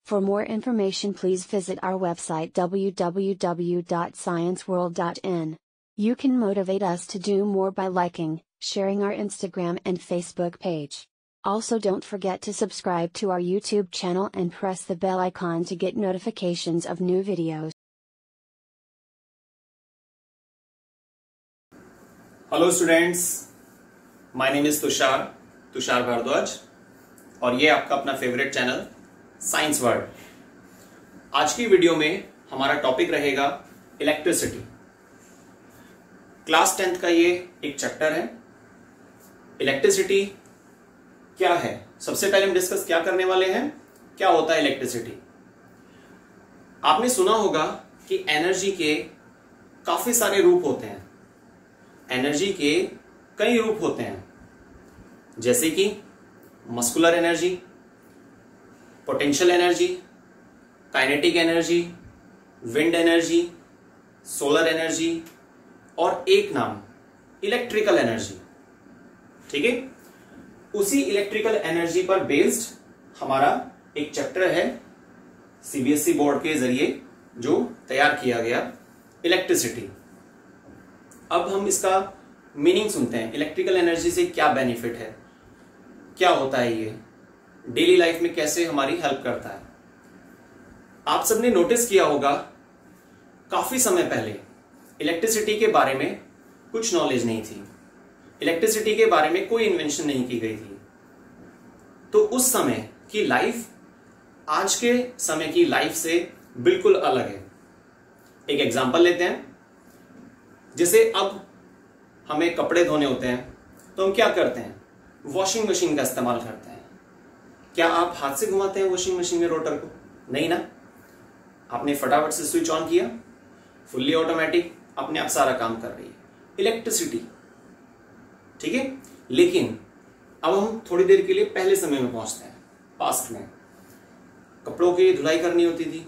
For more information, please visit our website www.scienceworld.in. You can motivate us to do more by liking, sharing our Instagram and Facebook page. Also, don't forget to subscribe to our YouTube channel and press the bell icon to get notifications of new videos. Hello students, my name is Tushar Bhardwaj और ये आपका अपना favourite channel science world. आज की video में हमारा topic रहेगा electricity. Class 10th का ये एक चैप्टर है। इलेक्ट्रिसिटी क्या है, सबसे पहले हम डिस्कस क्या करने वाले हैं, क्या होता है इलेक्ट्रिसिटी। आपने सुना होगा कि एनर्जी के काफी सारे रूप होते हैं। एनर्जी के कई रूप होते हैं, जैसे कि muscular energy, potential energy, kinetic energy, wind energy, solar energy और एक नाम इलेक्ट्रिकल एनर्जी। ठीक है, उसी इलेक्ट्रिकल एनर्जी पर बेस्ड हमारा एक चैप्टर है सीबीएसई बोर्ड के जरिए जो तैयार किया गया, इलेक्ट्रिसिटी। अब हम इसका मीनिंग सुनते हैं। इलेक्ट्रिकल एनर्जी से क्या बेनिफिट है, क्या होता है, ये डेली लाइफ में कैसे हमारी हेल्प करता है। आप सबने नोटिस किया होगा, काफी समय पहले इलेक्ट्रिसिटी के बारे में कुछ नॉलेज नहीं थी, इलेक्ट्रिसिटी के बारे में कोई इन्वेंशन नहीं की गई थी। तो उस समय की लाइफ आज के समय की लाइफ से बिल्कुल अलग है। एक एग्जांपल लेते हैं। जैसे अब हमें कपड़े धोने होते हैं तो हम क्या करते हैं, वॉशिंग मशीन का इस्तेमाल करते हैं। क्या आप हाथ से घुमाते हैं वॉशिंग मशीन में रोटर को? नहीं ना, आपने फटाफट से स्विच ऑन किया, फुल्ली ऑटोमेटिक अपने आप सारा काम कर रही है, इलेक्ट्रिसिटी। ठीक है, लेकिन अब हम थोड़ी देर के लिए पहले समय में पहुंचते हैं, पास्ट में। कपड़ों की धुलाई करनी होती थी,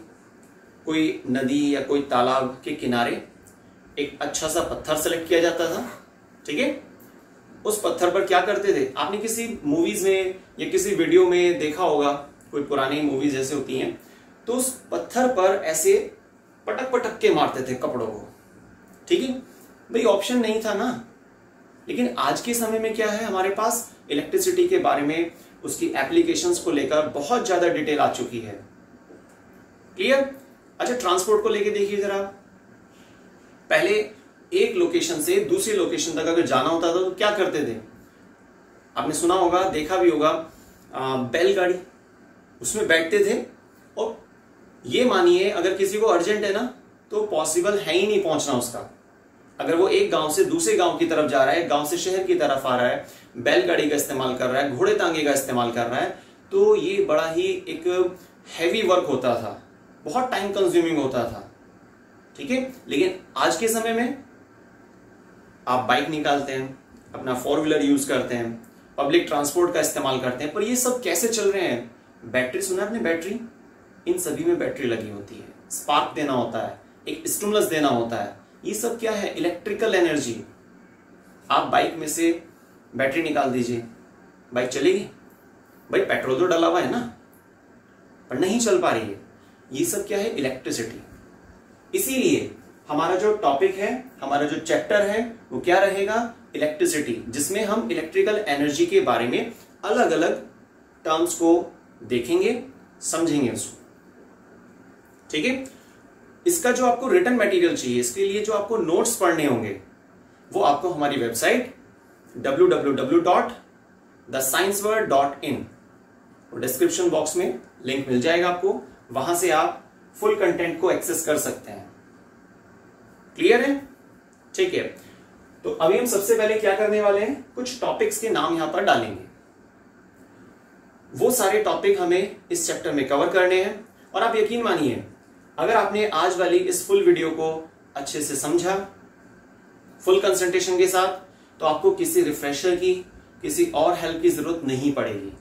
कोई नदी या कोई तालाब के किनारे एक अच्छा सा पत्थर सेलेक्ट किया जाता था। ठीक है, उस पत्थर पर क्या करते थे, आपने किसी मूवीज में या किसी वीडियो में देखा होगा, कोई पुरानी मूवीज जैसे होती हैं, तो उस पत्थर पर ऐसे पटक पटक के मारते थे कपड़ों को। ठीक है भाई, ऑप्शन नहीं था ना। लेकिन आज के समय में क्या है, हमारे पास इलेक्ट्रिसिटी के बारे में, उसकी एप्लीकेशंस को लेकर बहुत ज्यादा डिटेल आ चुकी है। क्लियर? अच्छा, ट्रांसपोर्ट को लेके देखिए जरा। पहले एक लोकेशन से दूसरी लोकेशन तक अगर जाना होता था तो क्या करते थे, आपने सुना होगा, देखा भी होगा, बैलगाड़ी, उसमें बैठते थे। और ये मानिए, अगर किसी को अर्जेंट है ना, तो पॉसिबल है ही नहीं पहुंचना उसका। अगर वो एक गांव से दूसरे गांव की तरफ जा रहा है, गांव से शहर की तरफ आ रहा है, बैलगाड़ी का इस्तेमाल कर रहा है, घोड़े तांगे का इस्तेमाल कर रहा है, तो ये बड़ा ही एक हैवी वर्क होता था, बहुत टाइम कंज्यूमिंग होता था। ठीक है, लेकिन आज के समय में आप बाइक निकालते हैं, अपना 4 व्हीलर यूज करते हैं, पब्लिक ट्रांसपोर्ट का इस्तेमाल करते हैं। पर ये सब कैसे चल रहे हैं? बैटरी, सुना आपने बैटरी? इन सभी में बैटरी लगी होती है, स्पार्क देना होता है, एक स्टिमुलस देना होता है। ये सब क्या है, इलेक्ट्रिकल एनर्जी। आप बाइक में से बैटरी निकाल दीजिए, बाइक चलेगी? भाई पेट्रोल तो डला हुआ है ना, पर नहीं चल पा रही है। ये सब क्या है, इलेक्ट्रिसिटी। इसीलिए हमारा जो टॉपिक है, हमारा जो चैप्टर है, वो क्या रहेगा, इलेक्ट्रिसिटी, जिसमें हम इलेक्ट्रिकल एनर्जी के बारे में अलग अलग टर्म्स को देखेंगे, समझेंगे उसको। ठीक है, इसका जो आपको रिटन मटेरियल चाहिए, इसके लिए जो आपको नोट्स पढ़ने होंगे, वो आपको हमारी वेबसाइट www.thescienceworld.in डिस्क्रिप्शन बॉक्स में लिंक मिल जाएगा आपको, वहां से आप फुल कंटेंट को एक्सेस कर सकते हैं। क्लियर है? ठीक है, तो अभी हम सबसे पहले क्या करने वाले हैं, कुछ टॉपिक्स के नाम यहां पर डालेंगे। वो सारे टॉपिक हमें इस चैप्टर में कवर करने हैं। और आप यकीन मानिए, अगर आपने आज वाली इस फुल वीडियो को अच्छे से समझा, फुल कंसंट्रेशन के साथ, तो आपको किसी रिफ्रेशर की, किसी और हेल्प की जरूरत नहीं पड़ेगी।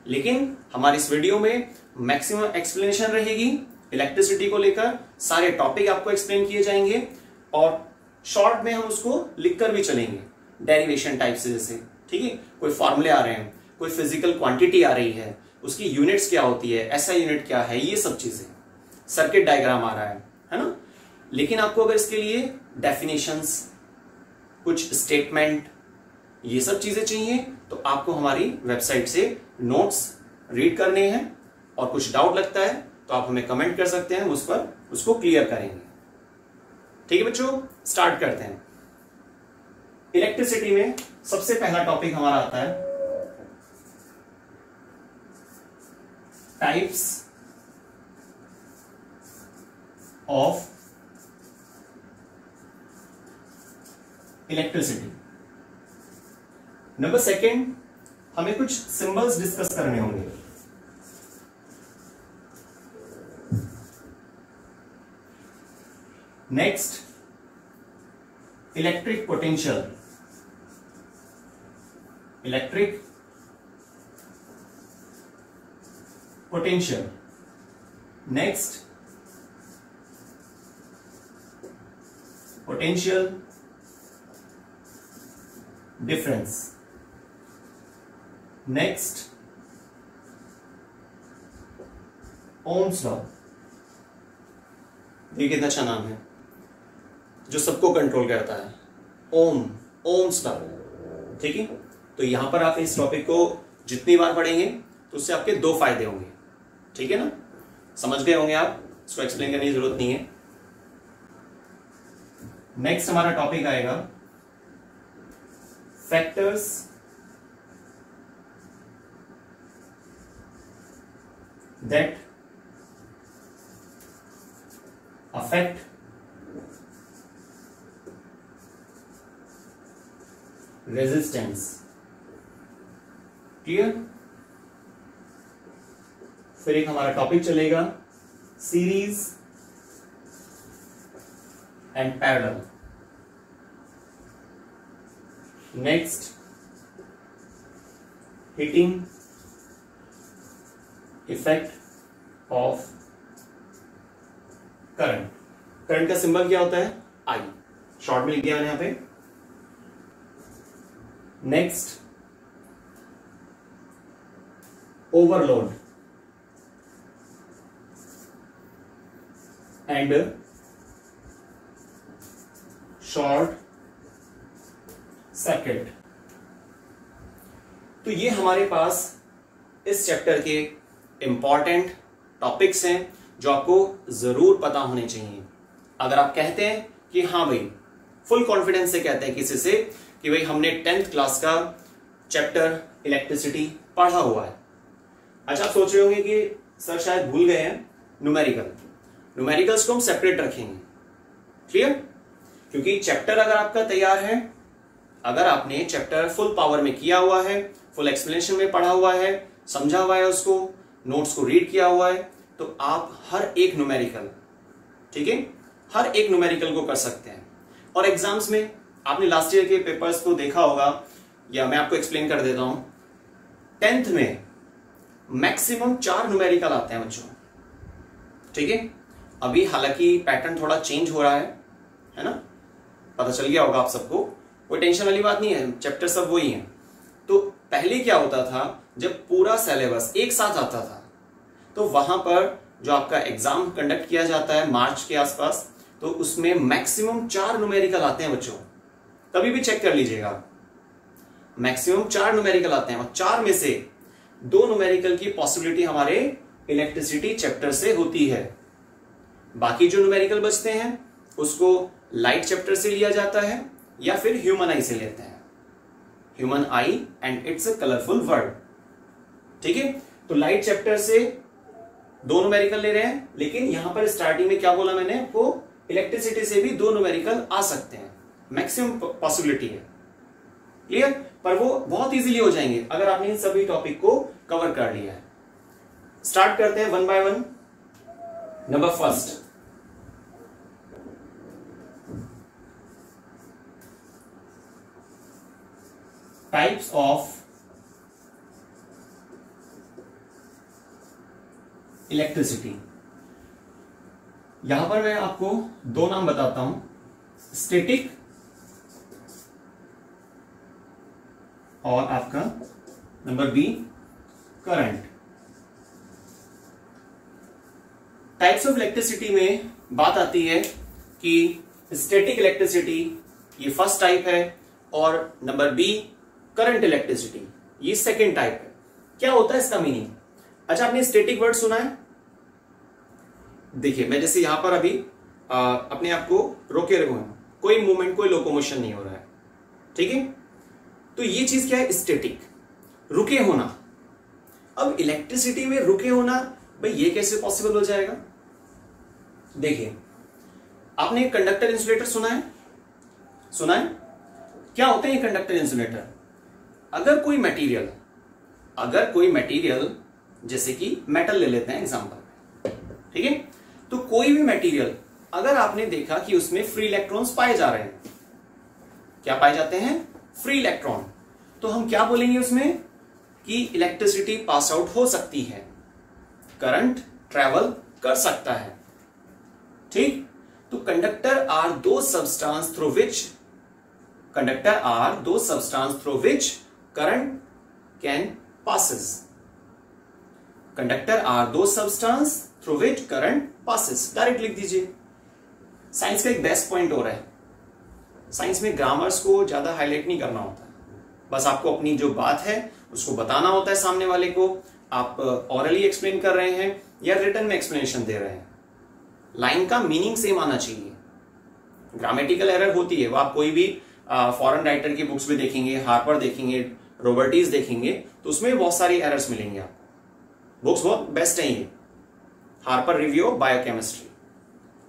लेकिन हमारी इस वीडियो में मैक्सिमम एक्सप्लेनेशन रहेगी इलेक्ट्रिसिटी को लेकर, सारे टॉपिक आपको एक्सप्लेन किए जाएंगे और शॉर्ट में हम उसको लिखकर भी चलेंगे डेरिवेशन टाइप से। जैसे ठीक है, कोई फॉर्मूले आ रहे हैं, कोई फिजिकल क्वांटिटी आ रही है, उसकी यूनिट्स क्या होती है, एसआई यूनिट क्या है, ये सब चीजें, सर्किट डायग्राम आ रहा है ना। लेकिन आपको अगर इसके लिए डेफिनेशंस, कुछ स्टेटमेंट, ये सब चीजें चाहिए तो आपको हमारी वेबसाइट से नोट्स रीड करने हैं, और कुछ डाउट लगता है तो आप हमें कमेंट कर सकते हैं, उस पर उसको क्लियर करेंगे। ठीक है बच्चों, स्टार्ट करते हैं। इलेक्ट्रिसिटी में सबसे पहला टॉपिक हमारा आता है types of electricity. Number second, हमें कुछ सिंबल्स डिस्कस करने होंगे। Next, electric potential, electric potential. Next, potential difference. Next, Ohm's law. ये कितना अच्छा नाम है जो सबको कंट्रोल करता है, ओम्स लॉ। ठीक है, तो यहां पर आप इस टॉपिक को जितनी बार पढ़ेंगे तो उससे आपके दो फायदे होंगे। ठीक है ना, समझ गए होंगे आप, इसको एक्सप्लेन करने की जरूरत नहीं है। नेक्स्ट हमारा टॉपिक आएगा factors that affect resistance. Clear. फिर एक हमारा टॉपिक चलेगा series and parallel. Next, heating effect of current. Current का सिंबल क्या होता है, आई, शॉर्ट में लिख दिया मैंने यहां पे। Next, overload and short circuit. तो ये हमारे पास इस चैप्टर के इंपॉर्टेंट टॉपिक्स हैं जो आपको जरूर पता होने चाहिए। अगर आप कहते हैं कि हाँ भाई, फुल कॉन्फिडेंस से कहते हैं किसी से कि भाई हमने 10th क्लास का चैप्टर इलेक्ट्रिसिटी पढ़ा हुआ है। अच्छा, आप सोच रहे होंगे कि सर शायद भूल गए हैं न्यूमेरिकल्स को हम सेपरेट रखेंगे। क्लियर, क्योंकि चैप्टर अगर आपका तैयार है, अगर आपने चैप्टर फुल पावर में किया हुआ है, फुल एक्सप्लेनेशन में पढ़ा हुआ है, समझा हुआ है उसको, नोट्स को रीड किया हुआ है, तो आप हर एक न्यूमेरिकल, ठीक है, हर एक न्यूमेरिकल को कर सकते हैं। और एग्जाम्स में आपने लास्ट ईयर के पेपर्स को देखा होगा, या मैं आपको एक्सप्लेन कर देता हूं। 10th में मैक्सिमम 4 न्यूमेरिकल आते हैं बच्चों। ठीक है, अभी हालांकि पैटर्न थोड़ा चेंज हो रहा है ना, पता चल गया होगा आप सबको, कोई टेंशन वाली बात नहीं है, चैप्टर सब वही हैं। तो पहले क्या होता था, जब पूरा सिलेबस एक साथ आता था तो वहां पर जो आपका एग्जाम कंडक्ट किया जाता है मार्च के आसपास, तो उसमें मैक्सिमम 4 न्यूमेरिकल आते हैं बच्चों। कभी भी चेक कर लीजिएगा, मैक्सिमम 4 न्यूमेरिकल आते हैं, और 4 में से 2 न्यूमेरिकल की पॉसिबिलिटी हमारे इलेक्ट्रिसिटी चैप्टर से होती है। बाकी जो न्यूमेरिकल बचते हैं उसको लाइट चैप्टर से लिया जाता है या फिर ह्यूमन आई से लेते हैं। Human I and it's a colourful word. ठीक है, तो लाइट चैप्टर से 2 न्यूमेरिकल ले रहे हैं, लेकिन यहां पर स्टार्टिंग में क्या बोला मैंने आपको, इलेक्ट्रिसिटी से भी 2 न्यूमेरिकल आ सकते हैं, मैक्सिमम पॉसिबिलिटी है। क्लियर, पर वो बहुत इजीली हो जाएंगे अगर आपने इन सभी टॉपिक को कवर कर लिया है। स्टार्ट करते हैं 1 by 1। Number first, types of electricity. यहां पर मैं आपको 2 नाम बताता हूं, स्टैटिक और आपका number B current. Types of electricity में बात आती है कि स्टैटिक इलेक्ट्रिसिटी ये फर्स्ट टाइप है, और नंबर बी करंट इलेक्ट्रिसिटी ये सेकेंड टाइप है। क्या होता है इसका मीनिंग? अच्छा, आपने स्टैटिक वर्ड सुना है? देखिए, मैं जैसे यहां पर अभी अपने आप को रोके रखूं, कोई मूवमेंट, कोई लोकोमोशन नहीं हो रहा है, ठीक है? तो ये चीज क्या है? स्टैटिक, रुके होना। अब इलेक्ट्रिसिटी में रुके होना, भाई ये कैसे पॉसिबल हो जाएगा? देखिए, आपने कंडक्टर इंसुलेटर सुना है? सुना है? क्या होते हैं कंडक्टर इंसुलेटर? अगर कोई मटेरियल जैसे कि मेटल ले लेते हैं एग्जांपल, ठीक है? तो कोई भी मटेरियल अगर आपने देखा कि उसमें फ्री इलेक्ट्रॉन्स पाए जा रहे हैं, क्या पाए जाते हैं? फ्री इलेक्ट्रॉन, तो हम क्या बोलेंगे उसमें? कि इलेक्ट्रिसिटी पास आउट हो सकती है, करंट ट्रेवल कर सकता है, ठीक? तो conductor are those substance through which current can passes. Conductor are those substance through which current passes, direct लिख दीजिए। साइंस का एक बेस्ट पॉइंट हो रहा है, साइंस में ग्रामर्स को ज्यादा हाईलाइट नहीं करना होता, बस आपको अपनी जो बात है उसको बताना होता है सामने वाले को। आप ऑरली एक्सप्लेन कर रहे हैं या रिटन में एक्सप्लेनेशन दे रहे हैं, लाइन का मीनिंग सेम आना चाहिए। ग्रामेटिकल एरर होती है, वो आप कोई भी फॉरेन राइटर की बुक्स में देखेंगे, हार्पर देखेंगे, रॉबर्टीज देखेंगे, तो उसमें बहुत सारी एरर्स मिलेंगे आपको। बुक्स बहुत बेस्ट है ये, हार्पर रिव्यू ऑफ बायोकेमिस्ट्री।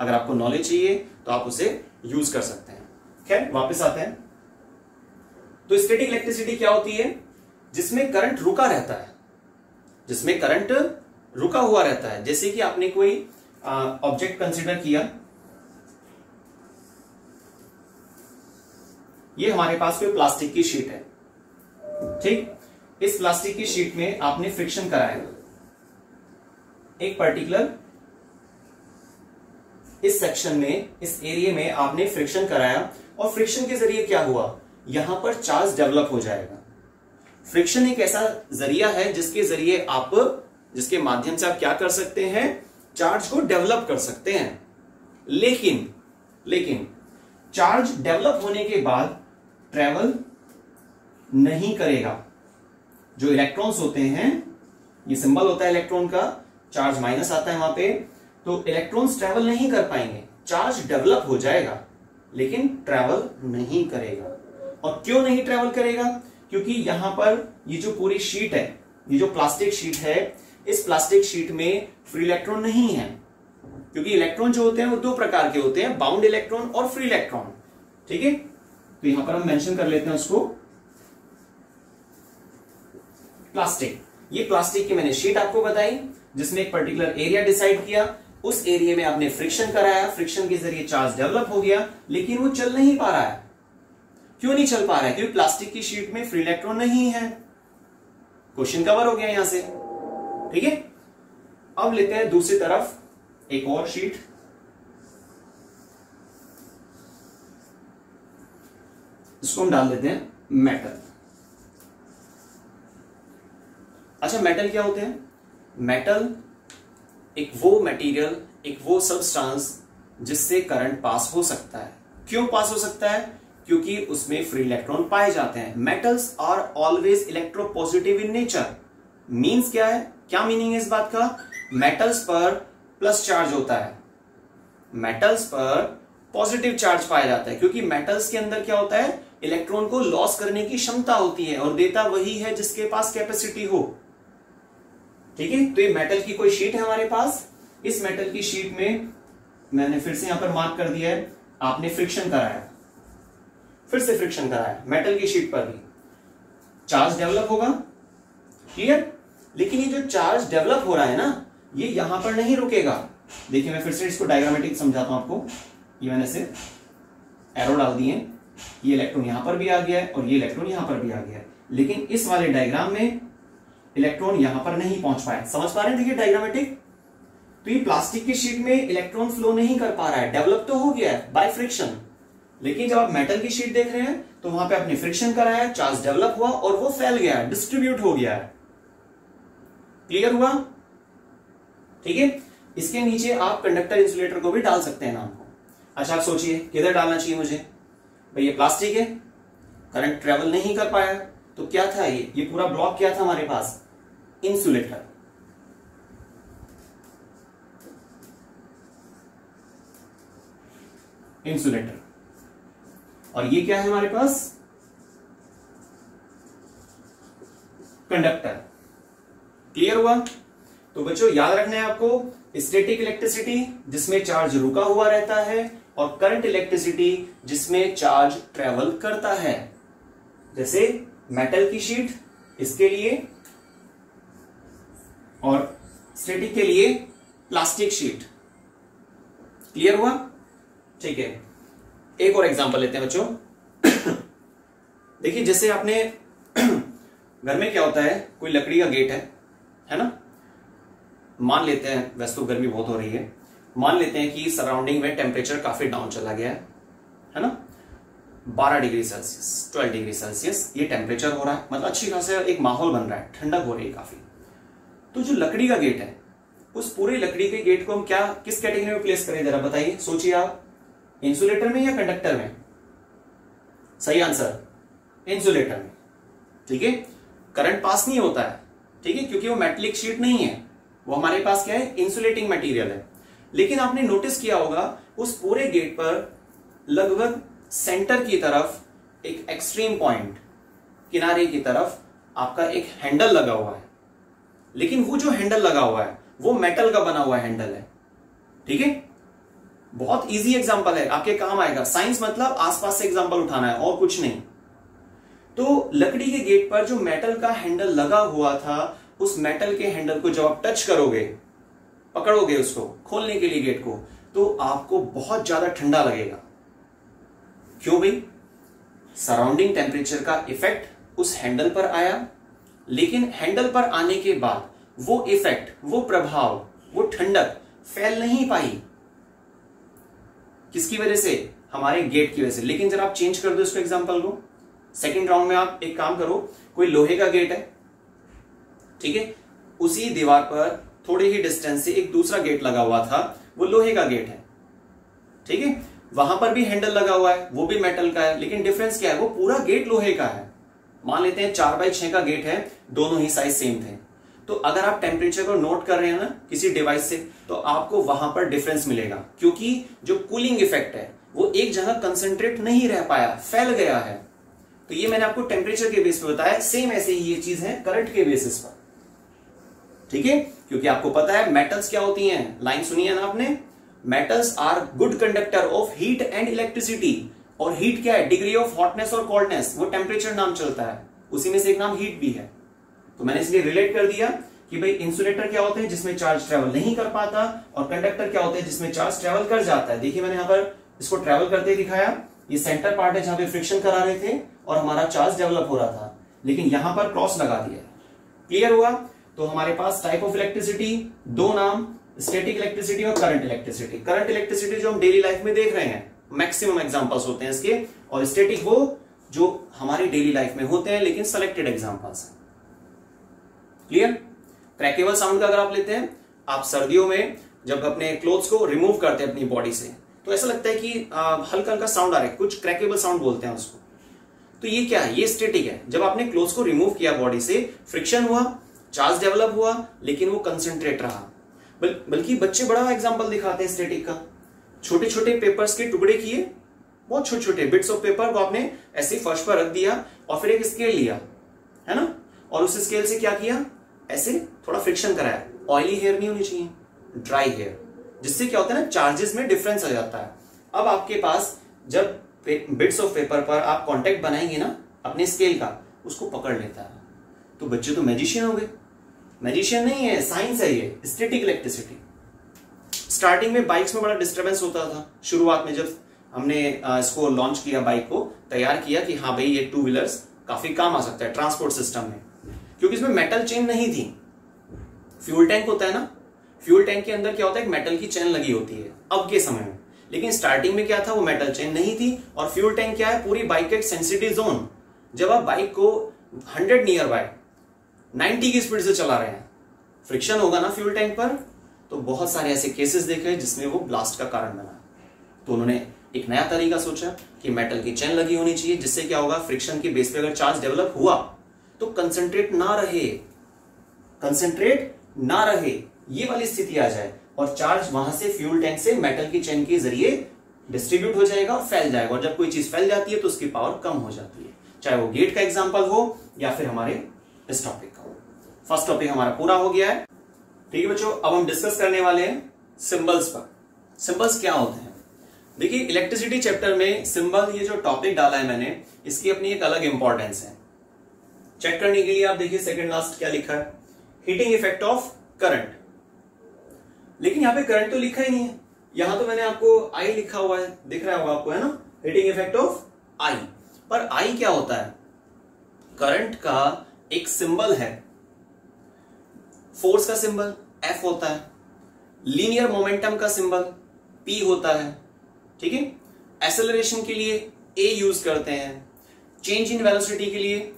अगर आपको नॉलेज चाहिए तो आप उसे यूज कर सकते हैं। खैर, वापस आते हैं। तो स्टैटिक इलेक्ट्रिसिटी क्या होती है? जिसमें करंट रुका रहता है, जिसमें करंट रुका हुआ रहता है। जैसे कि आपने कोई ऑब्जेक्ट कंसीडर किया, ये हमारे पास कोई प्लास्टिक की शीट है, ठीक? इस प्लास्टिक की शीट में आपने फ्रिक्शन कराया, एक पर्टिकुलर इस सेक्शन में, इस एरिया में आपने फ्रिक्शन कराया, और फ्रिक्शन के जरिए क्या हुआ? यहां पर चार्ज डेवलप हो जाएगा। फ्रिक्शन एक ऐसा जरिया है जिसके माध्यम से आप क्या कर सकते हैं? चार्ज को डेवलप कर सकते हैं। लेकिन चार्ज डेवलप होने के बाद ट्रेवल नहीं करेगा। जो इलेक्ट्रॉन्स होते हैं, ये सिंबल होता है इलेक्ट्रॉन का, चार्ज माइनस आता है वहां पे, तो इलेक्ट्रॉन्स ट्रेवल नहीं कर पाएंगे। चार्ज डेवलप हो जाएगा लेकिन ट्रेवल नहीं करेगा। और क्यों नहीं ट्रेवल करेगा? क्योंकि यहां पर ये जो पूरी शीट है, ये जो प्लास्टिक शीट है, इस प्लास्टिक शीट में फ्री इलेक्ट्रॉन नहीं है। क्योंकि इलेक्ट्रॉन जो होते हैं वो दो प्रकार के होते हैं, बाउंड इलेक्ट्रॉन और फ्री इलेक्ट्रॉन, ठीक है? तो यहां पर हम मेंशन कर लेते हैं उसको प्लास्टिक। ये प्लास्टिक की मैंने शीट आपको बताई, जिसमें एक पर्टिकुलर एरिया डिसाइड किया, उस एरिया में आपने फ्रिक्शन कराया, फ्रिक्शन के जरिए चार्ज डेवलप हो गया, लेकिन वो चल नहीं पा रहा है। क्यों नहीं चल पा रहा है? क्योंकि प्लास्टिक की शीट में फ्री इलेक्ट्रॉन नहीं है। क्वेश्चन कवर हो गया यहां से, ठीक है? अब लेते हैं दूसरी तरफ एक और शीट। इसको हम डाल देते हैं मेटल। अच्छा, मेटल क्या होते हैं? मेटल एक वो मटेरियल, एक वो सब्सटेंस जिससे करंट पास हो सकता है। क्यों पास हो सकता है? क्योंकि उसमें फ्री इलेक्ट्रॉन पाए जाते हैं। Metals are always electropositive in nature. Means क्या है? क्या मीनिंग है इस बात का? मेटल्स पर प्लस चार्ज होता है, मेटल्स पर पॉजिटिव चार्ज पाया जाता है, क्योंकि मेटल्स के अंदर क्या होता है? इलेक्ट्रॉन को लॉस करने की क्षमता होती है, और देता वही है जिसके पास कैपेसिटी हो, ठीक है? तो ये मेटल की कोई शीट है हमारे पास। इस मेटल की शीट में मैंने फिर से यहां पर मार्क कर दिया है, आपने फ्रिक्शन कराया, फिर से फ्रिक्शन कराया, मेटल की शीट पर भी चार्ज डेवलप होगा, क्लियर? लेकिन ये जो चार्ज डेवलप हो रहा है ना, ये यहां पर नहीं रुकेगा। देखिए, मैं फिर से इसको डायग्रामेटिक समझाता हूं आपको। ये मैंने से एरो डाल दिए, ये इलेक्ट्रॉन यहां पर भी आ गया है और ये इलेक्ट्रॉन यहां पर भी आ गया है, लेकिन इस वाले डायग्राम में इलेक्ट्रॉन यहां पर नहीं पहुंच पाए। समझ पा रहे हैं? देखिए डायग्रामेटिक। तो ये प्लास्टिक की शीट में इलेक्ट्रॉन फ्लो नहीं कर पा रहा है, डेवलप तो हो गया है बाय फ्रिक्शन, लेकिन जब आप मेटल की शीट देख रहे हैं तो वहां पे आपने फ्रिक्शन कराया, चार्ज डेवलप हुआ और वो फैल गया, डिस्ट्रीब्यूट हो गया है। क्लियर हुआ? ठीक है? इसके नीचे आप कंडक्टर इंसुलेटर को भी डाल सकते हैं नाम को। अच्छा आप सोचिए किधर डालना चाहिए मुझे, भाई ये प्लास्टिक है, करंट ट्रेवल नहीं कर पाया, तो क्या था ये पूरा ब्लॉक क्या था हमारे पास, इंसुलेटर। इंसुलेटर, और ये क्या है हमारे पास, कंडक्टर। क्लियर हुआ? तो बच्चों याद रखना है आपको, स्टैटिक इलेक्ट्रिसिटी जिसमें चार्ज रुका हुआ रहता है, और करंट इलेक्ट्रिसिटी जिसमें चार्ज ट्रेवल करता है। जैसे मेटल की शीट इसके लिए, और स्टैटिक के लिए प्लास्टिक शीट। क्लियर हुआ? ठीक है, एक और एग्जांपल लेते हैं बच्चों। देखिए जैसे आपने घर में क्या होता है, कोई लकड़ी का गेट है ना, मान लेते हैं, वैसे तो गर्मी बहुत हो रही है, मान लेते हैं कि सराउंडिंग में टेम्परेचर काफी डाउन चला गया है ना, 12 डिग्री सेल्सियस 12 डिग्री सेल्सियस ये टेम्परेचर हो रहा है, मतलब अच्छी खासा एक माहौल बन रहा है, ठंडक हो रही है काफी। तो जो लकड़ी का गेट है, उस पूरे लकड़ी के गेट को हम क्या किस कैटेगरी में प्लेस करें, जरा बताइए, सोचिए आप, इंसुलेटर में या कंडक्टर में? सही आंसर इंसुलेटर में। ठीक है, करंट पास नहीं होता है, ठीक है, क्योंकि वो मेटलिक शीट नहीं है, वो हमारे पास क्या है, इंसुलेटिंग मटेरियल है। लेकिन आपने नोटिस किया होगा उस पूरे गेट पर लगभग सेंटर की तरफ एक एक्सट्रीम पॉइंट, किनारे की तरफ आपका एक हैंडल लगा हुआ है, लेकिन वो जो हैंडल लगा हुआ है वो मेटल का बना हुआ हैंडल है। ठीक है, बहुत इजी एग्जांपल है, आपके काम आएगा। साइंस मतलब आसपास से एग्जांपल उठाना है और कुछ नहीं। तो लकड़ी के गेट पर जो मेटल का हैंडल लगा हुआ था, उस मेटल के हैंडल को जब आप टच करोगे, पकड़ोगे उसको खोलने के लिए गेट को, तो आपको बहुत ज्यादा ठंडा लगेगा। क्यों भाई? सराउंडिंग टेम्परेचर का इफेक्ट उस हैंडल पर आया, लेकिन हैंडल पर आने के बाद वो इफेक्ट, वो प्रभाव, वो ठंडक फैल नहीं पाई। किसकी वजह से? हमारे गेट की वजह से। लेकिन जब आप चेंज कर दो इसको एग्जांपल को, सेकंड राउंड में आप एक काम करो, कोई लोहे का गेट है, ठीक है, उसी दीवार पर थोड़े ही डिस्टेंस से एक दूसरा गेट लगा हुआ था, वो लोहे का गेट है, ठीक है, वहां पर भी हैंडल लगा हुआ है, वो भी मेटल का है, लेकिन डिफरेंस क्या है, वो पूरा गेट लोहे का है। मान लेते हैं 4x6 का गेट है, दोनों ही साइज सेम थे। तो अगर आप टेम्परेचर को नोट कर रहे हैं ना किसी डिवाइस से, तो आपको वहां पर डिफरेंस मिलेगा, क्योंकि जो कूलिंग इफेक्ट है वो एक जगह कंसंट्रेट नहीं रह पाया, फैल गया है। तो ये मैंने आपको टेम्परेचर के बेस पे बताया, सेम ऐसे ही ये चीज है करंट के बेसिस पर। ठीक है, क्योंकि आपको पता है मेटल्स क्या होती हैं, लाइन सुनी है ना आपने, metals are good conductor of heat and electricity. और हीट क्या है? डिग्री ऑफ हॉटनेस और कोल्डनेस, वो टेम्परेचर नाम चलता है, उसी में से एक नाम हीट भी है। तो मैंने इसलिए रिलेट कर दिया कि भाई इंसुलेटर क्या होते हैं जिसमें चार्ज ट्रेवल नहीं कर पाता, और कंडक्टर क्या होते हैं जिसमें चार्ज ट्रेवल कर जाता है। देखिए मैंने यहां पर इसको ट्रेवल करते दिखाया, ये सेंटर पार्ट है जहां पे फ्रिक्शन करा रहे थे और हमारा चार्ज डेवलप हो रहा था, लेकिन यहां पर क्रॉस लगा दिया। क्लियर हुआ? तो हमारे पास टाइप ऑफ इलेक्ट्रिसिटी दो नाम, स्टैटिक इलेक्ट्रिसिटी और करंट इलेक्ट्रिसिटी। करंट इलेक्ट्रिसिटी जो हम डेली लाइफ में देख रहे हैं, मैक्सिमम एग्जांपल्स होते हैं इसके, और स्टैटिक वो जो हमारी डेली लाइफ में होते हैं लेकिन सेलेक्टेड एग्जांपल्स हैं। क्लियर? क्रैकेबल साउंड का अगर आप लेते हैं, आप सर्दियों में जब अपने क्लोथ्स को रिमूव करते हैं अपनी बॉडी से, तो ऐसा लगता है कि हल्का हल्का साउंड आ रहा है, कुछ क्रैकेबल साउंड बोलते हैं उसको। तो ये क्या है? ये स्टैटिक है। जब आपने क्लोथ्स को रिमूव किया बॉडी से, फ्रिक्शन हुआ, चार्ज डेवलप हुआ, लेकिन वो कंसंट्रेट रहा। बल्कि बच्चे बड़ा एग्जांपल दिखाते हैं स्टैटिक का। छोटे छोटे पेपर्स के टुकड़े किए, बहुत छोटे छोटे बिट्स ऑफ पेपर को आपने ऐसे फर्श पर रख दिया, और फिर एक स्केल लिया, है ना, और उस स्केल से क्या किया, ऐसे थोड़ा फ्रिक्शन कराया। ऑयली हेयर नहीं होनी चाहिए, ड्राई हेयर, जिससे क्या होता है ना, चार्जेस में डिफरेंस आ जाता है। अब आपके पास जब बिट्स ऑफ पेपर पर आप कांटेक्ट बनाएंगे ना अपने स्केल का, उसको पकड़ लेता है। तो बच्चे तो मैजिशियन हो गए। मैजिशियन नहीं है, साइंस है ये, स्टैटिक इलेक्ट्रिसिटी। स्टार्टिंग में बाइक्स में बड़ा डिस्टर्बेंस होता था, शुरुआत में जब हमने इसको लॉन्च किया, बाइक को तैयार किया कि हाँ भाई ये टू व्हीलर्स काफी काम आ सकता है ट्रांसपोर्ट सिस्टम में, क्योंकि इसमें मेटल चेन नहीं थी। फ्यूल टैंक होता है ना, फ्यूल टैंक के अंदर क्या होता है, एक मेटल की चेन लगी होती है अब के समय में, लेकिन स्टार्टिंग में क्या था, वो मेटल चेन नहीं थी। और फ्यूल टैंक क्या है, पूरी बाइक का एक सेंसिटिव जोन। जब आप बाइक को 100 नियर बाय 90 की स्पीड से चला रहे हैं, फ्रिक्शन होगा ना फ्यूल टैंक पर, तो बहुत सारे ऐसे केसेस देखे जिसमें वो ब्लास्ट का कारण बना। तो उन्होंने एक नया तरीका सोचा कि मेटल की चेन लगी होनी चाहिए, जिससे क्या होगा, फ्रिक्शन के बेस पे अगर चार्ज डेवलप हुआ तो कंसंट्रेट ना रहे, ये वाली स्थिति आ जाए और चार्ज वहां से फ्यूल टैंक से मेटल की चेन के जरिए डिस्ट्रीब्यूट हो जाएगा और फैल जाएगा। और जब कोई चीज फैल जाती है तो उसकी पावर कम हो जाती है, चाहे वो गेट का एग्जांपल हो या फिर हमारे इस टॉपिक का हो। फर्स्ट टॉपिक हमारा पूरा हो गया है। ठीक है बच्चों, अब हम डिस्कस करने वाले हैं सिंबल्स पर। सिंबल्स क्या होते हैं? देखिए, इलेक्ट्रिसिटी चैप्टर में सिंबल, ये जो टॉपिक डाला है मैंने, इसकी अपनी एक अलग इंपॉर्टेंस है। चेक करने के लिए आप देखिए सेकंड लास्ट क्या लिखा है, हीटिंग इफेक्ट ऑफ करंट। लेकिन यहां पे करंट तो लिखा ही नहीं है, यहां तो मैंने आपको आई लिखा हुआ है, दिख रहा होगा आपको, है ना, हीटिंग इफेक्ट ऑफ आई। पर आई क्या होता है? करंट का एक सिंबल है। फोर्स का सिंबल एफ होता है, लीनियर मोमेंटम का सिंबल पी होता है। ठीक है, एक्सेलरेशन के लिए ए यूज करते हैं, चेंज इन वेलोसिटी के लिए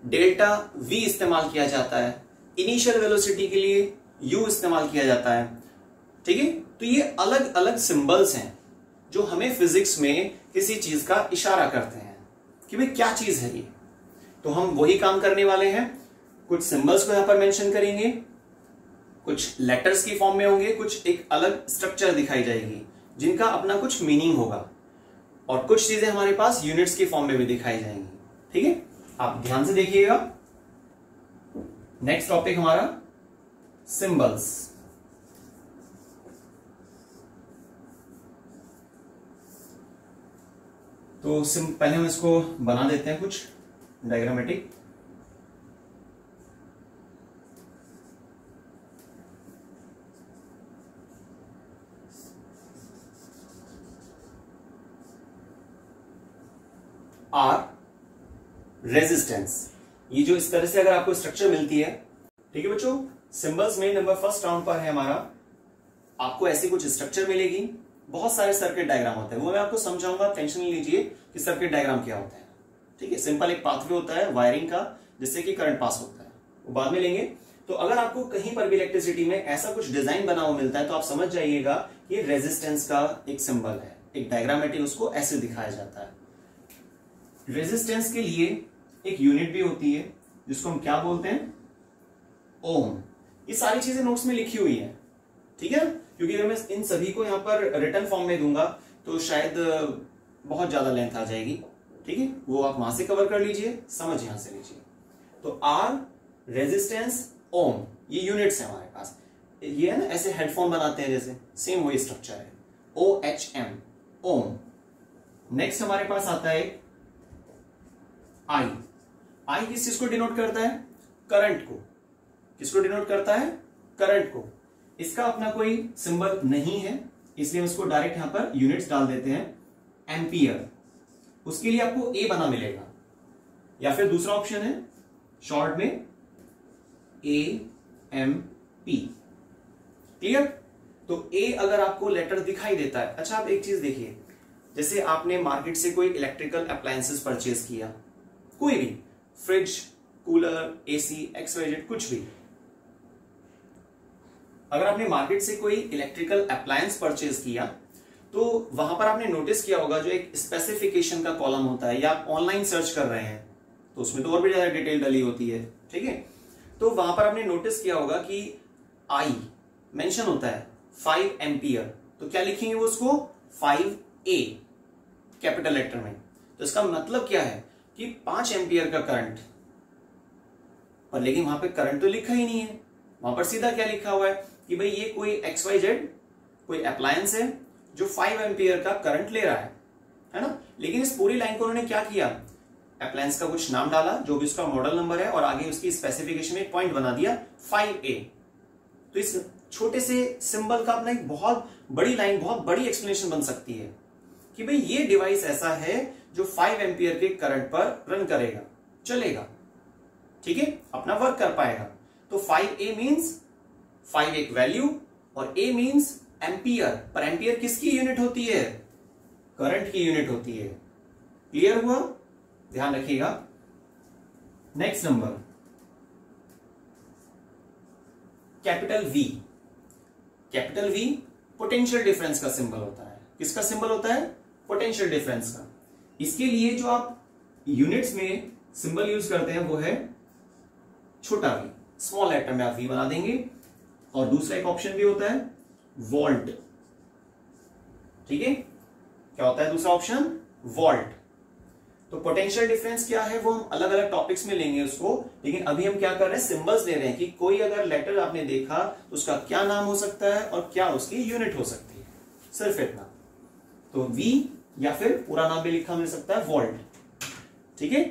डेल्टा वी इस्तेमाल किया जाता है, इनिशियल वेलोसिटी के लिए यू इस्तेमाल किया जाता है। ठीक है, तो ये अलग अलग सिंबल्स हैं जो हमें फिजिक्स में किसी चीज का इशारा करते हैं कि भाई क्या चीज है ये। तो हम वही काम करने वाले हैं, कुछ सिंबल्स को यहां पर मेंशन करेंगे, कुछ लेटर्स की फॉर्म में होंगे, कुछ एक अलग स्ट्रक्चर दिखाई जाएगी जिनका अपना कुछ मीनिंग होगा, और कुछ चीजें हमारे पास यूनिट्स की फॉर्म में भी दिखाई जाएंगी। ठीक है, आप ध्यान से देखिएगा। नेक्स्ट टॉपिक हमारा सिंबल्स। तो पहले हम इसको बना देते हैं कुछ डायग्रामेटिक। आर रेजिस्टेंस, ये जो इस तरह से अगर आपको स्ट्रक्चर मिलती है, ठीक है बच्चों, सिंबल्स में नंबर फर्स्ट राउंड पर है हमारा, आपको ऐसी कुछ स्ट्रक्चर मिलेगी, बहुत सारे सर्किट डायग्राम होते हैं, वो मैं आपको समझाऊंगा, टेंशन नहीं लीजिए कि सर्किट डायग्राम क्या होता है। ठीक है, सिंपल एक पाथवे होता है वायरिंग का जिससे कि करंट पास होता है, वो बाद में लेंगे। तो अगर आपको कहीं पर भी इलेक्ट्रिसिटी में ऐसा कुछ डिजाइन बना हुआ मिलता है तो आप समझ जाइएगा ये रेजिस्टेंस का एक सिंबल है, एक डायग्रामेटिक उसको ऐसे दिखाया जाता है। रेजिस्टेंस के लिए एक यूनिट भी होती है जिसको हम क्या बोलते हैं, ओम। ये सारी चीजें नोट्स में लिखी हुई है, ठीक है, क्योंकि अगर मैं इन सभी को यहां पर रिटर्न फॉर्म में दूंगा तो शायद बहुत ज्यादा लेंथ आ जाएगी। ठीक है, वो आप वहां से कवर कर लीजिए, समझ यहां से लीजिए। तो आर, रेजिस्टेंस, ओम, ये यूनिट्स है हमारे पास। ये है ना, ऐसे हेडफोन बनाते हैं जैसे, सेम वही स्ट्रक्चर है, OHM, ओम। नेक्स्ट हमारे पास आता है आई। आई किस चीज को डिनोट करता है? करंट को। किसको डिनोट करता है? करंट को। इसका अपना कोई सिंबल नहीं है, इसलिए हम इसको डायरेक्ट यहां पर यूनिट्स डाल देते हैं, एम्पियर। उसके लिए आपको ए बना मिलेगा, या फिर दूसरा ऑप्शन है शॉर्ट में AMP। क्लियर? तो ए अगर आपको लेटर दिखाई देता है, अच्छा आप एक चीज देखिए, जैसे आपने मार्केट से कोई इलेक्ट्रिकल अप्लायंसेस परचेज किया, कोई भी, फ्रिज, कूलर, AC, XYZ, कुछ भी, अगर आपने मार्केट से कोई इलेक्ट्रिकल अप्लायंस परचेज किया तो वहां पर आपने नोटिस किया होगा जो एक स्पेसिफिकेशन का कॉलम होता है, या आप ऑनलाइन सर्च कर रहे हैं तो उसमें तो और भी ज्यादा डिटेल डली होती है। ठीक है, तो वहां पर आपने नोटिस किया होगा कि आई मेंशन होता है 5 एम्पियर, तो क्या लिखेंगे वो उसको 5A कैपिटल लेटर में। तो इसका मतलब क्या है कि 5 एम्पियर का करंट, पर लेकिन वहां पे करंट तो लिखा ही नहीं है, वहां पर सीधा क्या लिखा हुआ है कि भाई ये कोई XYZ कोई अप्लायंस है जो 5 एम्पियर का करंट ले रहा है ना। लेकिन इस पूरी लाइन को उन्होंने क्या किया, अप्लायंस का कुछ नाम डाला जो भी उसका मॉडल नंबर है, और आगे उसकी स्पेसिफिकेशन में पॉइंट बना दिया 5A। तो इस छोटे से सिंबल का अपना एक बहुत बड़ी लाइन, बहुत बड़ी एक्सप्लेनेशन बन सकती है कि भाई ये डिवाइस ऐसा है जो 5 एम्पियर के करंट पर रन करेगा, चलेगा, ठीक है, अपना वर्क कर पाएगा। तो 5A मींस 5 एक वैल्यू और A मींस एम्पियर, पर एम्पियर किसकी यूनिट होती है? करंट की यूनिट होती है। क्लियर हुआ? ध्यान रखिएगा। Next number, capital V। Capital V potential difference का सिंबल होता है। किसका सिंबल होता है? पोटेंशियल डिफरेंस का। इसके लिए जो आप यूनिट्स में सिंबल यूज करते हैं वो है छोटा वी, स्मॉल लेटर में आप वी बना देंगे। और दूसरा एक ऑप्शन भी होता है वोल्ट। ठीक है, क्या होता है दूसरा ऑप्शन? वोल्ट। तो पोटेंशियल डिफरेंस क्या है वो हम अलग अलग टॉपिक्स में लेंगे उसको, लेकिन अभी हम क्या कर रहे हैं, सिंबल्स दे रहे हैं कि कोई अगर लेटर आपने देखा तो उसका क्या नाम हो सकता है और क्या उसकी यूनिट हो सकती है, सिर्फ इतना। तो वी या फिर पूरा नाम भी लिखा मिल सकता है वोल्ट। ठीक है,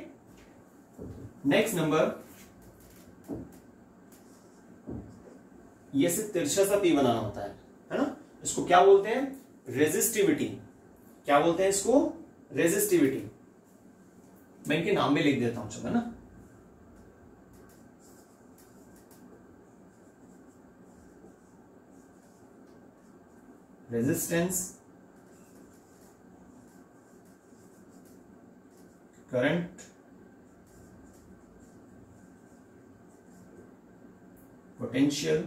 नेक्स्ट नंबर, ये सिर्फ तिरछा सा पी बनाना होता है ना। इसको क्या बोलते हैं? रेजिस्टिविटी। क्या बोलते हैं इसको? रेजिस्टिविटी। मैं इनके नाम भी लिख देता हूं, चलो ना। रेजिस्टेंस, करंट, पोटेंशियल,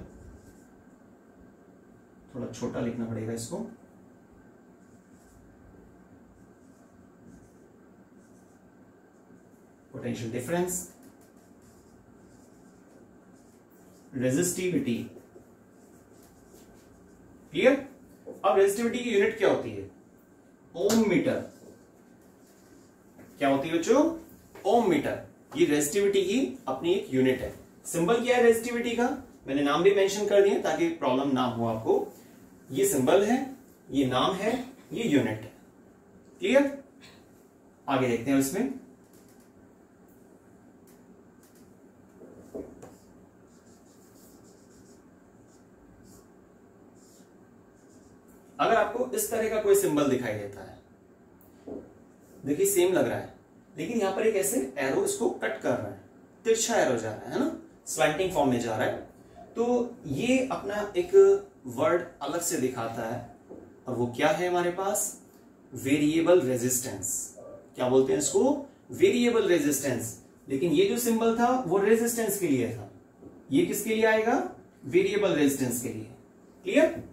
थोड़ा छोटा लिखना पड़ेगा इसको, पोटेंशियल डिफरेंस, रेजिस्टिविटी। क्लियर? अब रेजिस्टिविटी की यूनिट क्या होती है? ओम मीटर। क्या होती है बच्चों? ओम मीटर। ये रेजिस्टिविटी की अपनी एक यूनिट है। सिंबल क्या है रेजिस्टिविटी का? मैंने नाम भी मेंशन कर दिया ताकि प्रॉब्लम ना हो आपको। ये सिंबल है, ये नाम है, ये यूनिट है। क्लियर? आगे देखते हैं इसमें। अगर आपको इस तरह का कोई सिंबल दिखाई देता है, देखिए सेम लग रहा है, लेकिन यहां पर एक ऐसे एरो इसको कट कर रहा है, तिरछा एरो जा रहा है ना, स्लैंटिंग फॉर्म में जा रहा है, तो ये अपना एक वर्ड अलग से दिखाता है। और वो क्या है हमारे पास? Variable resistance. क्या बोलते हैं इसको? Variable resistance. लेकिन ये जो सिंबल था वो रेजिस्टेंस के लिए था, ये किसके लिए आएगा? वेरिएबल रेजिस्टेंस के लिए। क्लियर?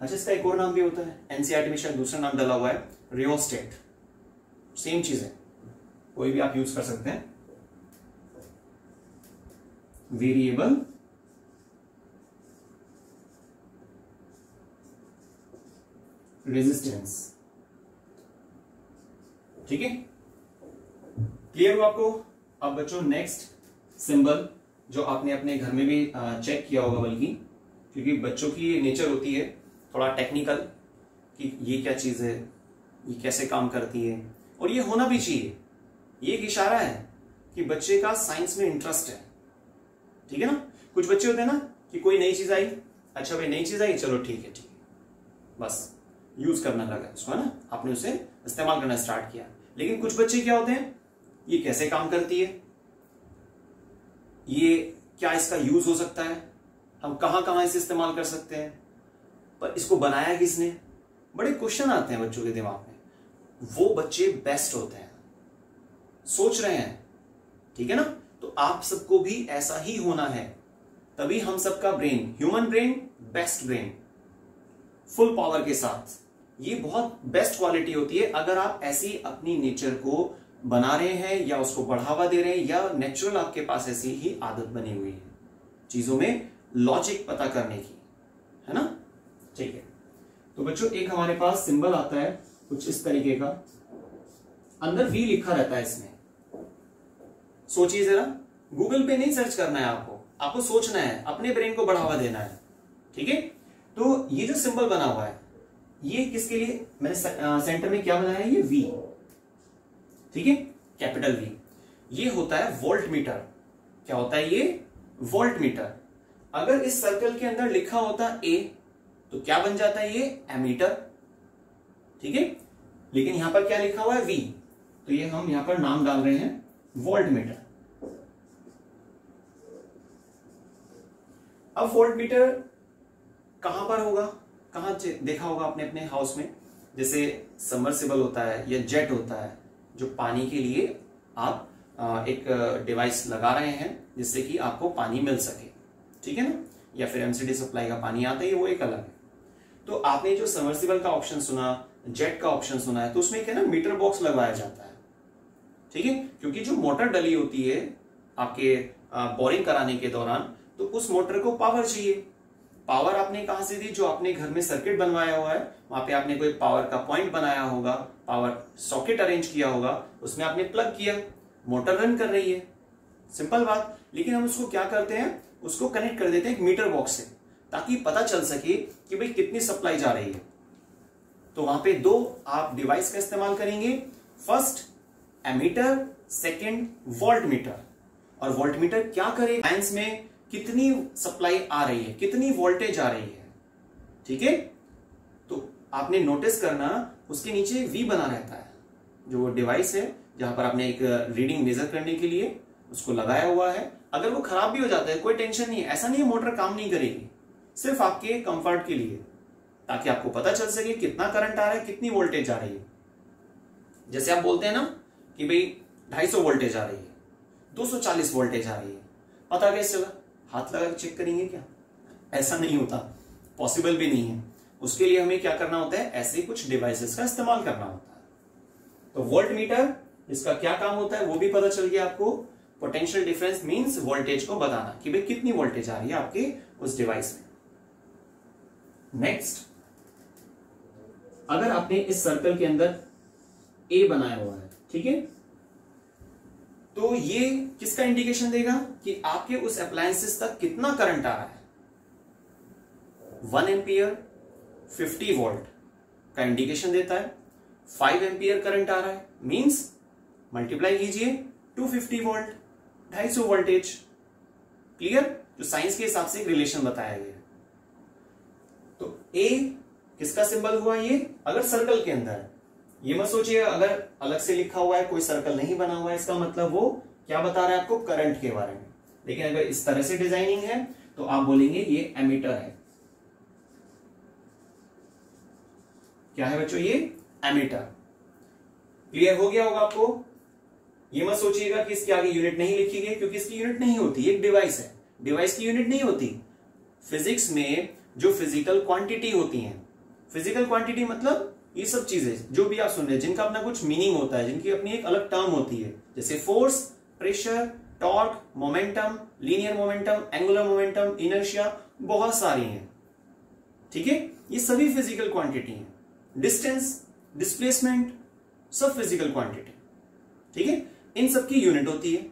अच्छा, इसका एक और नाम भी होता है, एनसीईआरटी में शायद दूसरा नाम डाला हुआ है, रियोस्टेट। सेम चीज है, कोई भी आप यूज कर सकते हैं। Variable resistance. ठीक है, क्लियर हुआ आपको? अब बच्चों नेक्स्ट सिंबल जो आपने अपने घर में भी चेक किया होगा, बल्कि क्योंकि बच्चों की नेचर होती है थोड़ा टेक्निकल कि ये क्या चीज है, ये कैसे काम करती है, और ये होना भी चाहिए। ये एक इशारा है कि बच्चे का साइंस में इंटरेस्ट है। ठीक है ना? कुछ बच्चे होते हैं ना कि कोई नई चीज आई, अच्छा भाई नई चीज आई, चलो ठीक है, बस यूज करना लगा इसको, है ना, आपने उसे इस्तेमाल करना स्टार्ट किया। लेकिन कुछ बच्चे क्या होते हैं, ये कैसे काम करती है, ये क्या इसका यूज हो सकता है, हम कहां कहां इसे इस्तेमाल कर सकते हैं, पर इसको बनाया किसने, बड़े क्वेश्चन आते हैं बच्चों के दिमाग में। वो बच्चे बेस्ट होते हैं, सोच रहे हैं। ठीक है ना? तो आप सबको भी ऐसा ही होना है, तभी हम सबका brain, human brain, best brain, full power के साथ, ये बहुत बेस्ट क्वालिटी होती है अगर आप ऐसी अपनी नेचर को बना रहे हैं या उसको बढ़ावा दे रहे हैं, या नेचुरल आपके पास ऐसी ही आदत बनी हुई है चीजों में लॉजिक पता करने की, है ना? ठीक है, तो बच्चों एक हमारे पास सिंबल आता है कुछ इस तरीके का, अंदर वी लिखा रहता है इसमें। सोचिए जरा, गूगल पे नहीं सर्च करना है आपको सोचना है, अपने ब्रेन को बढ़ावा देना है। ठीक है? तो ये जो सिंबल बना हुआ है ये किसके लिए, मैंने सेंटर में क्या बनाया है, ये वी। ठीक है, कैपिटल वी। ये होता है वोल्ट मीटर। क्या होता है ये? Volt meter. अगर इस सर्कल के अंदर लिखा होता ए तो क्या बन जाता है, ये एमीटर। ठीक है, लेकिन यहां पर क्या लिखा हुआ है, वी, तो ये हम यहां पर नाम डाल रहे हैं वोल्ट मीटर। अब वोल्ट मीटर कहां पर होगा, कहां देखा होगा आपने अपने हाउस में, जैसे सबमर्सिबल होता है या जेट होता है, जो पानी के लिए आप एक डिवाइस लगा रहे हैं जिससे कि आपको पानी मिल सके, ठीक है ना, या फिर एमसीडी सप्लाई का पानी आता है, वो एक अलग है। तो आपने जो सबमर्सिबल का ऑप्शन सुना, जेट का ऑप्शन सुना है, तो उसमें क्या ना मीटर बॉक्स लगवाया जाता है, ठीक है, क्योंकि जो मोटर डली होती है आपके बोरिंग कराने के दौरान, तो उस मोटर को पावर चाहिए। पावर आपने कहां से दी? जो आपने घर में सर्किट बनवाया हुआ है वहां पे आपने कोई पावर का पॉइंट बनाया होगा, पावर सॉकेट अरेंज किया होगा, उसमें आपने प्लग किया, मोटर रन कर रही है, सिंपल बात। लेकिन हम उसको क्या करते हैं, उसको कनेक्ट कर देते हैं एक मीटर बॉक्स से, ताकि पता चल सके कि भाई कितनी सप्लाई जा रही है। तो वहां पे दो आप डिवाइस का इस्तेमाल करेंगे, first ammeter, second voltmeter. और वोल्ट मीटर क्या करे, लाइन्स में कितनी सप्लाई आ रही है, कितनी वोल्टेज आ रही है, ठीक है। तो आपने नोटिस करना उसके नीचे वी बना रहता है, जो डिवाइस है जहां पर आपने एक रीडिंग मेजर करने के लिए उसको लगाया हुआ है। अगर वो खराब भी हो जाता है कोई टेंशन नहीं है, ऐसा नहीं है मोटर काम नहीं करेगी, सिर्फ आपके कंफर्ट के लिए, ताकि आपको पता चल सके कितना करंट आ रहा है, कितनी वोल्टेज आ रही है। जैसे आप बोलते हैं ना कि भाई 250 वोल्टेज आ रही है, 240 वोल्टेज आ रही है, पता कैसे चला? हाथ लगा के चेक करेंगे क्या? ऐसा नहीं होता, पॉसिबल भी नहीं है। उसके लिए हमें क्या करना होता है, ऐसे कुछ डिवाइसेस का इस्तेमाल करना होता है। तो वोल्ट मीटर, इसका क्या काम होता है वो भी पता चल गया आपको। पोटेंशियल डिफरेंस मींस वोल्टेज को बताना कि भाई कितनी वोल्टेज आ रही है आपके उस डिवाइस में। नेक्स्ट, अगर आपने इस सर्कल के अंदर ए बनाया हुआ है, ठीक है, तो ये किसका इंडिकेशन देगा कि आपके उस अप्लायंसेस तक कितना करंट आ रहा है। 1 एम्पियर 50 वोल्ट का इंडिकेशन देता है। 5 एम्पियर करंट आ रहा है, मींस मल्टीप्लाई कीजिए 250 वोल्ट, 250 वोल्टेज। क्लियर? जो साइंस के हिसाब से एक रिलेशन बताया गया। तो ए किसका सिंबल हुआ ये? अगर सर्कल के अंदर, ये मत सोचिए अगर अलग से लिखा हुआ है, कोई सर्कल नहीं बना हुआ है, इसका मतलब वो क्या बता रहा है आपको? करंट के बारे में। लेकिन अगर इस तरह से डिजाइनिंग है तो आप बोलेंगे ये एमीटर है। क्या है बच्चों? ये एमीटर। क्लियर हो गया होगा आपको? ये मत सोचिएगा कि इसके आगे यूनिट नहीं लिखी गई, क्योंकि इसकी यूनिट नहीं होती, एक डिवाइस है, डिवाइस की यूनिट नहीं होती। फिजिक्स में जो फिजिकल क्वांटिटी होती हैं, फिजिकल क्वांटिटी मतलब ये सब चीजें जो भी आप सुन रहे हैं जिनका अपना कुछ मीनिंग होता है, जिनकी अपनी एक अलग टर्म होती है, जैसे force, pressure, torque, momentum, linear momentum, angular momentum, inertia, बहुत सारी हैं, ठीक है। ये सभी फिजिकल क्वांटिटी हैं। डिस्टेंस, डिस्प्लेसमेंट, सब फिजिकल क्वांटिटी, ठीक है। इन सब की यूनिट होती है,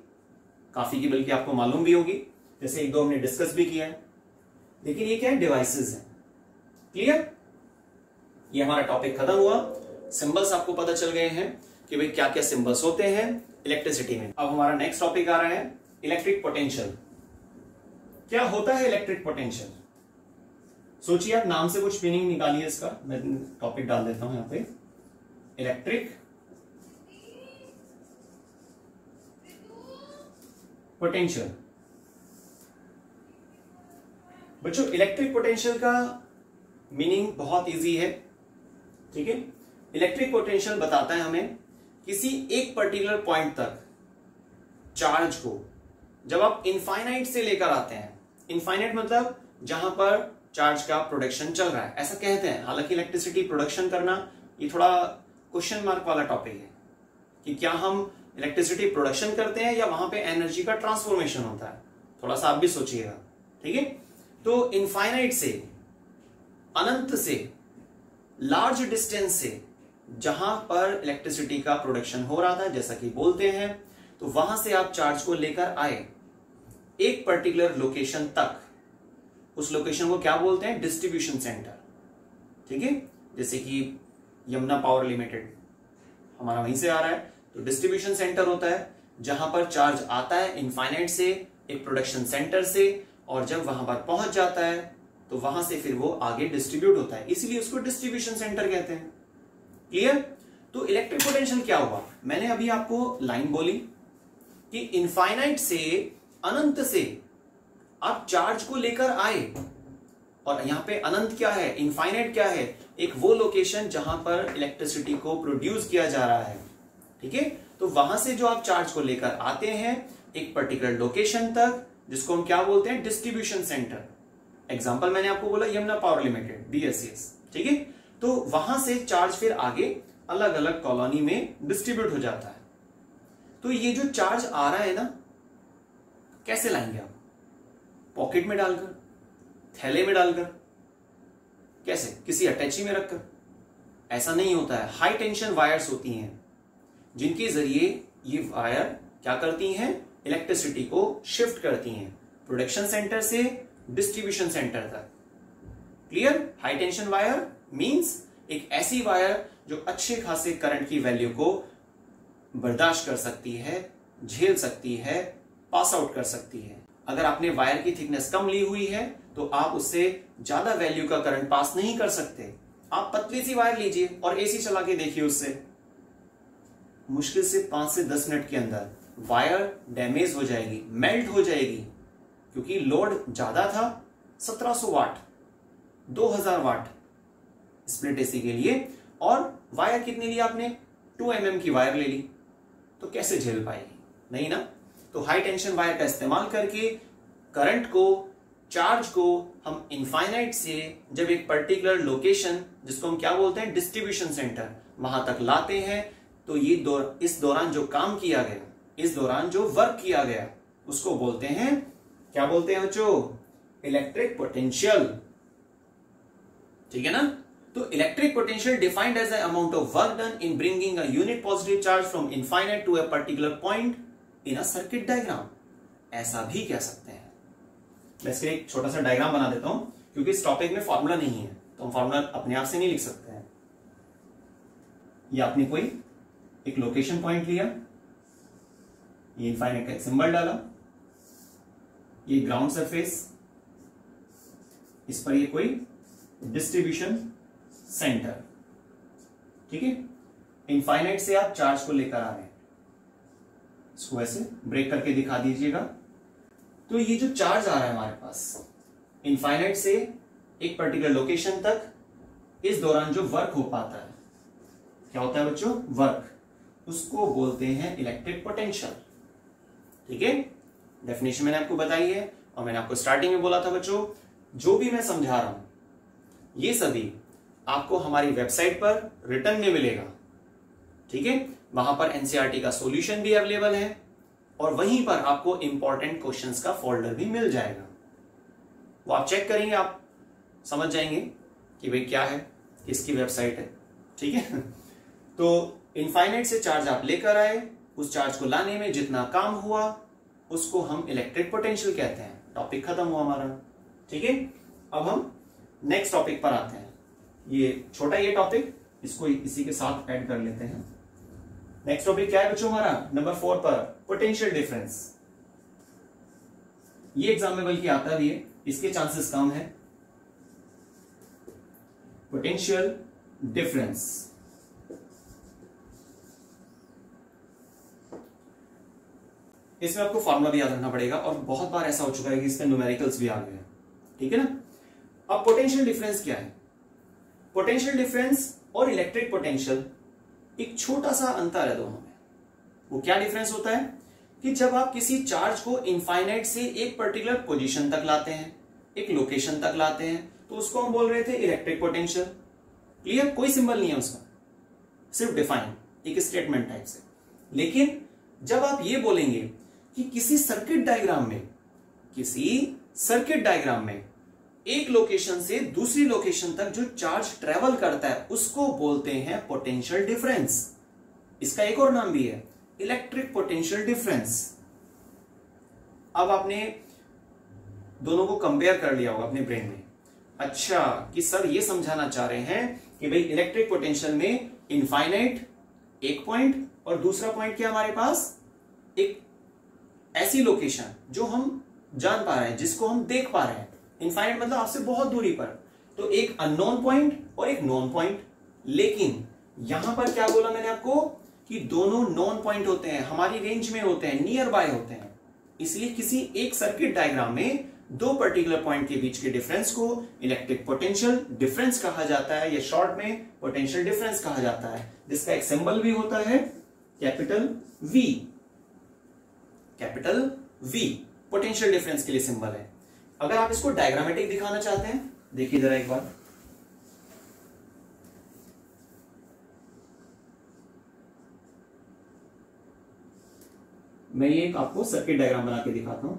काफी की बल्कि आपको मालूम भी होगी, जैसे एक दो हमने डिस्कस भी किया है। लेकिन ये क्या है? डिवाइसेस हैं। क्लियर? ये हमारा टॉपिक खत्म हुआ। सिंबल्स आपको पता चल गए हैं कि भाई क्या क्या सिंबल्स होते हैं इलेक्ट्रिसिटी में। अब हमारा नेक्स्ट टॉपिक आ रहा है इलेक्ट्रिक पोटेंशियल। क्या होता है इलेक्ट्रिक पोटेंशियल? सोचिए आप, नाम से कुछ मीनिंग निकालिए इसका। मैं टॉपिक डाल देता हूं यहां पे, इलेक्ट्रिक पोटेंशियल। बच्चों इलेक्ट्रिक पोटेंशियल का मीनिंग बहुत इजी है, ठीक है। इलेक्ट्रिक पोटेंशियल बताता है हमें किसी एक पर्टिकुलर पॉइंट तक चार्ज को जब आप इनफाइनाइट से लेकर आते हैं, इनफाइनाइट मतलब जहां पर चार्ज का प्रोडक्शन चल रहा है, ऐसा कहते हैं। हालांकि इलेक्ट्रिसिटी प्रोडक्शन करना ये थोड़ा क्वेश्चन मार्क वाला टॉपिक है कि क्या हम इलेक्ट्रिसिटी प्रोडक्शन करते हैं या वहां पे एनर्जी का ट्रांसफॉर्मेशन होता है, थोड़ा सा आप भी सोचिएगा, ठीक है। तो इनफाइनाइट से, अनंत से, लार्ज डिस्टेंस से जहां पर इलेक्ट्रिसिटी का प्रोडक्शन हो रहा था, जैसा कि बोलते हैं, तो वहां से आप चार्ज को लेकर आए एक पर्टिकुलर लोकेशन तक, उस लोकेशन को क्या बोलते हैं? डिस्ट्रीब्यूशन सेंटर, ठीक है। जैसे कि यमुना पावर लिमिटेड हमारा वहीं से आ रहा है, तो डिस्ट्रीब्यूशन सेंटर होता है जहां पर चार्ज आता है इनफाइनाइट से, एक प्रोडक्शन सेंटर से, और जब वहां पर पहुंच जाता है तो वहां से फिर वो आगे डिस्ट्रीब्यूट होता है, इसलिए उसको डिस्ट्रीब्यूशन सेंटर कहते हैं। क्लियर? तो इलेक्ट्रिक पोटेंशियल क्या हुआ? मैंने अभी आपको लाइन बोली कि इनफाइनाइट से, अनंत से आप चार्ज को लेकर आए, और यहां पे अनंत क्या है, इनफाइनाइट क्या है? एक वो लोकेशन जहां पर इलेक्ट्रिसिटी को प्रोड्यूस किया जा रहा है, ठीक है। तो वहां से जो आप चार्ज को लेकर आते हैं एक पर्टिकुलर लोकेशन तक, जिसको हम क्या बोलते हैं, डिस्ट्रीब्यूशन सेंटर। एग्जांपल मैंने आपको बोला यमुना पावर लिमिटेड DSCS, ठीक है। तो वहां से चार्ज फिर आगे अलग अलग कॉलोनी में डिस्ट्रीब्यूट हो जाता है। तो ये जो चार्ज आ रहा है ना, कैसे लाएंगे आप? पॉकेट में डालकर, थैले में डालकर, कैसे? किसी अटैची में रखकर? ऐसा नहीं होता है। हाई टेंशन वायर्स होती हैं जिनके जरिए ये वायर क्या करती हैं, इलेक्ट्रिसिटी को शिफ्ट करती हैं प्रोडक्शन सेंटर से डिस्ट्रीब्यूशन सेंटर तक। Clear? High tension wire means एक ऐसी वायर जो अच्छे खासे करंट की वैल्यू को बर्दाश्त कर सकती है, झेल सकती है, पास आउट कर सकती है। अगर आपने वायर की थिकनेस कम ली हुई है तो आप उससे ज्यादा वैल्यू का करंट पास नहीं कर सकते। आप पतली सी वायर लीजिए और एसी चला के देखिए, उससे मुश्किल से 5 से 10 मिनट के अंदर वायर डैमेज हो जाएगी, मेल्ट हो जाएगी, क्योंकि लोड ज्यादा था। 1700 वाट, 2000 वाट स्प्लिट एसी के लिए, और वायर कितनी ली आपने? 2 mm की वायर ले ली, तो कैसे झेल पाएगी? नहीं ना। तो हाई टेंशन वायर का इस्तेमाल करके करंट को, चार्ज को हम इनफाइनाइट से जब एक पर्टिकुलर लोकेशन, जिसको हम क्या बोलते हैं, डिस्ट्रीब्यूशन सेंटर, वहां तक लाते हैं, तो ये इस दौरान जो काम किया गया, इस दौरान जो वर्क किया गया, उसको बोलते हैं, क्या बोलते हैं बच्चों? Electric potential. ठीक है ना। तो electric potential defined as the amount of work done in bringing a unit positive charge from infinite to a particular point in a circuit diagram. ऐसा भी कह सकते हैं। मैं इसके एक छोटा सा डायग्राम बना देता हूं, क्योंकि इस टॉपिक में फॉर्मूला नहीं है, तो हम फॉर्मूला अपने आप से नहीं लिख सकते हैं। ये आपने कोई एक लोकेशन पॉइंट लिया, ये इनफाइनाइट का एक सिंबल डाला, ये ग्राउंड सरफेस, इस पर ये कोई डिस्ट्रीब्यूशन सेंटर, ठीक है। इनफाइनाइट से आप चार्ज को लेकर आ रहे हैं, इसको ऐसे ब्रेक करके दिखा दीजिएगा। तो ये जो चार्ज आ रहा है हमारे पास इनफाइनाइट से एक पर्टिकुलर लोकेशन तक, इस दौरान जो वर्क हो पाता है, क्या होता है बच्चों? वर्क। उसको बोलते हैं इलेक्ट्रिक पोटेंशियल। ठीक है। डेफिनेशन मैंने आपको बताई है, और मैंने आपको स्टार्टिंग में बोला था बच्चों, जो भी मैं समझा रहा हूं ये सभी आपको हमारी वेबसाइट पर रिटर्न में मिलेगा। ठीक है। वहां पर एनसीईआरटी का सॉल्यूशन भी अवेलेबल है, और वहीं पर आपको इंपॉर्टेंट क्वेश्चंस का फोल्डर भी मिल जाएगा। वो आप चेक करेंगे, आप समझ जाएंगे कि भाई क्या है, किसकी वेबसाइट है। ठीक है। तो इनफाइनाइट से चार्ज आप लेकर आए, उस चार्ज को लाने में जितना काम हुआ उसको हम इलेक्ट्रिक पोटेंशियल कहते हैं। टॉपिक खत्म हुआ हमारा। ठीक है। अब हम नेक्स्ट टॉपिक पर आते हैं। ये छोटा ये टॉपिक, इसको इसी के साथ ऐड कर लेते हैं। नेक्स्ट टॉपिक क्या है बच्चों हमारा? नंबर 4 पर पोटेंशियल डिफरेंस। ये एग्जाम में बल्कि आता भी है, इसके चांसेस कम है। पोटेंशियल डिफरेंस, इसमें आपको फॉर्मूला भी याद रखना पड़ेगा, और बहुत बार ऐसा हो चुका है कि इसमें न्यूमेरिकल्स भी आ गए हैं। ठीक है ना। अब पोटेंशियल डिफरेंस क्या है? पोटेंशियल डिफरेंस और इलेक्ट्रिक पोटेंशियल एक छोटा सा अंतर है दोनों में। वो क्या डिफरेंस होता है कि जब आप किसी चार्ज को इनफाइनाइट से एक पर्टिकुलर पोजीशन तक लाते हैं, एक लोकेशन तक लाते हैं, तो उसको हम बोल रहे थे इलेक्ट्रिक पोटेंशियल। क्लियर? कोई सिंबल नहीं है उसका, सिर्फ डिफाइन, एक स्टेटमेंट टाइप से। लेकिन जब आप ये बोलेंगे कि किसी सर्किट डायग्राम में एक लोकेशन से दूसरी लोकेशन तक जो चार्ज ट्रेवल करता है, उसको बोलते हैं पोटेंशियल डिफरेंस। इसका एक और नाम भी है, इलेक्ट्रिक पोटेंशियल डिफरेंस। अब आपने दोनों को कंपेयर कर लिया होगा अपने ब्रेन में। अच्छा, कि सर ये समझाना चाह रहे हैं कि भाई इलेक्ट्रिक पोटेंशियल में इनफाइनाइट एक पॉइंट, और दूसरा पॉइंट क्या हमारे पास, एक ऐसी लोकेशन जो हम जान पा रहे हैं, जिसको हम देख पा रहे हैं। इनफाइनाइट मतलब आपसे बहुत दूरी पर, तो एक अननोन पॉइंट और एक नोन पॉइंट। लेकिन यहां पर क्या बोला मैंने आपको कि दोनों नोन पॉइंट होते हैं, हमारी रेंज में होते हैं, नियर बाय होते हैं। इसलिए किसी एक सर्किट डायग्राम में दो पर्टिकुलर पॉइंट के बीच के डिफरेंस को इलेक्ट्रिक पोटेंशियल डिफरेंस कहा जाता है, या शॉर्ट में पोटेंशियल डिफरेंस कहा जाता है, जिसका एक सिंबल भी होता है capital V, capital V potential difference के लिए सिंबल है। अगर आप इसको डायग्रामेटिक दिखाना चाहते हैं, देखिए जरा एक बार, मैं ये आपको सर्किट डायग्राम बना के दिखाता हूं।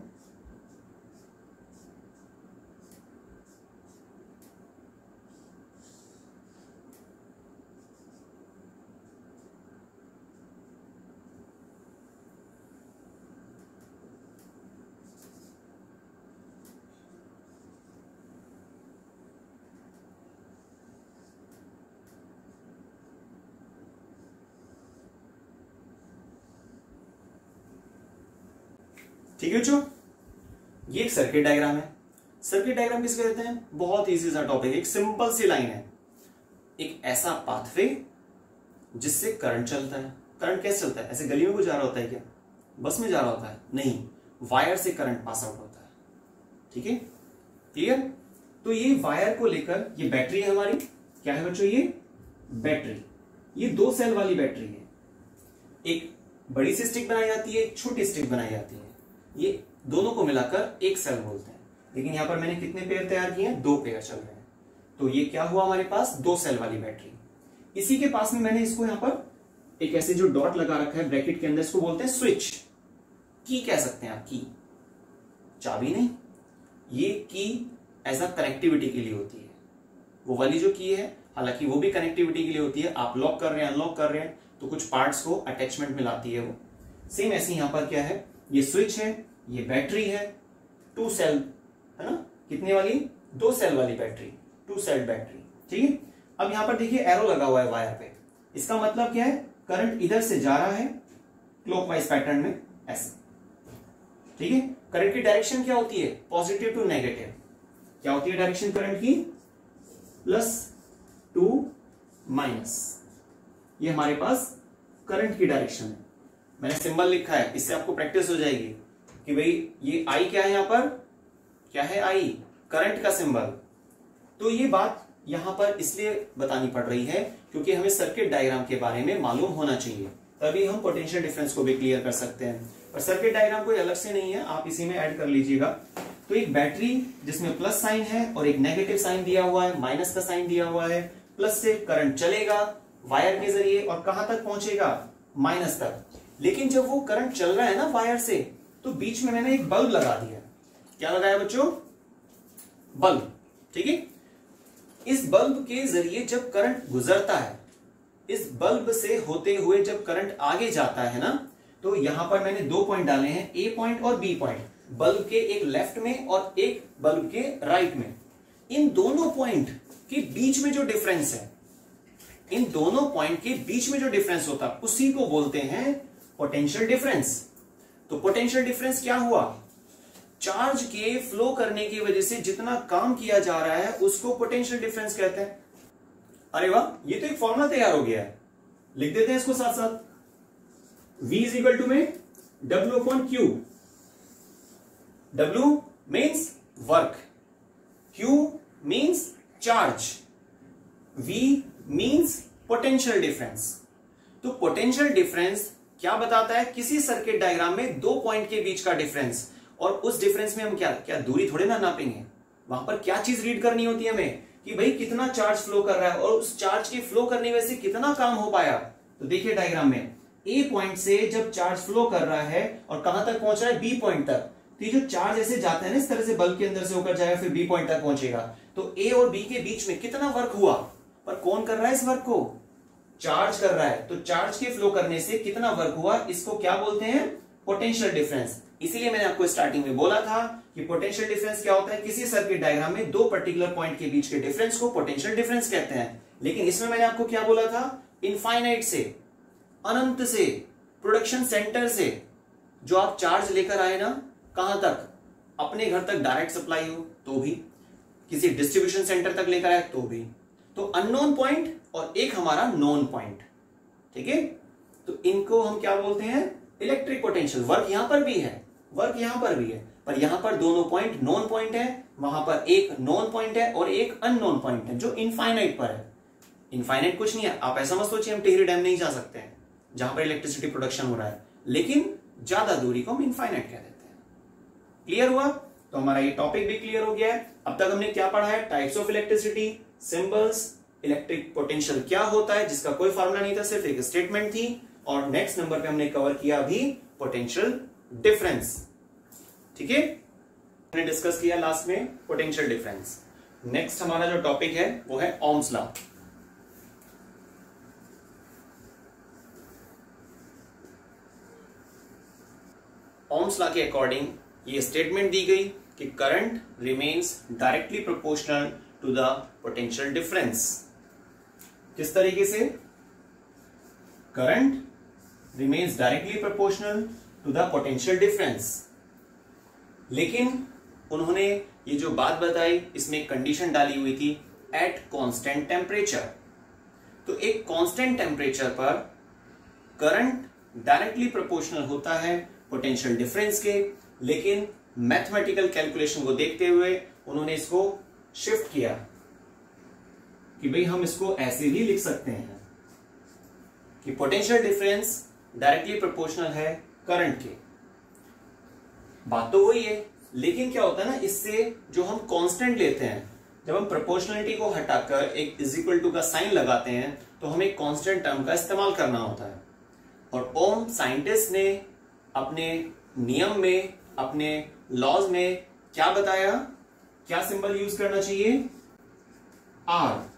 ठीक है बच्चों, ये एक सर्किट डायग्राम है। सर्किट डायग्राम किसको कहते हैं? बहुत इजी सा टॉपिक, एक सिंपल सी लाइन है, एक ऐसा पाथवे जिससे करंट चलता है। करंट कैसे चलता है? ऐसे गली में कुछ जा रहा होता है क्या? बस में जा रहा होता है? नहीं, वायर से करंट पास आउट होता है। ठीक है, क्लियर? तो ये वायर को लेकर, ये बैटरी है हमारी, क्या है बच्चों? ये बैटरी, ये 2 सेल वाली बैटरी है। एक बड़ी सी स्टिक बनाई जाती है, एक छोटी स्टिक बनाई जाती है। ये दोनों को मिलाकर एक सेल बोलते हैं। लेकिन यहां पर मैंने कितने पेयर तैयार किए हैं? 2 पेयर चल रहे हैं। तो ये क्या हुआ हमारे पास? 2 सेल वाली बैटरी। इसी के पास में मैंने इसको यहां पर एक ऐसे जो डॉट लगा रखा है ब्रैकेट के अंदर, इसको बोलते हैं स्विच। की कह सकते हैं आप, की, चाबी नहीं। ये की एज अ कनेक्टिविटी के लिए होती है। वो वाली जो की है, हालांकि वो भी कनेक्टिविटी के लिए होती है। आप लॉक कर रहे हैं, अनलॉक कर रहे हैं, तो कुछ पार्ट्स को अटैचमेंट में लाती है वो। सेम ऐसे यहां पर क्या है? ये स्विच है, ये बैटरी है, 2 सेल है ना, कितने वाली? 2 सेल वाली बैटरी, 2 सेल बैटरी। ठीक है, अब यहां पर देखिए एरो लगा हुआ है वायर पे। इसका मतलब क्या है? करंट इधर से जा रहा है क्लॉकवाइज पैटर्न में, ऐसे। ठीक है, करंट की डायरेक्शन क्या होती है? Positive to negative. क्या होती है डायरेक्शन करंट की? Plus to minus. ये हमारे पास करंट की डायरेक्शन है। मैंने सिंबल लिखा है, इससे आपको प्रैक्टिस हो जाएगी कि भाई ये आई क्या है, यहां पर क्या है? आई, करंट का सिंबल। तो ये बात यहां पर इसलिए बतानी पड़ रही है क्योंकि हमें सर्किट डायग्राम के बारे में मालूम होना चाहिए, तभी हम पोटेंशियल डिफरेंस को भी क्लियर कर सकते हैं। और सर्किट डायग्राम कोई अलग से नहीं है, आप इसी में ऐड कर लीजिएगा। तो एक बैटरी जिसमें प्लस साइन है और एक नेगेटिव साइन दिया हुआ है, माइनस का साइन दिया हुआ है। प्लस से करंट चलेगा वायर के जरिए और कहां तक पहुंचेगा? माइनस तक। लेकिन जब वो करंट चल रहा है ना वायर से, तो बीच में मैंने एक बल्ब लगा दिया। क्या लगाया बच्चों? बल्ब। ठीक है, इस बल्ब के जरिए जब करंट गुजरता है, इस बल्ब से होते हुए जब करंट आगे जाता है ना, तो यहां पर मैंने 2 पॉइंट डाले हैं, ए पॉइंट और बी पॉइंट। बल्ब के एक लेफ्ट में और एक बल्ब के राइट में। इन दोनों पॉइंट के बीच में जो डिफरेंस है, इन दोनों पॉइंट के बीच में जो डिफरेंस होता है, उसी को बोलते हैं पोटेंशियल डिफरेंस। तो पोटेंशियल डिफरेंस क्या हुआ? चार्ज के फ्लो करने की वजह से जितना काम किया जा रहा है उसको पोटेंशियल डिफरेंस कहते हैं। अरे वाह, ये तो एक फॉर्मूला तैयार हो गया है, लिख देते हैं इसको साथ साथ। V इज इक्वल टू में W upon Q। W means work, Q means charge, V means potential difference. तो पोटेंशियल डिफरेंस क्या बताता है? किसी सर्किट डायग्राम में 2 पॉइंट के बीच का डिफरेंस। और उस डिफरेंस में हम क्या दूरी थोड़े ना नापेंगे, वहां पर क्या चीज रीड करनी होती है हमें कि भाई कितना चार्ज फ्लो कर रहा है और उस चार्ज के फ्लो करने में से कितना काम हो पाया। तो देखिए डायग्राम में ए पॉइंट से जब चार्ज फ्लो कर रहा है और कहां तक पहुंच रहा है? बी पॉइंट तक। तो ये जो चार्ज ऐसे जाता है ना, इस तरह से बल्ब के अंदर से होकर जाएगा, फिर बी पॉइंट तक पहुंचेगा। तो ए और बी के बीच में कितना वर्क हुआ, पर कौन कर रहा है इस वर्क को? चार्ज कर रहा है। तो चार्ज के फ्लो करने से कितना वर्क हुआ, इसको क्या बोलते हैं? Potential difference. इसीलिए मैंने आपको स्टार्टिंग में बोला था कि पोटेंशियल डिफरेंस क्या होता है? किसी सर्किट डायग्राम में 2 पर्टिकुलर पॉइंट के बीच के डिफरेंस को पोटेंशियल डिफरेंस कहते हैं। लेकिन इसमें मैंने आपको क्या बोला था? इनफाइनाइट से, अनंत से, प्रोडक्शन सेंटर से जो आप चार्ज लेकर आए ना, कहां तक? अपने घर तक डायरेक्ट सप्लाई हो तो भी, किसी डिस्ट्रीब्यूशन सेंटर तक लेकर आए तो भी। तो अननोन पॉइंट और एक हमारा नोन पॉइंट। ठीक है, तो इनको हम क्या बोलते हैं? Electric potential. वर्क यहां पर भी है, वर्क यहां पर भी है, पर यहां पर दोनों पॉइंट नोन पॉइंट है, वहां पर एक नोन पॉइंट है और एक अननोन पॉइंट है जो इनफाइनाइट पर है। इनफाइनाइट कुछ नहीं है, आप ऐसा मत सोचिए हम टिहरी डैम नहीं जा सकते हैं, जहां पर इलेक्ट्रिसिटी प्रोडक्शन हो रहा है, लेकिन ज्यादा दूरी को हम इनफाइनाइट कह देते हैं। क्लियर हुआ? तो हमारा ये टॉपिक भी क्लियर हो गया है। अब तक हमने क्या पढ़ा है? Types of electricity, symbols, electric potential क्या होता है जिसका कोई फॉर्मूला नहीं था, सिर्फ एक स्टेटमेंट थी, और नेक्स्ट नंबर पे हमने कवर किया अभी पोटेंशियल डिफरेंस। ठीक है, हमने डिस्कस किया लास्ट में पोटेंशियल डिफरेंस। नेक्स्ट हमारा जो टॉपिक है वो है ओम्स लॉ। ओम्स लॉ के अकॉर्डिंग ये स्टेटमेंट दी गई कि current remains directly proportional to the potential difference. किस तरीके से? Current remains directly proportional to the potential difference. लेकिन उन्होंने ये जो बात बताई इसमें एक कंडीशन डाली हुई थी, एट कांस्टेंट टेम्परेचर। तो एक कांस्टेंट टेम्परेचर पर करंट डायरेक्टली प्रोपोर्शनल होता है पोटेंशियल डिफरेंस के, लेकिन मैथमेटिकल कैलकुलेशन को देखते हुए उन्होंने इसको शिफ्ट किया कि भाई हम इसको ऐसे भी लिख सकते हैं कि पोटेंशियल डिफरेंस डायरेक्टली प्रोपोर्शनल है करंट के। बात तो वही है, लेकिन क्या होता है ना, इससे जो हम कांस्टेंट लेते हैं, जब हम प्रोपोर्शनलिटी को हटाकर एक इज इक्वल टू का साइन लगाते हैं तो हमें कांस्टेंट टर्म का इस्तेमाल करना होता है। और ओम साइंटिस्ट ने अपने नियम में, अपने लॉज में क्या बताया? क्या सिंबल यूज करना चाहिए? आर।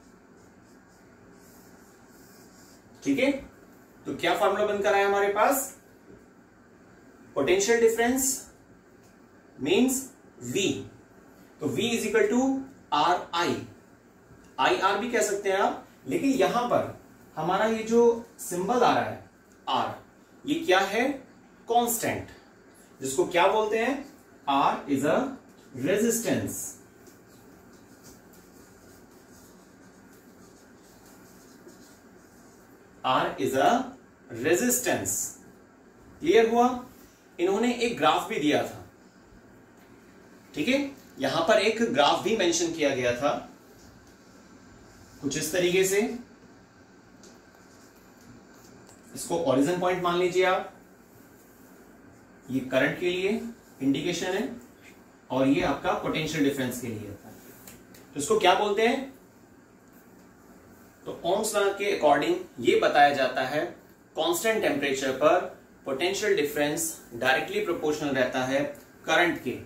ठीक है, तो क्या फॉर्मूला बनकर आया हमारे पास? Potential difference means V। तो V is equal to R I R भी कह सकते हैं आप, लेकिन यहां पर हमारा ये जो सिंबल आ रहा है R, ये क्या है? कांस्टेंट, जिसको क्या बोलते हैं? R is a resistance. R is a resistance. Clear हुआ? इन्होंने एक ग्राफ भी दिया था। ठीक है, यहां पर एक ग्राफ भी मेंशन किया गया था कुछ इस तरीके से। इसको ओरिजिन पॉइंट मान लीजिए आप, ये करंट के लिए इंडिकेशन है और ये आपका पोटेंशियल डिफरेंस के लिए है। तो इसको क्या बोलते हैं? तो ओम्स लॉ के अकॉर्डिंग ये बताया जाता है कांस्टेंट टेम्परेचर पर पोटेंशियल डिफरेंस डायरेक्टली प्रोपोर्शनल रहता है करंट के,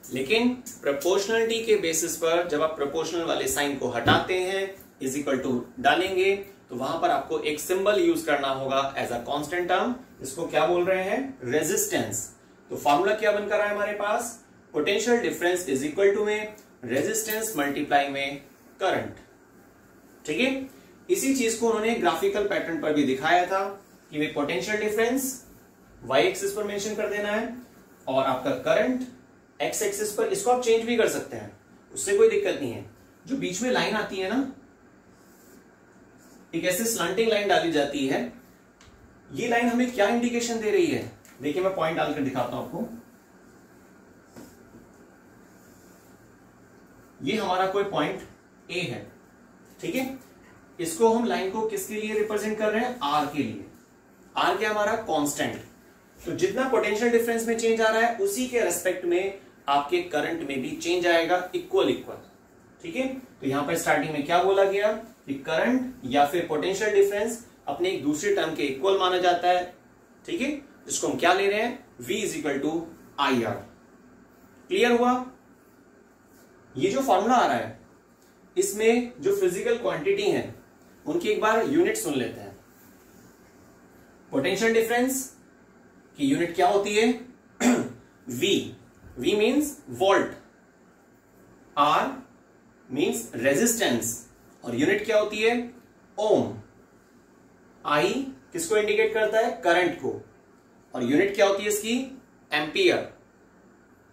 लेकिन प्रोपोर्शनलिटी के बेसिस पर जब आप प्रोपोर्शनल वाले साइन को हटाते हैं, इज इक्वल टू डालेंगे, तो वहां पर आपको एक सिंबल यूज करना होगा एज अ कांस्टेंट टर्म। इसको क्या बोल रहे हैं? रेजिस्टेंस। तो फॉर्मूला क्या बनकर आया हमारे पास? Potential difference is equal to में रेजिस्टेंस मल्टीप्लाई में करंट। ठीक है, इसी चीज को उन्होंने ग्राफिकल पैटर्न पर भी दिखाया था कि वे पोटेंशियल डिफरेंस y एक्सिस पर मेंशन कर देना है और आपका करंट x एक्सिस पर। इसको आप चेंज भी कर सकते हैं, उससे कोई दिक्कत नहीं है। जो बीच में लाइन आती है ना, एक ऐसे स्लंटिंग लाइन डाली जाती है, ये लाइन हमें क्या इंडिकेशन दे रही है? देखिए मैं पॉइंट डालकर दिखाता हूं आपको। ये हमारा कोई पॉइंट A है, ठीक है। इसको हम लाइन को किसके लिए रिप्रेजेंट कर रहे हैं? R के लिए। R क्या हमारा? कांस्टेंट। तो जितना पोटेंशियल डिफरेंस में चेंज आ रहा है उसी के रेस्पेक्ट में आपके करंट में भी चेंज आएगा, इक्वल इक्वल। ठीक है, तो यहां पर स्टार्टिंग में क्या बोला गया कि करंट या फिर पोटेंशियल डिफरेंस अपने एक दूसरे टर्म के इक्वल माना जाता है। ठीक है, जिसको हम क्या ले रहे हैं? V is equal to I R. Clear हुआ? ये जो फॉर्मूला आ रहा है इसमें जो फिजिकल क्वांटिटी है उनकी एक बार यूनिट सुन लेते हैं। पोटेंशियल डिफरेंस की यूनिट क्या होती है? V। V means volt, R means resistance और यूनिट क्या होती है? ओम। I किसको इंडिकेट करता है? करंट को, और यूनिट क्या होती है इसकी? एम्पियर।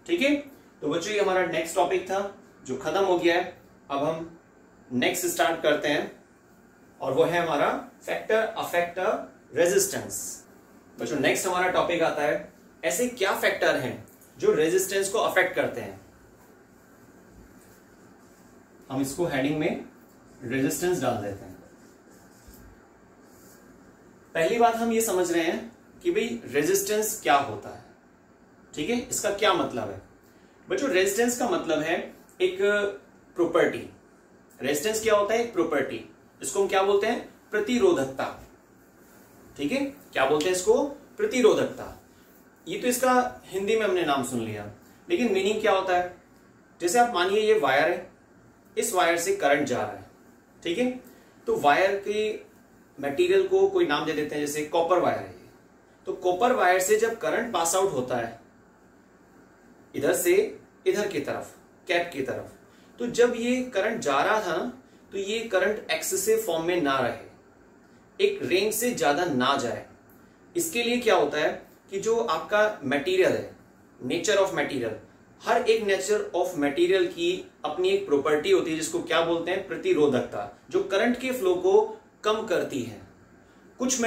ठीक है, तो बच्चों ये हमारा नेक्स्ट टॉपिक था जो खत्म हो गया है। अब हम नेक्स्ट स्टार्ट करते हैं और वो है हमारा फैक्टर अफेक्ट रेजिस्टेंस। बच्चों नेक्स्ट हमारा टॉपिक आता है ऐसे क्या फैक्टर हैं जो रेजिस्टेंस को अफेक्ट करते हैं। हम इसको हेडिंग में रेजिस्टेंस डाल देते हैं। पहली बात हम ये समझ रहे हैं कि भाई रेजिस्टेंस क्या होता है, ठीक है, इसका क्या मतलब है। बच्चों रेजिस्टेंस का मतलब है एक प्रॉपर्टी। रेजिस्टेंस क्या होता है? एक प्रॉपर्टी। इसको हम क्या बोलते हैं? प्रतिरोधकता। ठीक है, क्या बोलते हैं इसको? प्रतिरोधकता। ये तो इसका हिंदी में हमने नाम सुन लिया, लेकिन मीनिंग क्या होता है? जैसे आप मानिए ये वायर है, इस वायर से करंट जा रहा है, ठीक है, तो वायर के मटेरियल को कोई नाम दे देते हैं, जैसे कॉपर वायर है। तो कॉपर वायर से जब करंट पास आउट होता है इधर से इधर की तरफ, कैप की तरफ, तो जब ये करंट जा रहा था ना, तो ये करंट एक्सेसिव फॉर्म में ना रहे, एक रेंज से ज्यादा ना जाए। इसके लिए क्या होता है कि जो आपका मटेरियल है, नेचर ऑफ मटेरियल, हर एक नेचर ऑफ मटेरियल की अपनी एक प्रॉपर्टी होती है जिसको क्या बोलते हैं? प्रतिरोधकता, जो करंट के फ्लो को कम करती है। कुछ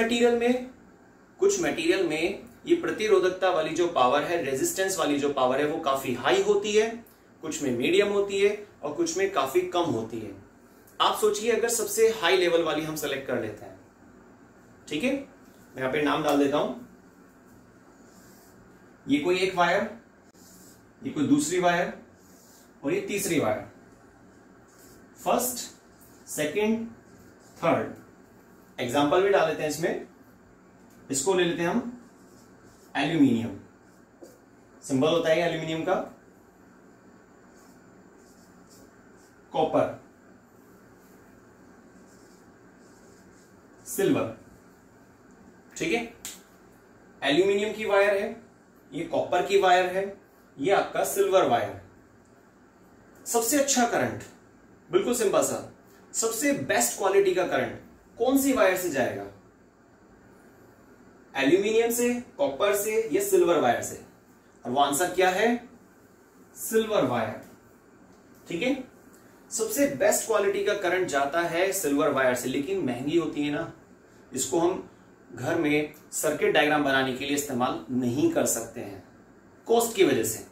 मटेरियल में ये प्रतिरोधकता वाली जो पावर है, रेजिस्टेंस वाली जो पावर है, वो काफी हाई होती है, कुछ में मीडियम होती है और कुछ में काफी कम होती है। आप सोचिए अगर सबसे हाई लेवल वाली हम सेलेक्ट कर लेते हैं, ठीक है, मैं यहां पे नाम डाल देता हूं, ये कोई एक वायर, ये कोई दूसरी वायर और ये तीसरी wire, first, second, third. Example भी डाल देते हैं इसमें, इसको ले लेते हैं हम एल्यूमिनियम। सिंबल होता है एल्यूमिनियम का, कॉपर, सिल्वर, ठीक है। एल्यूमिनियम की वायर है, ये कॉपर की वायर है, ये आपका सिल्वर वायर है। सबसे अच्छा करंट, बिल्कुल सिंपल सा, सबसे बेस्ट क्वालिटी का करंट कौन सी वायर से जाएगा? एल्यूमिनियम से, कॉपर से या सिल्वर वायर से? और वो आंसर क्या है? सिल्वर वायर, ठीक है। सबसे बेस्ट क्वालिटी का करंट जाता है सिल्वर वायर से, लेकिन महंगी होती है ना, इसको हम घर में सर्किट डायग्राम बनाने के लिए इस्तेमाल नहीं कर सकते हैं कॉस्ट की वजह से।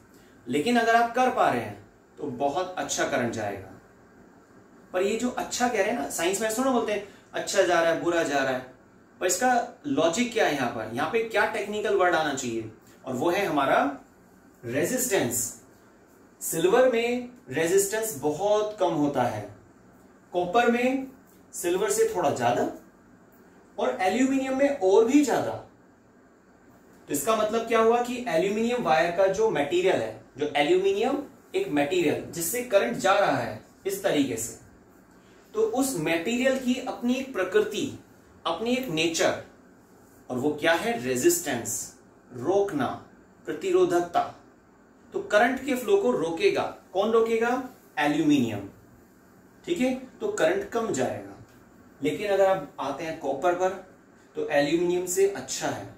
लेकिन अगर आप कर पा रहे हैं तो बहुत अच्छा करंट जाएगा। पर ये जो अच्छा कह रहे हैं ना, साइंस में ऐसा ना बोलते हैं अच्छा जा रहा है, बुरा जा रहा है, पर इसका लॉजिक क्या है? यहाँ पे क्या टेक्निकल वर्ड आना चाहिए? और वो है हमारा रेजिस्टेंस। सिल्वर में रेजिस्टेंस बहुत कम होता है, कॉपर में सिल्वर से थोड़ा ज्यादा और एल्यूमिनियम में और भी ज्यादा। तो इसका मतलब क्या हुआ कि एल्यूमिनियम वायर का जो मटेरियल है, जो एल्यूमिनियम एक मटेरियल जिससे करंट जा रहा है इस तरीके से, तो उस मटेरियल की अपनी एक प्रकृति, अपनी एक नेचर, और वो क्या है? रेजिस्टेंस, रोकना, प्रतिरोधकता। तो करंट के फ्लो को रोकेगा। कौन रोकेगा? एल्यूमिनियम, ठीक है, तो करंट कम जाएगा। लेकिन अगर आप आते हैं कॉपर पर, तो एल्यूमिनियम से अच्छा है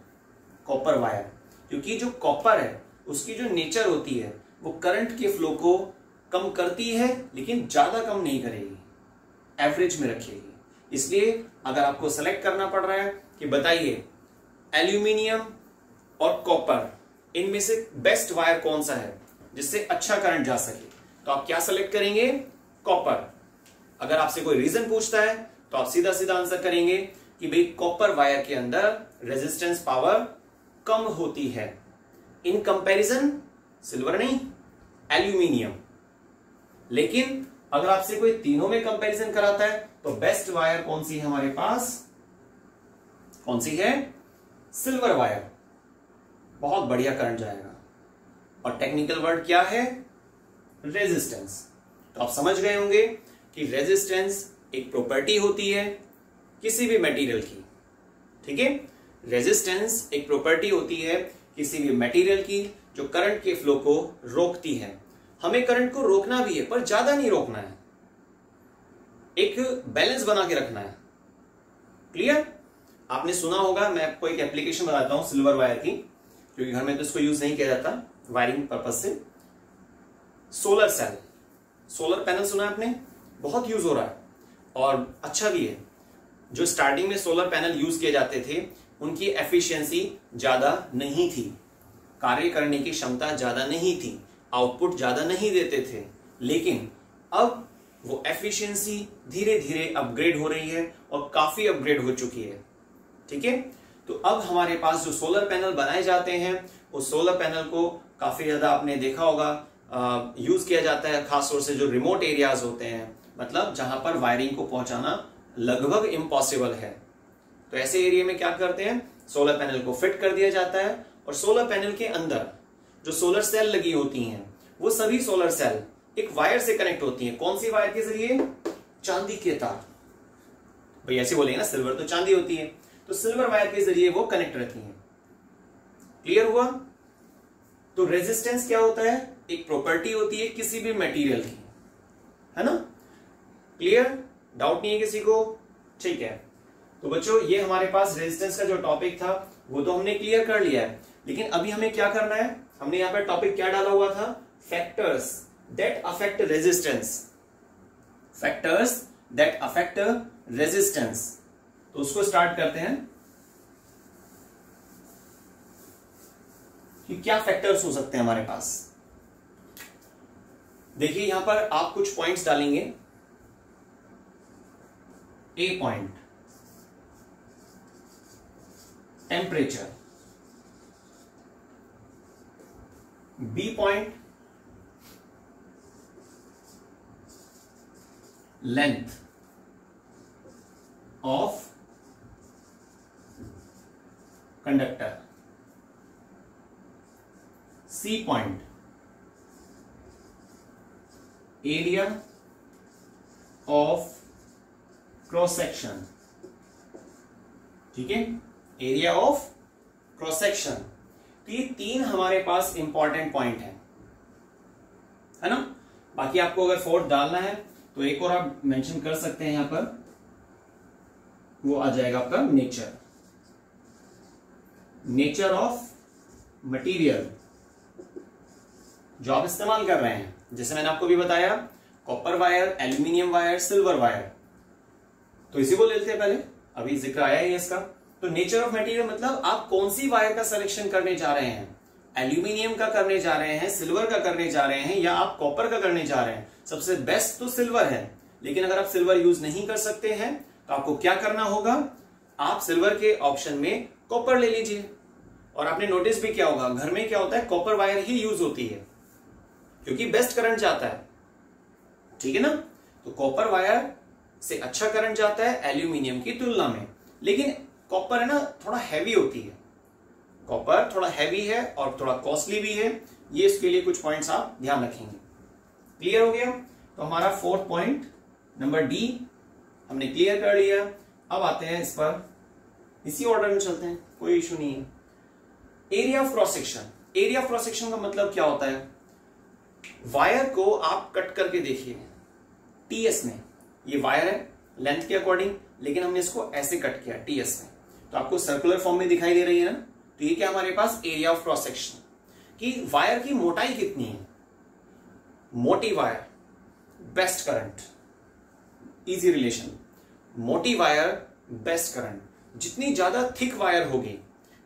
कॉपर वायर, क्योंकि जो कॉपर है उसकी जो नेचर होती है वो करंट के फ्लो को कम करती है, लेकिन ज्यादा कम नहीं करेगी, एवरेज में रखेगी। इसलिए अगर आपको सेलेक्ट करना पड़ रहा है कि बताइए एल्यूमिनियम और कॉपर, इनमें से बेस्ट वायर कौन सा है जिससे अच्छा करंट जा सके, तो आप क्या सेलेक्ट करेंगे? कॉपर। अगर आपसे कोई रीजन पूछता है तो आप सीधा सीधा आंसर करेंगे कि भाई कॉपर वायर के अंदर रेजिस्टेंस पावर कम होती है इन कंपैरिजन सिल्वर नहीं, एल्यूमिनियम। लेकिन अगर आपसे कोई तीनों में कंपैरिजन कराता है तो बेस्ट वायर कौन सी है हमारे पास? कौन सी है? Silver wire. बहुत बढ़िया करंट जाएगा। और टेक्निकल वर्ड क्या है? रेजिस्टेंस। तो आप समझ गए होंगे कि रेजिस्टेंस एक प्रॉपर्टी होती है किसी भी मटेरियल की, ठीक है। रेजिस्टेंस एक प्रॉपर्टी होती है किसी भी मटेरियल की जो करंट के फ्लो को रोकती है। हमें करंट को रोकना भी है, पर ज्यादा नहीं रोकना है, एक बैलेंस बना के रखना है। क्लियर? आपने सुना होगा, मैं आपको एक एप्लीकेशन बताता हूं सिल्वर वायर की, क्योंकि घर में तो इसको यूज नहीं किया जाता वायरिंग पर्पज से। सोलर सेल, सोलर पैनल सुना है आपने? बहुत यूज हो रहा है और अच्छा भी है। जो स्टार्टिंग में सोलर पैनल यूज किए जाते थे उनकी एफिशिएंसी ज्यादा नहीं थी, कार्य करने की क्षमता ज्यादा नहीं थी, आउटपुट ज्यादा नहीं देते थे। लेकिन अब वो एफिशिएंसी धीरे धीरे अपग्रेड हो रही है और काफी अपग्रेड हो चुकी है। ठीक है। तो अब हमारे पास जो सोलर पैनल बनाए जाते हैं, उस सोलर पैनल को काफी ज्यादा आपने देखा होगा यूज किया जाता है, खास तौर से जो रिमोट एरियाज होते हैं, मतलब जहां पर वायरिंग को पहुंचाना लगभग इम्पॉसिबल है। तो ऐसे एरिया में क्या करते हैं, सोलर पैनल को फिट कर दिया जाता है और सोलर पैनल के अंदर जो सोलर सेल लगी होती हैं, वो सभी सोलर सेल एक वायर से कनेक्ट होती हैं। कौन सी वायर के जरिए? चांदी के तार। भाई ऐसे बोलेंगे ना, सिल्वर तो चांदी होती है, तो सिल्वर वायर के जरिए वो कनेक्ट रहती हैं। क्लियर हुआ? तो रेजिस्टेंस क्या होता है? एक प्रॉपर्टी होती है किसी भी मटेरियल की, है ना? क्लियर? डाउट नहीं है किसी को? ठीक है। तो बच्चों, ये हमारे पास रेजिस्टेंस का जो टॉपिक था वो तो हमने क्लियर कर लिया है, लेकिन अभी हमें क्या करना है? हमने यहां पर टॉपिक क्या डाला हुआ था? Factors that affect resistance. Factors that affect resistance. तो उसको स्टार्ट करते हैं कि क्या फैक्टर्स हो सकते हैं हमारे पास। देखिए यहां पर आप कुछ पॉइंट्स डालेंगे। A point temperature, B point length of conductor, C point area of cross section. ठीक है, एरिया ऑफ क्रॉस सेक्शन। तो ये तीन हमारे पास इंपॉर्टेंट पॉइंट है ना? बाकी आपको अगर फोर्थ डालना है तो एक और आप मेंशन कर सकते हैं यहां पर, वो आ जाएगा आपका नेचर। नेचर ऑफ मटेरियल जो आप इस्तेमाल कर रहे हैं। जैसे मैंने आपको भी बताया, copper wire, aluminium wire, silver wire, तो इसी को ले लेते हैं पहले, अभी जिक्र आया है इसका। तो नेचर ऑफ मटेरियल मतलब आप कौन सी वायर का सिलेक्शन करने जा रहे हैं, एल्यूमिनियम का करने जा रहे हैं, सिल्वर का करने जा रहे हैं, या आप कॉपर का करने जा रहे हैं। सबसे बेस्ट तो सिल्वर है, लेकिन अगर आप सिल्वर यूज नहीं कर सकते हैं तो आपको क्या करना होगा? आप सिल्वर के ऑप्शन में कॉपर ले लीजिए। और आपने नोटिस भी किया होगा, घर में क्या होता है, कॉपर वायर ही यूज होती है क्योंकि बेस्ट करंट जाता है। ठीक है ना? तो कॉपर वायर से अच्छा करंट जाता है एल्यूमिनियम की तुलना में, लेकिन कॉपर है ना थोड़ा हैवी होती है। कॉपर थोड़ा हैवी है और थोड़ा कॉस्टली भी है। ये इसके लिए कुछ पॉइंट्स आप ध्यान रखेंगे। क्लियर हो गया? तो हमारा फोर्थ पॉइंट नंबर डी हमने क्लियर कर लिया। अब आते हैं इस पर, इसी ऑर्डर में चलते हैं, कोई इशू नहीं है। Area of cross section. Area of cross section का मतलब क्या होता है? वायर को आप कट करके देखिए, टीएस में ये वायर है लेंथ के अकॉर्डिंग, लेकिन हमने इसको ऐसे कट किया टीएस में, तो आपको सर्कुलर फॉर्म में दिखाई दे रही है ना? तो ये क्या हमारे पास एरिया ऑफ क्रॉस सेक्शन कि वायर की मोटाई कितनी है। मोटी wire best current, easy relation. मोटी वायर बेस्ट करंट, जितनी ज्यादा थिक वायर होगी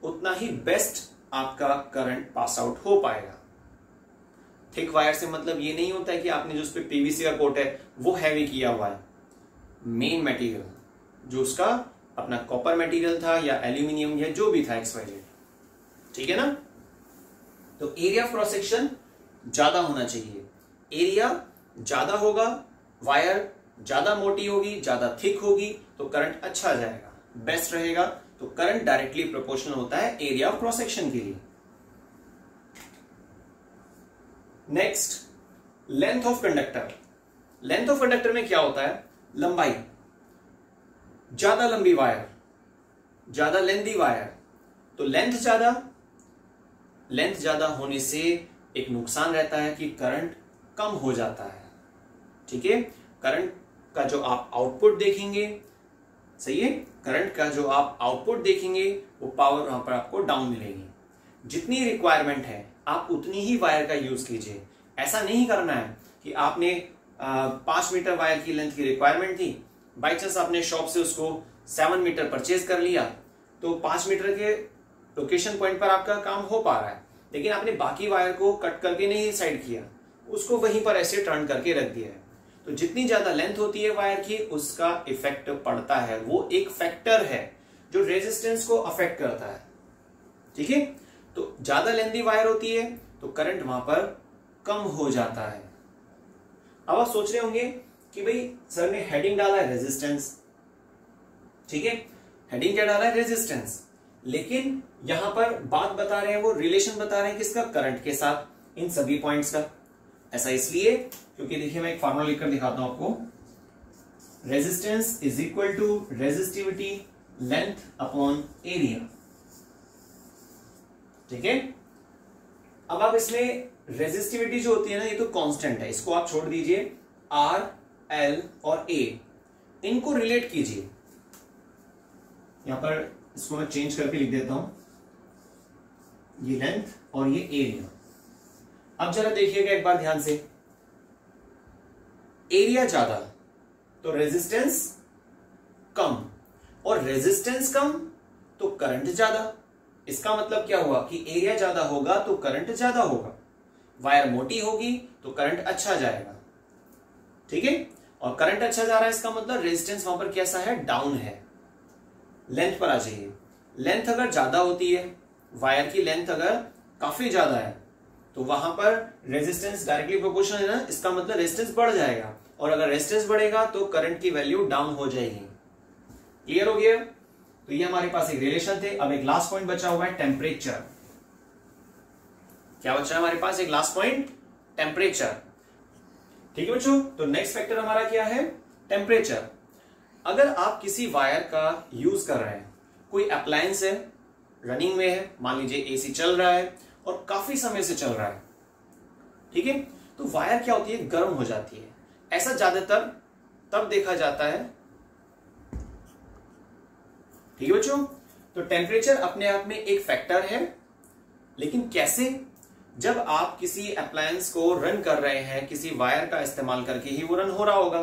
उतना ही बेस्ट आपका करंट पास आउट हो पाएगा। थिक वायर से मतलब ये नहीं होता है कि आपने जो उस पर पीवीसी का कोट है वो हैवी किया हुआ है। मेन मटेरियल जो उसका अपना कॉपर मटेरियल था या एल्यूमिनियम या जो भी था एक्सवाइजेड, ठीक है ना? तो एरिया ऑफ क्रॉस सेक्शन ज्यादा होना चाहिए। एरिया ज्यादा होगा, वायर ज्यादा मोटी होगी, ज्यादा थिक होगी, तो करंट अच्छा जाएगा, बेस्ट रहेगा। तो करंट डायरेक्टली प्रोपोर्शनल होता है एरिया ऑफ क्रॉस सेक्शन के लिए। Next, length of conductor. Length of conductor में क्या होता है? लंबाई। ज्यादा लंबी वायर, ज्यादा लेंथी वायर, तो लेंथ ज्यादा होने से एक नुकसान रहता है कि करंट कम हो जाता है। ठीक है? करंट का जो आप आउटपुट देखेंगे, सही है, करंट का जो आप आउटपुट देखेंगे वो पावर वहां पर आपको डाउन मिलेगी। जितनी रिक्वायरमेंट है आप उतनी ही वायर का यूज कीजिए। ऐसा नहीं करना है कि आपने 5 मीटर वायर की लेंथ की रिक्वायरमेंट थी, बाई चांस आपने शॉप से उसको 7 मीटर परचेज कर लिया, तो 5 मीटर के लोकेशन पॉइंट पर आपका काम हो पा रहा है, लेकिन आपने बाकी वायर को कट करके नहीं साइड किया, उसको वहीं पर ऐसे टर्न करके रख दिया है। तो जितनी ज्यादा लेंथ होती है वायर की उसका इफेक्ट पड़ता है, वो एक फैक्टर है जो रेजिस्टेंस को अफेक्ट करता है। ठीक है, तो ज्यादा लेंथी वायर होती है तो करंट वहां पर कम हो जाता है। अब आप सोच रहे होंगे कि भाई सर ने हेडिंग डाला है रेजिस्टेंस, ठीक है, हेडिंग क्या डाला है, रेजिस्टेंस, लेकिन यहां पर बात बता रहे हैं, वो रिलेशन बता रहे हैं किसका, करंट के साथ, इन सभी पॉइंट्स का। ऐसा इसलिए क्योंकि देखिए मैं एक फॉर्मूला लिखकर दिखाता हूं आपको, resistance is equal to resistivity length upon area. ठीक है, अब आप इसमें रेजिस्टिविटी जो होती है ना, ये तो कांस्टेंट है, इसको आप छोड़ दीजिए, आर, एल और ए, इनको रिलेट कीजिए। यहां पर इसको मैं चेंज करके लिख देता हूं, ये लेंथ और ये एरिया। अब जरा देखिएगा एक बार ध्यान से, एरिया ज्यादा तो रेजिस्टेंस कम, और रेजिस्टेंस कम तो करंट ज्यादा। इसका मतलब क्या हुआ कि एरिया ज्यादा होगा तो करंट ज्यादा होगा, वायर मोटी होगी तो करंट अच्छा जाएगा। ठीक है, और करंट अच्छा जा रहा है इसका मतलब रेजिस्टेंस वहां पर कैसा है, डाउन है। लेंथ पर आ जाइए, लेंथ अगर ज्यादा होती है, वायर की लेंथ अगर काफी ज्यादा है तो वहां पर रेजिस्टेंस डायरेक्टली प्रोपोर्शनल है ना, इसका मतलब रेजिस्टेंस बढ़ जाएगा, और अगर रेजिस्टेंस बढ़ेगा तो करंट की वैल्यू डाउन हो जाएगी। क्लियर हो गया? तो ये हमारे पास एक रिलेशन थे। अब एक लास्ट पॉइंट बचा हुआ है, टेम्परेचर। क्या बचा है हमारे पास, एक लास्ट पॉइंट, टेम्परेचर। ठीक है बच्चों, तो नेक्स्ट फैक्टर हमारा क्या है, टेम्परेचर। अगर आप किसी वायर का यूज कर रहे हैं, कोई अप्लायंस है, रनिंग में है, मान लीजिए एसी चल रहा है और काफी समय से चल रहा है, ठीक है, तो वायर क्या होती है, गर्म हो जाती है। ऐसा ज्यादातर तब देखा जाता है। ठीक है बच्चों, तो टेम्परेचर अपने आप में एक फैक्टर है, लेकिन कैसे, जब आप किसी अप्लायंस को रन कर रहे हैं, किसी वायर का इस्तेमाल करके ही वो रन हो रहा होगा।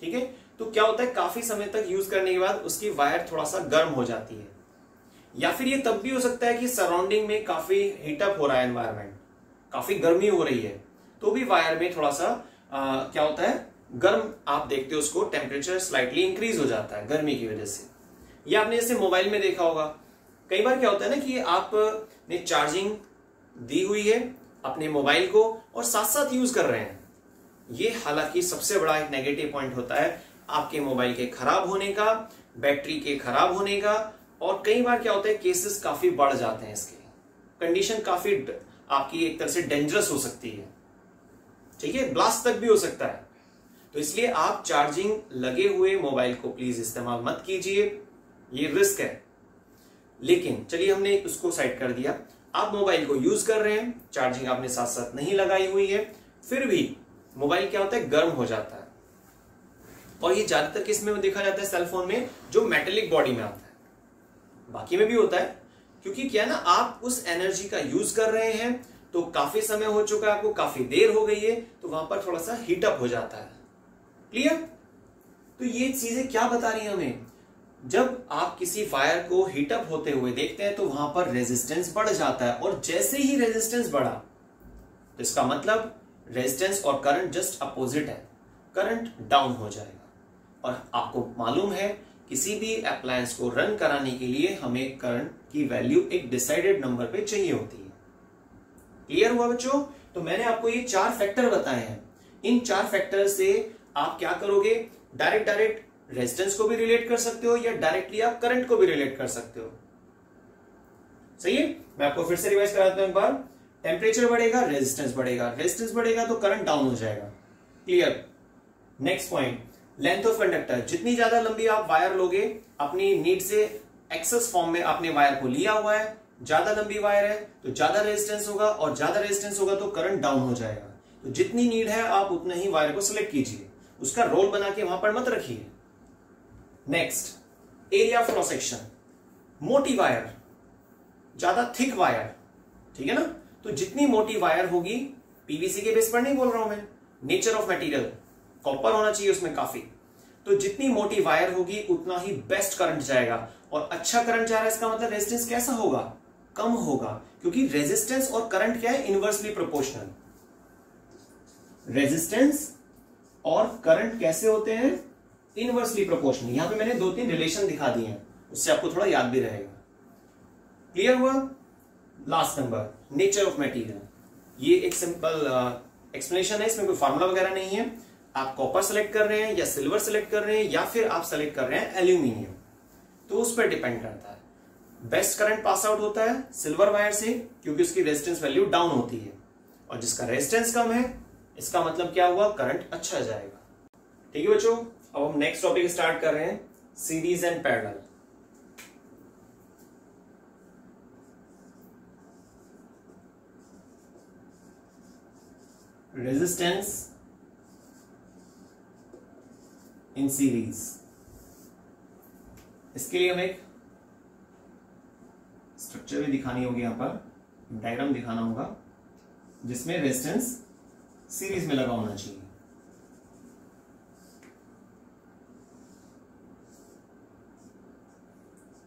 ठीक है, तो क्या होता है, काफी समय तक यूज करने के बाद उसकी वायर थोड़ा सा गर्म हो जाती है, या फिर ये तब भी हो सकता है कि सराउंडिंग में काफी हीटअप हो रहा है, एनवायरमेंट काफी गर्मी हो रही है, तो भी वायर में थोड़ा सा क्या होता है, गर्म, आप देखते हो उसको, टेम्परेचर स्लाइटली इंक्रीज हो जाता है गर्मी की वजह से। ये आपने जैसे मोबाइल में देखा होगा, कई बार क्या होता है ना कि आपने चार्जिंग दी हुई है अपने मोबाइल को और साथ साथ यूज कर रहे हैं, ये हालांकि सबसे बड़ा एक नेगेटिव पॉइंट होता है आपके मोबाइल के खराब होने का, बैटरी के खराब होने का, और कई बार क्या होता है, केसेस काफी बढ़ जाते हैं, इसके कंडीशन काफी आपकी एक तरह से डेंजरस हो सकती है। ठीक है, ब्लास्ट तक भी हो सकता है। तो इसलिए आप चार्जिंग लगे हुए मोबाइल को प्लीज इस्तेमाल मत कीजिए, ये रिस्क है। लेकिन चलिए हमने उसको साइड कर दिया, आप मोबाइल को यूज कर रहे हैं, चार्जिंग आपने साथ साथ नहीं लगाई हुई है, फिर भी मोबाइल क्या होता है, गर्म हो जाता है। और ये ज्यादातर किस में देखा जाता है, सेलफोन में, जो मेटेलिक बॉडी में आता है, बाकी में भी होता है, क्योंकि क्या ना, आप उस एनर्जी का यूज कर रहे हैं, तो काफी समय हो चुका है, आपको काफी देर हो गई है, तो वहां पर थोड़ा सा हीटअप हो जाता है। क्लियर? तो ये चीजें क्या बता रही है हमें, जब आप किसी वायर को हीटअप होते हुए देखते हैं तो वहां पर रेजिस्टेंस बढ़ जाता है, और जैसे ही रेजिस्टेंस बढ़ा तो इसका मतलब रेजिस्टेंस और करंट जस्ट अपोजिट है, करंट डाउन हो जाएगा। और आपको मालूम है किसी भी अप्लायंस को रन कराने के लिए हमें करंट की वैल्यू एक डिसाइडेड नंबर पे चाहिए होती है। क्लियर हुआ बच्चों? तो मैंने आपको ये 4 फैक्टर बताए हैं, इन 4 फैक्टर से आप क्या करोगे, डायरेक्ट रेजिस्टेंस को भी रिलेट कर सकते हो, या डायरेक्टली आप करंट को भी रिलेट कर सकते हो। सही है, मैं आपको फिर से रिवाइज कराता हूं एक बार। टेम्परेचर बढ़ेगा, रेजिस्टेंस बढ़ेगा, रेजिस्टेंस बढ़ेगा तो करंट डाउन हो जाएगा। Clear? Next point, length of conductor. जितनी ज्यादा लंबी आप वायर लोगे, अपनी नीड से एक्सेस फॉर्म में आपने वायर को लिया हुआ है, ज्यादा लंबी वायर है तो ज्यादा रेजिस्टेंस होगा, और ज्यादा रेजिस्टेंस होगा तो करंट डाउन हो जाएगा। तो जितनी नीड है आप उतना ही वायर को सिलेक्ट कीजिए, उसका रोल बना के वहां पर मत रखिए। Next, area of cross section. मोटी वायर, ज्यादा थिक वायर, ठीक है ना, तो जितनी मोटी वायर होगी, पीवीसी के बेस पर नहीं बोल रहा हूं मैं, नेचर ऑफ मटेरियल, कॉपर होना चाहिए उसमें काफी, तो जितनी मोटी वायर होगी उतना ही बेस्ट करंट जाएगा। और अच्छा करंट जा रहा है, इसका मतलब रेजिस्टेंस कैसा होगा, कम होगा, क्योंकि रेजिस्टेंस और करंट क्या है, इनवर्सली प्रोपोर्शनल। रेजिस्टेंस और करंट कैसे होते हैं, इनवर्सली प्रोपोर्शनल। यहां पे मैंने 2-3 रिलेशन दिखा दिए हैं, उससे आपको थोड़ा याद भी रहेगा। क्लियर हुआ? Last number, nature of material. ये एक सिंपल एक्सप्लेनेशन है, इसमें कोई फार्मूला वगैरह नहीं है। आप कॉपर सेलेक्ट कर रहे हैं या सिल्वर सेलेक्ट कर रहे हैं या फिर आप सेलेक्ट कर रहे हैं एल्यूमिनियम, तो उस पर डिपेंड करता है। बेस्ट करंट पास आउट होता है सिल्वर वायर से, क्योंकि उसकी रेजिस्टेंस वैल्यू डाउन होती है, और जिसका रेजिस्टेंस कम है इसका मतलब क्या हुआ, करंट अच्छा जाएगा। ठीक है बच्चों, अब हम नेक्स्ट टॉपिक स्टार्ट कर रहे हैं, series and parallel. Resistance in series, इसके लिए हमें एक स्ट्रक्चर भी दिखानी होगी, यहां पर डायग्राम दिखाना होगा जिसमें रेजिस्टेंस सीरीज में लगा होना चाहिए।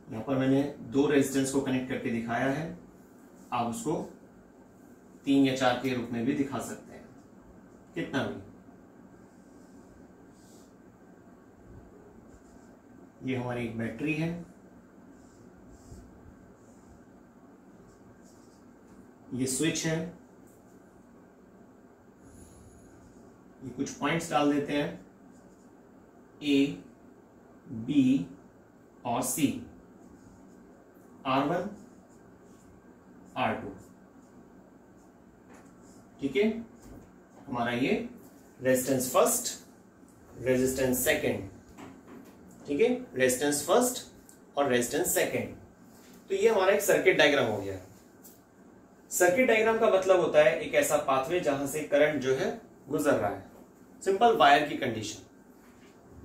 यहां पर मैंने 2 रेजिस्टेंस को कनेक्ट करके दिखाया है, आप उसको 3 या 4 के रूप में भी दिखा सकते हैं, कितना भी। ये हमारी एक बैटरी है, ये स्विच है, ये कुछ पॉइंट्स डाल देते हैं A, B और C, R1, R2। ठीक है, हमारा ये रेजिस्टेंस फर्स्ट, रेजिस्टेंस सेकंड। ठीक है, रेजिस्टेंस फर्स्ट और रेजिस्टेंस सेकंड। तो ये हमारा एक सर्किट डायग्राम हो गया। सर्किट डायग्राम का मतलब होता है एक ऐसा पाथवे जहां से करंट जो है गुजर रहा है, सिंपल वायर की कंडीशन,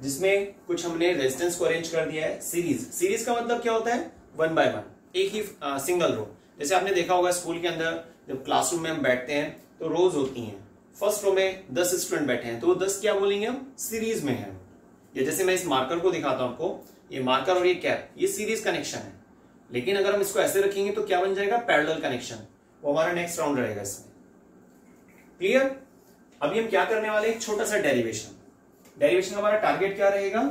जिसमें कुछ हमने रेजिस्टेंस को अरेंज कर दिया है। सीरीज का मतलब क्या होता है, 1 by 1, एक ही सिंगल रो। जैसे आपने देखा होगा स्कूल के अंदर जब क्लासरूम में हम बैठते हैं तो रोज होती हैं, फर्स्ट रो में 10 स्टूडेंट बैठे हैं तो वो 10 क्या बोलेंगे हम, सीरीज में है। या जैसे मैं इस मार्कर को दिखाता हूं आपको, ये मार्कर और ये कैप, ये सीरीज कनेक्शन है। लेकिन अगर हम इसको ऐसे रखेंगे तो क्या बन जाएगा, पैरेलल कनेक्शन। वो हमारा नेक्स्ट राउंड रहेगा इसमें। क्लियर? अभी हम क्या करने वाले, एक छोटा सा डेरिवेशन हमारा टारगेट क्या रहेगा,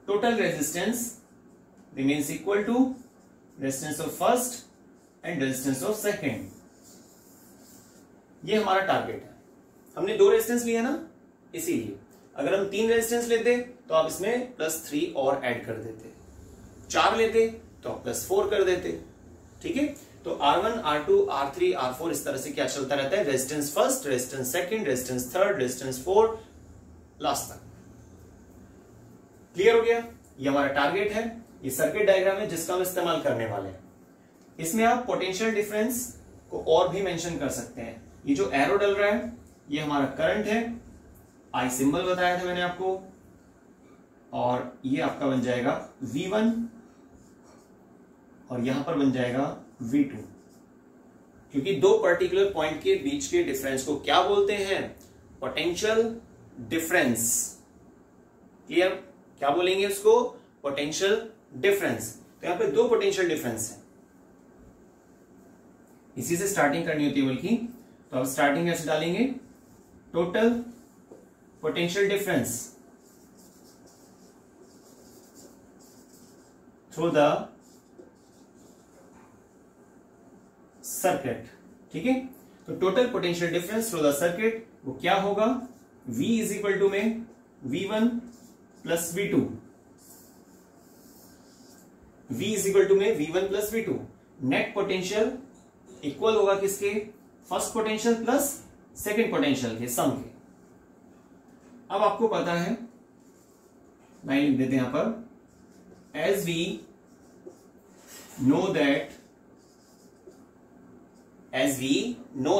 total resistance remains equal to resistance of first and resistance of second. ये हमारा टारगेट है। हमने 2 रेजिस्टेंस लिए ना, इसीलिए अगर हम 3 रेजिस्टेंस लेते तो आप इसमें +3 और ऐड कर देते, 4 लेते तो आप +4 कर देते। ठीक है, तो R1, R2, R3, R4 इस तरह से क्या चलता रहता है, resistance first, resistance second, resistance third, resistance fourth, last तक। क्लियर हो गया? ये हमारा टारगेट है, ये सर्किट डायग्राम है जिसका हम इस्तेमाल करने वाले हैं। इसमें आप पोटेंशियल डिफरेंस को और भी मेंशन कर सकते हैं। ये जो एरो डल रहा है ये हमारा करंट है, I सिंबल बताया था मैंने आपको, और ये आपका बन जाएगा V1 और यहां पर बन जाएगा V2, क्योंकि 2 पर्टिकुलर पॉइंट के बीच के डिफरेंस को क्या बोलते हैं, पोटेंशियल डिफरेंस। क्लियर? क्या बोलेंगे उसको, पोटेंशियल डिफरेंस। तो यहां पे 2 पोटेंशियल डिफरेंस है, इसी से स्टार्टिंग करनी होती है बल्कि। तो अब स्टार्टिंग कैसे डालेंगे, total potential difference through the circuit. ठीक है, तो total potential difference through the circuit वो क्या होगा, V इज इक्वल टू में V1 plus V2, V is equal to में V1 plus V2। Net potential equal होगा किसके, first potential plus second potential के सम के। अब आपको पता है, लाइन लिख देते हैं यहां पर, as we know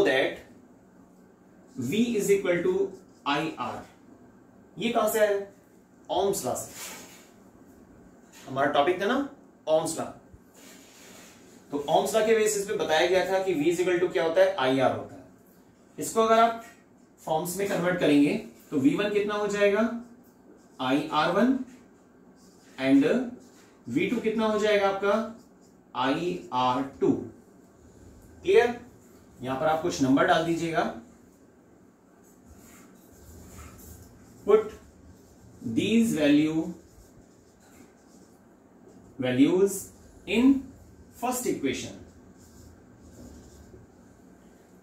that V is equal to IR। ये कहां से आया, ओम्स लॉ से। हमारा टॉपिक था ना ओम्स लॉ, तो ओम्स लॉ के बेसिस पे बताया गया था कि V इज इक्वल टू क्या होता है, IR होता है। इसको अगर आप फॉर्म्स में कन्वर्ट करेंगे तो V1 कितना हो जाएगा, IR1, एंड V2 कितना हो जाएगा आपका, IR2। क्लियर? यहां पर आप कुछ नंबर डाल दीजिएगा, put these value values in first equation.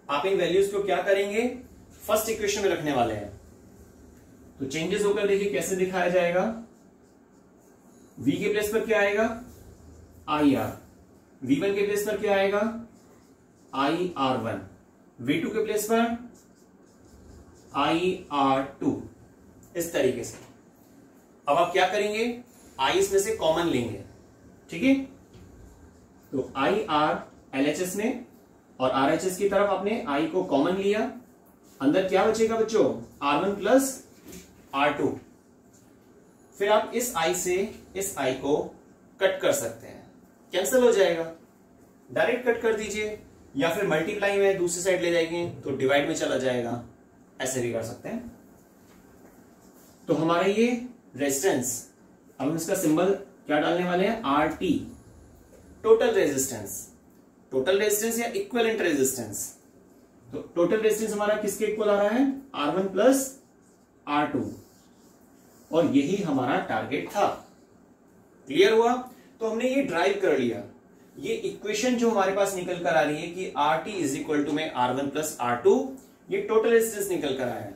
आप इन वैल्यूज को क्या करेंगे, फर्स्ट इक्वेशन में रखने वाले हैं। तो चेंजेस होकर देखिए कैसे दिखाया जाएगा। v के प्लेस पर क्या आएगा, IR, v1 के प्लेस पर क्या आएगा, IR1, v2 के प्लेस पर IR2, इस तरीके से। अब आप क्या करेंगे, I इसमें से कॉमन लेंगे, ठीक है। तो IR LHS में और RHS की तरफ आपने I को कॉमन लिया, अंदर क्या बचेगा बच्चों, R1 प्लस R2। फिर आप इस I से इस I को कट कर सकते हैं, कैंसिल हो जाएगा, डायरेक्ट कट कर दीजिए, या फिर मल्टीप्लाई में दूसरी साइड ले जाएंगे तो डिवाइड में चला जाएगा, ऐसे भी कर सकते हैं। तो हमारा ये रेजिस्टेंस, अब हम इसका सिंबल क्या डालने वाले हैं, RT, total resistance. Total resistance या इक्विवेलेंट रेजिस्टेंस। तो टोटल रेजिस्टेंस हमारा किसके इक्वल आ रहा है, R1 प्लस R2, और यही हमारा टारगेट था। क्लियर हुआ। तो हमने ये ड्राइव कर लिया, ये इक्वेशन जो हमारे पास निकल कर आ रही है कि RT इज इक्वल टू में R1 प्लस R2, ये टोटल रेजिस्टेंस निकल कर आया है।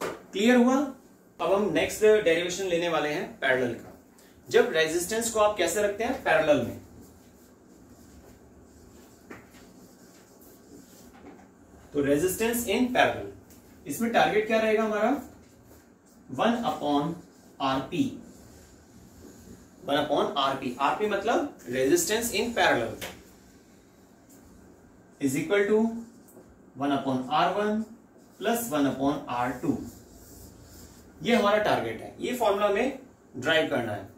क्लियर हुआ। अब हम नेक्स्ट डेरिवेशन लेने वाले हैं पैरेलल का। जब रेजिस्टेंस को आप कैसे रखते हैं, पैरेलल में, तो रेजिस्टेंस इन पैरेलल, इसमें टारगेट क्या रहेगा हमारा, 1/RP, 1/RP, RP मतलब resistance in parallel, is equal to 1/R1 plus 1/R2। ये हमारा टारगेट है, ये फॉर्मूला में ड्राइव करना है।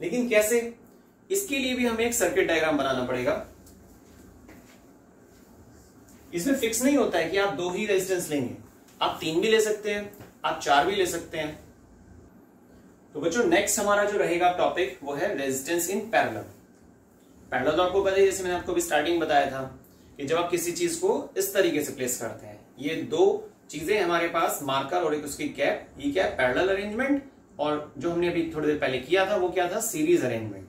लेकिन कैसे, इसके लिए भी हमें एक सर्किट डायग्राम बनाना पड़ेगा। इसमें फिक्स नहीं होता है कि आप 2 ही रेजिस्टेंस लेंगे, आप 3 भी ले सकते हैं, आप 4 भी ले सकते हैं। तो बच्चों नेक्स्ट हमारा जो रहेगा टॉपिक वो है रेजिस्टेंस इन पैरेलल। पैरेलल तो आपको पता है, जैसे मैंने आपको भी स्टार्टिंग बताया था कि जब आप किसी चीज को इस तरीके से प्लेस करते हैं, ये 2 चीजें हमारे पास, मार्कर और एक उसकी कैप, ये क्या है, पैरेलल अरेंजमेंट, और जो हमने अभी थोड़ी देर पहले किया था वो क्या था, सीरीज अरेंजमेंट।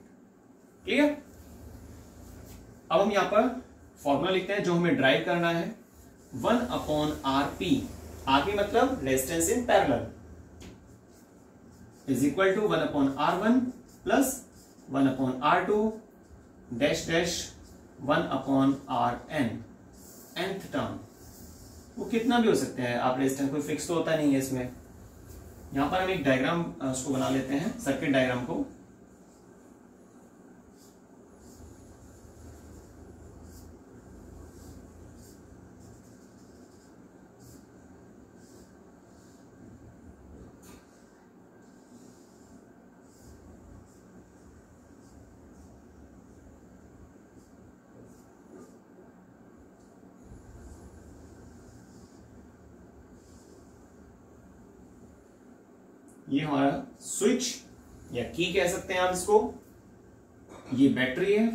क्लियर। अब हम यहां पर फॉर्मूला लिखते हैं जो हमें ड्राइव करना है, 1/RP, RP मतलब resistance in parallel, is equal to 1/R1 plus 1/R2 dash dash 1/Rn, nth term. वो कितना भी हो सकते हैं, आप रेजिस्टेंस कोई फिक्स तो होता नहीं है इसमें। यहां पर हम एक डायग्राम उसको बना लेते हैं, सर्किट डायग्राम को। ये हमारा स्विच या की कह सकते हैं आप इसको। ये बैटरी है,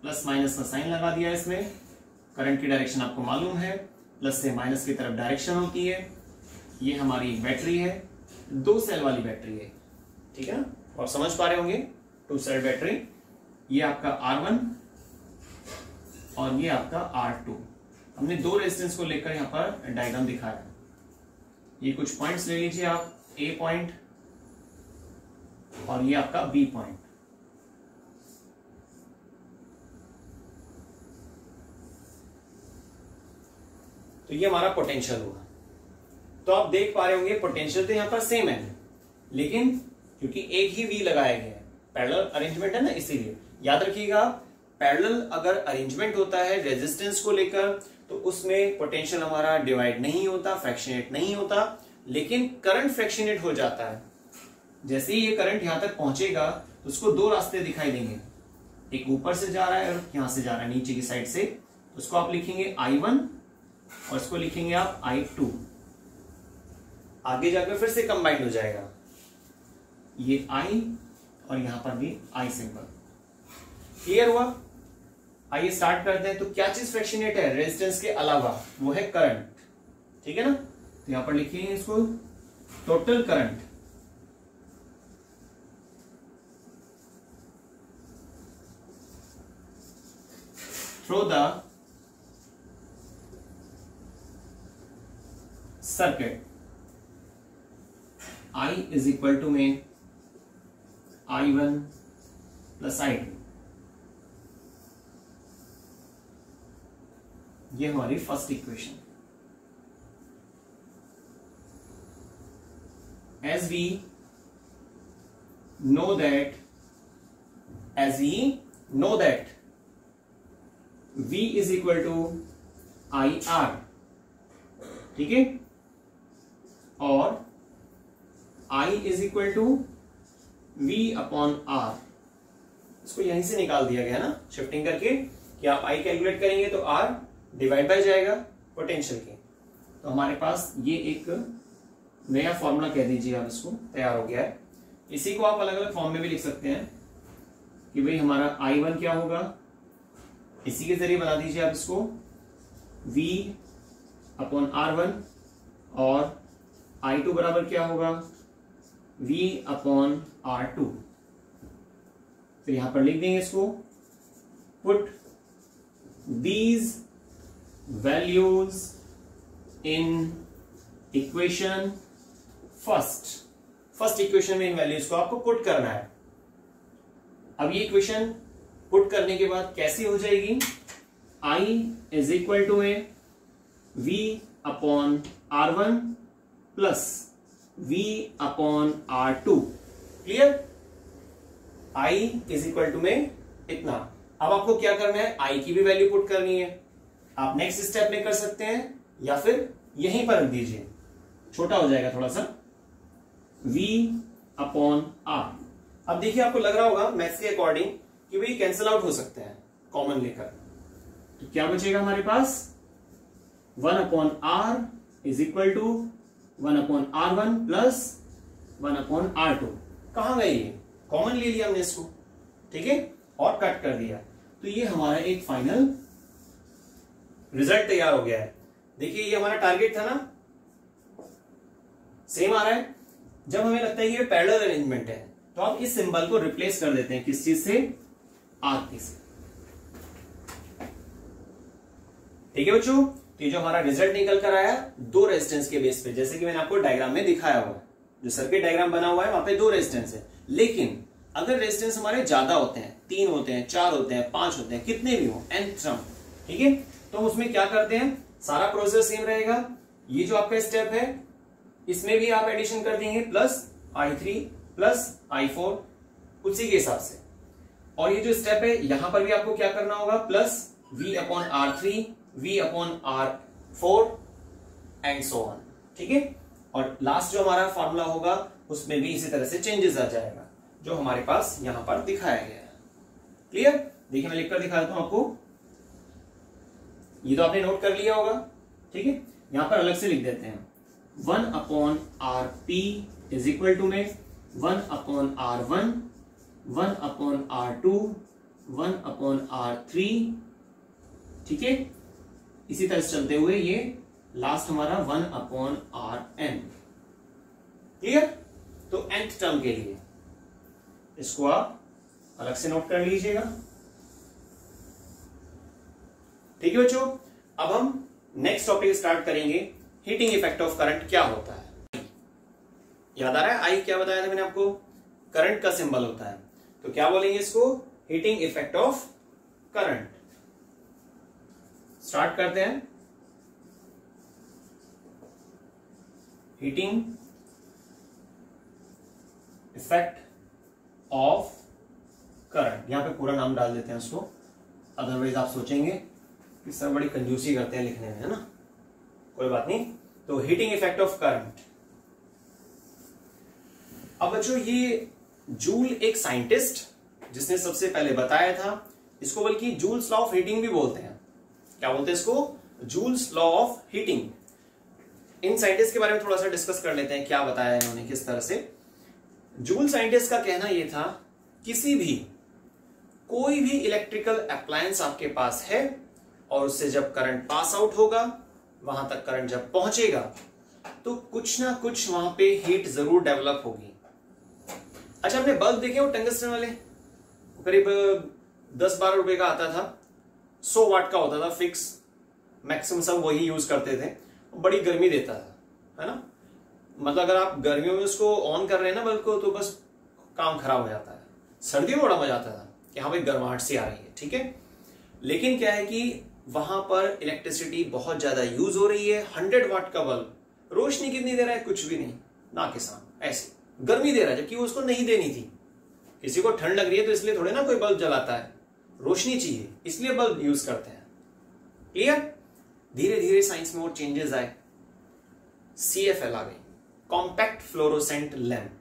प्लस माइनस का साइन लगा दिया इसमें। करंट की डायरेक्शन आपको मालूम है, प्लस से माइनस की तरफ डायरेक्शन होती है। ये हमारी बैटरी है, 2 सेल वाली बैटरी है, ठीक है ना, और समझ पा रहे होंगे, 2 सेल बैटरी। ये आपका R1 और ये आपका R2। हमने 2 रेजिस्टेंस को लेकर यहां पर डायग्राम दिखाया। ये कुछ पॉइंट्स ले लीजिए आप, A पॉइंट और ये आपका B पॉइंट। तो ये हमारा पोटेंशियल होगा। तो आप देख पा रहे होंगे पोटेंशियल तो यहां पर सेम है, लेकिन क्योंकि एक ही V लगाया गया है, पैरेलल अरेंजमेंट है ना, इसीलिए याद रखिएगा, पैरेलल अगर अरेंजमेंट होता है रेजिस्टेंस को लेकर तो उसमें पोटेंशियल हमारा डिवाइड नहीं होता, फ्रैक्शनेट नहीं होता, लेकिन करंट फ्रैक्शनेट हो जाता है। जैसे ही ये करंट यहां तक पहुंचेगा तो उसको 2 रास्ते दिखाई देंगे, एक ऊपर से जा रहा है और यहां से जा रहा है नीचे की साइड से। तो उसको आप लिखेंगे I1 और इसको लिखेंगे आप I2। आगे जाकर फिर से कंबाइंड हो जाएगा, ये I और यहां पर भी I सिंबल। क्लियर हुआ। आइए स्टार्ट करते हैं। तो क्या चीज फ्रैक्शनेट है रेजिस्टेंस के अलावा, वो है करंट, ठीक है ना। तो यहां पर लिखिए इसको, total current through the circuit I is equal to में I1 प्लस I2, ये हमारी first equation. As we know that V is equal to IR, ठीक है, और I is equal to V upon R, इसको यहीं से निकाल दिया गया ना शिफ्टिंग करके, कि आप I कैलकुलेट करेंगे तो R डिवाइड बाय जाएगा पोटेंशियल के। तो हमारे पास ये एक नया फॉर्मूला कह दीजिए आप, इसको तैयार हो गया है। इसी को आप अलग अलग फॉर्म में भी लिख सकते हैं कि भाई हमारा I1 क्या होगा, इसी के जरिए बना दीजिए आप इसको V अपॉन R1, और I2 बराबर क्या होगा V अपॉन R2। फिर यहां पर लिख देंगे इसको, put these values in equation first equation में इन वैल्यूज को आपको पुट करना है। अब ये इक्वेशन पुट करने के बाद कैसी हो जाएगी, I is equal to a V upon R1 plus V upon R2। Clear, I is equal to में इतना। अब आपको क्या करना है, I की भी वैल्यू पुट करनी है। आप नेक्स्ट स्टेप में कर सकते हैं या फिर यहीं पर रख दीजिए, छोटा हो जाएगा थोड़ा सा, V अपॉन R। अब देखिए आपको लग रहा होगा मैथ्स के अकॉर्डिंग कि भाई कैंसिल आउट हो सकते हैं कॉमन लेकर, तो क्या बचेगा हमारे पास, 1 upon R is equal to 1 upon R1 plus 1 upon R2। कहां गए ये, कॉमन ले लिया हमने इसको, ठीक है, और कट कर दिया। तो ये हमारा एक फाइनल रिजल्ट तैयार हो गया है। देखिए ये हमारा टारगेट था ना, सेम आ रहा है। जब हमें लगता है कि ये पैरेलल अरेंजमेंट है तो आप इस सिंबल को रिप्लेस कर देते हैं, किस चीज से, आरती से। ठीक है बच्चों, तो ये जो हमारा रिजल्ट निकल कर आया 2 रेजिस्टेंस के बेस पे, जैसे कि मैंने आपको डायग्राम में दिखाया हुआ है, जो सर्किट डायग्राम बना हुआ है वहां पे 2 रेजिस्टेंस है। लेकिन अगर रेजिस्टेंस हमारे ज्यादा होते हैं, 3 होते हैं, 4 होते हैं, 5 होते हैं, कितने भी हो, nth टर्म, ठीक है, तो उसमें क्या करते हैं, सारा प्रोसेस सेम रहेगा। ये जो आपका स्टेप है इसमें भी आप एडिशन कर देंगे, प्लस I3 प्लस I4 उसी के हिसाब से। और ये जो स्टेप है यहां पर भी आपको क्या करना होगा, plus V upon R3, V upon R4 and so on, ठीक है। और लास्ट जो हमारा फॉर्मूला होगा उसमें भी इसी तरह से चेंजेस आ जाएगा, जो हमारे पास यहां पर दिखाया गया है। क्लियर, देखिए मैं लिखकर दिखा देता हूं आपको, ये तो आपने नोट कर लिया होगा, ठीक है। यहां पर अलग से लिख देते हैं, 1 upon RP is equal to में 1 upon R1, 1 upon R2, 1 upon R3, ठीक है। इसी तरह से चलते हुए ये लास्ट हमारा 1 अपॉन Rn। क्लियर, तो nth टर्म के लिए इसको आप अलग से नोट कर लीजिएगा, ठीक है बच्चों। अब हम नेक्स्ट टॉपिक स्टार्ट करेंगे, हीटिंग इफेक्ट ऑफ करंट क्या होता है। याद आ रहा है आई क्या बताया था मैंने आपको, करंट का सिंबल होता है, तो क्या बोलेंगे इसको, heating effect of current. Start करते हैं, हीटिंग इफेक्ट ऑफ करंट। यहां पे पूरा नाम डाल देते हैं उसको, अदरवाइज आप सोचेंगे कि सर बड़ी कंजूसी करते हैं लिखने में, है ना, कोई बात नहीं। तो हीटिंग इफेक्ट ऑफ करंट। अब बच्चों ये जूल एक साइंटिस्ट जिसने सबसे पहले बताया था, इसको बल्कि जूल्स लॉ ऑफ हीटिंग भी बोलते हैं। क्या बोलते हैं इसको, joules law of heating. In scientist के बारे में थोड़ा सा डिस्कस कर लेते हैं, क्या बताया इन्होंने किस तरह से। जूल साइंटिस्ट का कहना यह था, कोई भी इलेक्ट्रिकल अप्लायंस आपके पास है और उससे जब करंट पास आउट होगा, वहां तक करंट जब पहुंचेगा तो कुछ ना कुछ वहां पे हीट जरूर डेवलप होगी। अच्छा, आपने बल्ब देखे वो टंगस्टन वाले, करीब 10-12 रुपए का आता था, 100 वाट का होता था फिक्स, मैक्सिमम सब वही यूज करते थे, बड़ी गर्मी देता था, है ना। मतलब अगर आप गर्मियों में उसको ऑन कर रहे हैं ना बल्ब को, तो बस काम खराब हो जाता है। सर्दियों में बड़ा मजा आता था कि हाँ भाई गर्माहट सी आ रही है, ठीक है। लेकिन क्या है कि वहां पर इलेक्ट्रिसिटी बहुत ज्यादा यूज हो रही है। 100 वाट का बल्ब रोशनी कितनी दे रहा है, कुछ भी नहीं, ना किसान, ऐसे गर्मी दे रहा है, जबकि उसको नहीं देनी थी। किसी को ठंड लग रही है तो इसलिए थोड़े ना कोई बल्ब जलाता है, रोशनी चाहिए इसलिए बल्ब यूज करते हैं। क्लियर। धीरे धीरे साइंस में और चेंजेस आए। CFL आ गई, कॉम्पैक्ट फ्लोरोसेंट लैंप।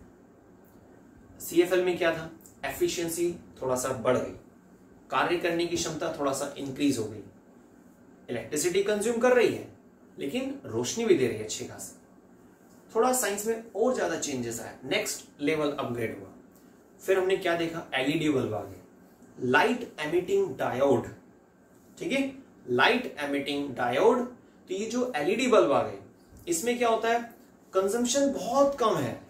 CFL में क्या था, एफिशिएंसी थोड़ा सा बढ़ गई, कार्य करने की क्षमता थोड़ा सा इंक्रीज हो गई, इलेक्ट्रिसिटी कंज्यूम कर रही है लेकिन रोशनी भी दे रही है अच्छी खासी। थोड़ा साइंस में और ज्यादा चेंजेस आए, नेक्स्ट लेवल अपग्रेड हुआ। फिर हमने क्या देखा, LED बल्ब आ गए, लाइट एमिटिंग डायोड, ठीक है, लाइट एमिटिंग डायोड। तो ये जो LED बल्ब आ गए, इसमें क्या होता है, कंजम्पशन बहुत कम है,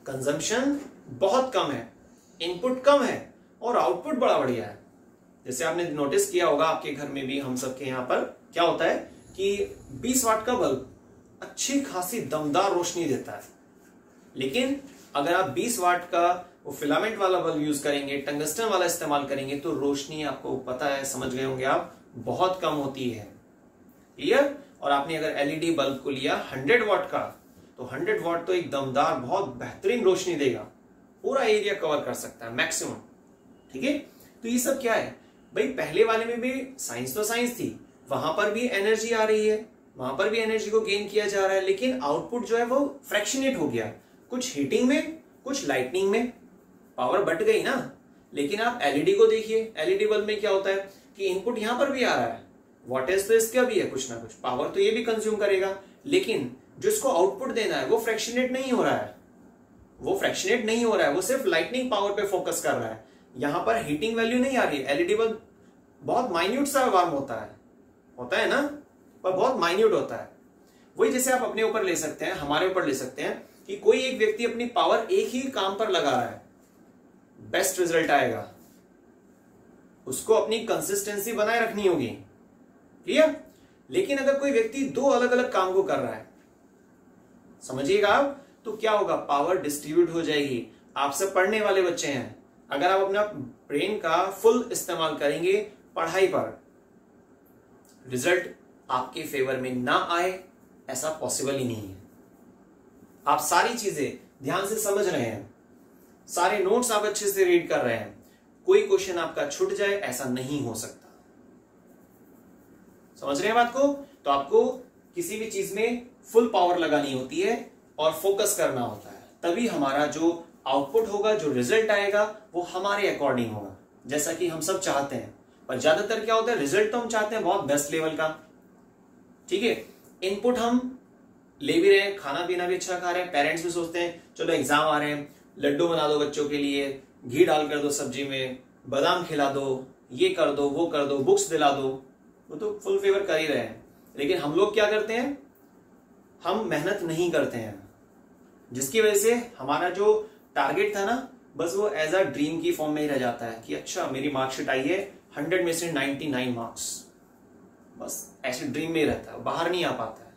कंजम्पशन बहुत कम है, इनपुट कम है और आउटपुट बड़ा बढ़िया है। जैसे आपने नोटिस किया होगा आपके घर में भी, हम सबके यहां पर क्या होता है कि 20 वाट का बल्ब अच्छी खासी दमदार रोशनी देता है, लेकिन अगर आप 20 वाट का वो फिलामेंट वाला बल्ब यूज करेंगे, टंगस्टन वाला इस्तेमाल करेंगे, तो रोशनी आपको पता है, समझ गए होंगे आप, बहुत कम होती है। क्लियर। और आपने अगर LED बल्ब को लिया 100 वाट का, तो 100 वाट तो एक दमदार बहुत बेहतरीन रोशनी देगा, पूरा एरिया कवर कर सकता है मैक्सिमम, ठीक है। तो ये सब क्या है भाई, पहले वाले में भी साइंस तो साइंस थी, वहां पर भी एनर्जी आ रही है, वहां पर भी एनर्जी को गेन किया जा रहा है, लेकिन आउटपुट जो है वो फ्रैक्शनेट हो गया, कुछ हीटिंग में कुछ लाइटनिंग में, पावर बट गई ना। लेकिन आप LED को देखिए, LED बल्ब में क्या होता है कि इनपुट यहां पर भी आ रहा है, वोल्टेज तो इसका भी है कुछ ना कुछ, पावर तो ये भी कंज्यूम करेगा, लेकिन जो इसको आउटपुट देना है वो फ्रैक्शनेट नहीं हो रहा है, वो फ्रैक्शनेट नहीं हो रहा है, वो सिर्फ लाइटनिंग पावर पे फोकस कर रहा है, यहां पर हीटिंग वैल्यू नहीं आ रही है। LED बल्ब बहुत माइन्यूट सा वार्म होता है ना, पर बहुत माइन्यूट होता है। वही जैसे आप अपने ऊपर ले सकते हैं, हमारे ऊपर ले सकते हैं कि कोई एक व्यक्ति अपनी पावर एक ही काम पर लगा रहा है, बेस्ट रिजल्ट आएगा, उसको अपनी कंसिस्टेंसी बनाए रखनी होगी, क्लियर। लेकिन अगर कोई व्यक्ति 2 अलग अलग काम को कर रहा है, समझिएगा आप, तो क्या होगा, पावर डिस्ट्रीब्यूट हो जाएगी। आप सब पढ़ने वाले बच्चे हैं, अगर आप अपना ब्रेन का फुल इस्तेमाल करेंगे पढ़ाई पर, रिजल्ट आपके फेवर में ना आए ऐसा पॉसिबल ही नहीं है। आप सारी चीजें ध्यान से समझ रहे हैं, सारे नोट्स आप अच्छे से रीड कर रहे हैं, कोई क्वेश्चन आपका छूट जाए ऐसा नहीं हो सकता। समझ रहे हैं बात को। तो आपको किसी भी चीज में फुल पावर लगानी होती है और फोकस करना होता है, तभी हमारा जो आउटपुट होगा, जो रिजल्ट आएगा, वो हमारे अकॉर्डिंग होगा, जैसा कि हम सब चाहते हैं। पर ज्यादातर क्या होता है, रिजल्ट तो हम चाहते हैं बहुत बेस्ट लेवल का, ठीक है, इनपुट हम ले भी रहे हैं, खाना पीना भी अच्छा खा रहे हैं, पेरेंट्स भी सोचते हैं चलो एग्जाम आ रहे हैं, लड्डू बना दो बच्चों के लिए, घी डाल कर दो सब्जी में, बादाम खिला दो, ये कर दो, वो कर दो, बुक्स दिला दो, वो तो फुल फेवर कर ही रहे हैं। लेकिन हम लोग क्या करते हैं, हम मेहनत नहीं करते हैं, जिसकी वजह से हमारा जो टारगेट था ना, बस वो एज अ ड्रीम की फॉर्म में ही रह जाता है कि अच्छा मेरी मार्कशीट आई है 100 में से 99 मार्क्स, बस ऐसे ड्रीम में ही रहता है, बाहर नहीं आ पाता है,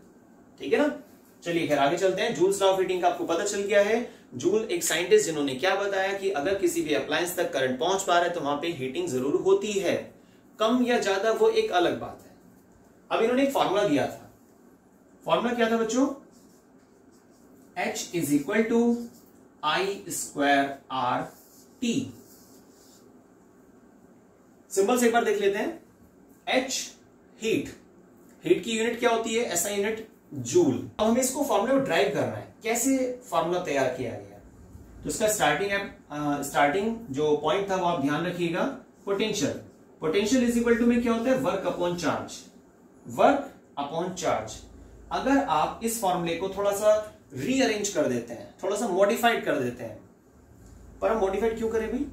ठीक है ना। चलिए फिर आगे चलते हैं। जूल्स लॉ ऑफ हीटिंग का आपको पता चल गया है। जूल एक साइंटिस्ट जिन्होंने क्या बताया कि अगर किसी भी अप्लायंस तक करंट पहुंच पा रहा है तो वहां पे हीटिंग जरूर होती है, कम या ज्यादा वो एक अलग बात है। अब इन्होंने एक फॉर्मूला दिया था, फॉर्मूला क्या था बच्चों, H is equal to I²RT। Symbol से एक बार देख लेते हैं। H हीट, हीट की यूनिट क्या होती है, ऐसा यूनिट जूल। अब हमें इसको फॉर्मूला को ड्राइव करना है, कैसे फॉर्मूला तैयार किया गया, तो इसका स्टार्टिंग जो पॉइंट था वो आप ध्यान रखिएगा, potential. Potential is equal to में क्या होता है, work upon charge, work upon charge. अगर आप इस फॉर्मूले को थोड़ा सा रीअरेंज कर देते हैं, थोड़ा सा मॉडिफाइड कर देते हैं, पर हम मॉडिफाइड क्यों करें भाई,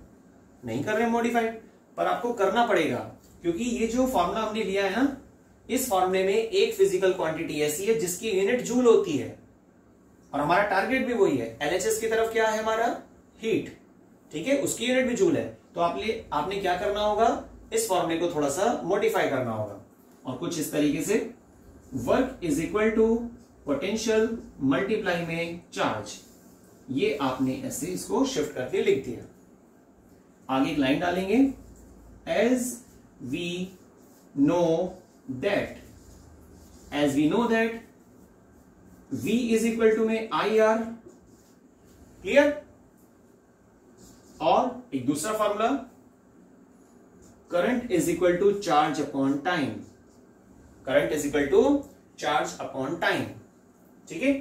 नहीं कर रहे मॉडिफाइड, पर आपको करना पड़ेगा, क्योंकि ये जो फॉर्मूला हमने लिया है ना, इस फॉर्मूले में एक फिजिकल क्वांटिटी ऐसी है जिसकी यूनिट जूल होती है, और हमारा टारगेट भी वही है। एलएचएस की तरफ क्या है हमारा, हीट, ठीक है, उसकी यूनिट भी जूल है। तो आपने क्या करना होगा, इस फॉर्मूले को थोड़ा सा मॉडिफाई करना होगा और कुछ इस तरीके से work is equal to potential multiply में चार्ज, ये आपने ऐसे इसको शिफ्ट करके लिख दिया। आगे एक लाइन डालेंगे, as we know that V is equal to में IR, क्लियर। और एक दूसरा formula, current is equal to charge upon time, current is equal to charge upon time, ठीक है।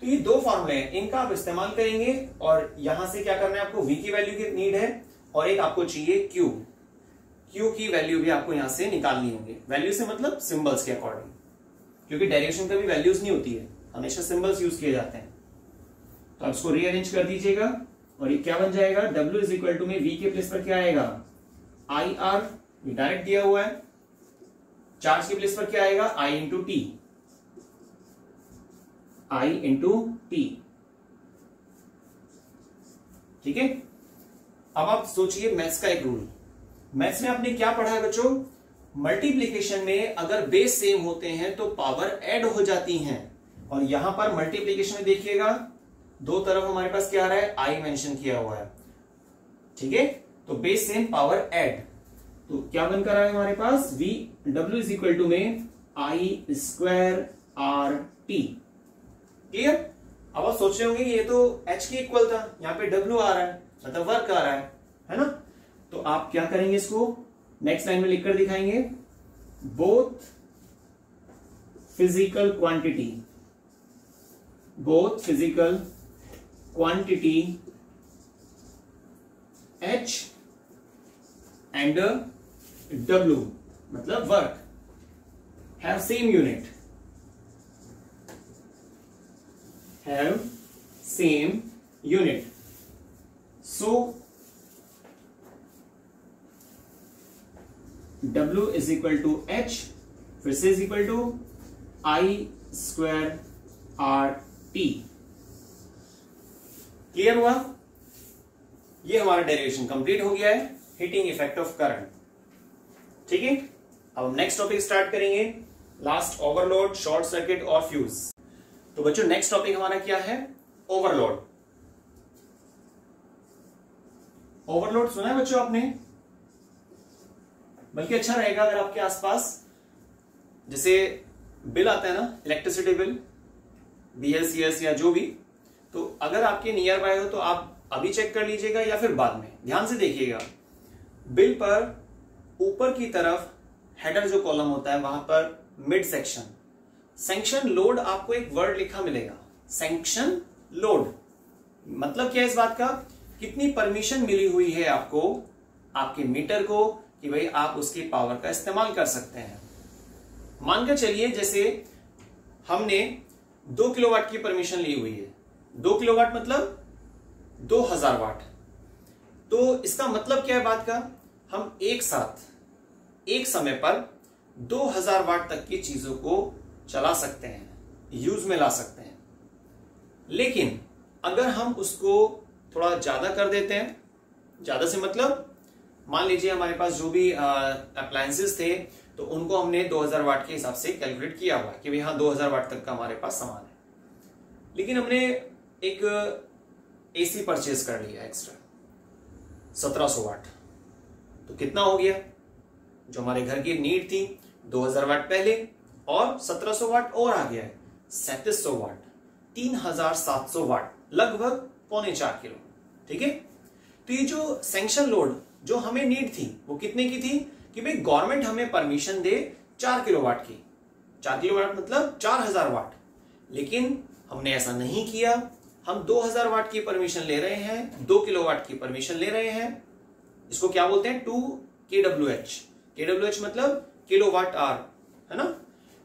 तो ये दो फॉर्मूले हैं, इनका आप इस्तेमाल करेंगे और यहां से क्या करना है आपको, V की वैल्यू की नीड है और एक आपको चाहिए Q की वैल्यू भी आपको यहां से निकालनी होगी। वैल्यू से मतलब सिंबल्स के अकॉर्डिंग, क्योंकि डेरिवेशन का भी वैल्यूज नहीं होती है, हमेशा सिंबल्स यूज किए जाते हैं। तो आप इसको रीअरेंज कर दीजिएगा और ये क्या बन जाएगा, W इज इक्वल टू में V के प्लेस पर क्या आएगा, IR, ये डायरेक्ट दिया हुआ है। चार्ज के प्लेस पर क्या आएगा, I इंटू टी, ठीक है। अब आप सोचिए मैथ्स का एक रूल, मैथ्स में आपने क्या पढ़ा है बच्चों, मल्टीप्लीकेशन में अगर बेस सेम होते हैं तो पावर ऐड हो जाती हैं, और यहां पर मल्टीप्लीकेशन में देखिएगा दो तरफ हमारे पास क्या आ रहा है, आई मेंशन किया हुआ है, ठीक है। तो बेस सेम पावर ऐड, तो क्या बनकर रहा है हमारे पास, W इज इक्वल टू में I² RT, क्लियर। अब आप सोच रहे होंगे ये तो H के इक्वल था, यहां पे W आ रहा है, मतलब वर्क आ रहा है ना। तो आप क्या करेंगे, इसको नेक्स्ट लाइन में लिखकर दिखाएंगे, both physical quantity H and W, मतलब work, have same unit, so W is equal to H, फिर से is equal to I² RT, clear हुआ। ये हमारा डेरिवेशन कंप्लीट हो गया है, हीटिंग इफेक्ट ऑफ करंट, ठीक है। अब हम नेक्स्ट टॉपिक स्टार्ट करेंगे, लास्ट, ओवरलोड, शॉर्ट सर्किट और फ्यूज। तो बच्चों नेक्स्ट टॉपिक हमारा क्या है, ओवरलोड। ओवरलोड सुना है बच्चों आपने, बल्कि अच्छा रहेगा अगर आपके आसपास जैसे बिल आता है ना, इलेक्ट्रिसिटी बिल, BLCS या जो भी, तो अगर आपके नियर बाय हो तो आप अभी चेक कर लीजिएगा या फिर बाद में। ध्यान से देखिएगा, बिल पर ऊपर की तरफ हेडर जो कॉलम होता है वहां पर मिड सैंक्शन लोड, आपको एक वर्ड लिखा मिलेगा, सैंक्शन लोड। मतलब क्या है इस बात का, कितनी परमिशन मिली हुई है आपको, आपके मीटर को, कि भाई आप उसकी पावर का इस्तेमाल कर सकते हैं। मानकर चलिए जैसे हमने 2 किलोवाट की परमिशन ली हुई है, 2 किलोवाट मतलब 2000 वाट। तो इसका मतलब क्या है बात का, हम एक साथ एक समय पर 2000 वाट तक की चीजों को चला सकते हैं, यूज में ला सकते हैं। लेकिन अगर हम उसको थोड़ा ज्यादा कर देते हैं, ज्यादा से मतलब मान लीजिए हमारे पास जो भी अप्लायंसेस थे तो उनको हमने 2000 वाट के हिसाब से कैलकुलेट किया हुआ कि भाई हाँ 2000 वाट तक का हमारे पास सामान है, लेकिन हमने एक AC परचेज कर लिया एक्स्ट्रा 1700 वाट। तो कितना हो गया, जो हमारे घर की नीड थी 2000 वाट पहले और 1700 वाट और आ गया है 3700 वाट, 3700 वाट, लगभग 4.25 किलो, ठीक है। तो ये जो सैंक्शन लोड जो हमें नीड थी वो कितने की थी, कि भाई गवर्नमेंट हमें परमिशन दे 4 किलोवाट की, 4 किलोवाट मतलब 4000 वाट, लेकिन हमने ऐसा नहीं किया। हम 2000 वाट की परमिशन ले रहे हैं, 2 किलोवाट की परमिशन ले रहे हैं। इसको क्या बोलते हैं, 2 kWh मतलब किलोवाट आवर, है ना।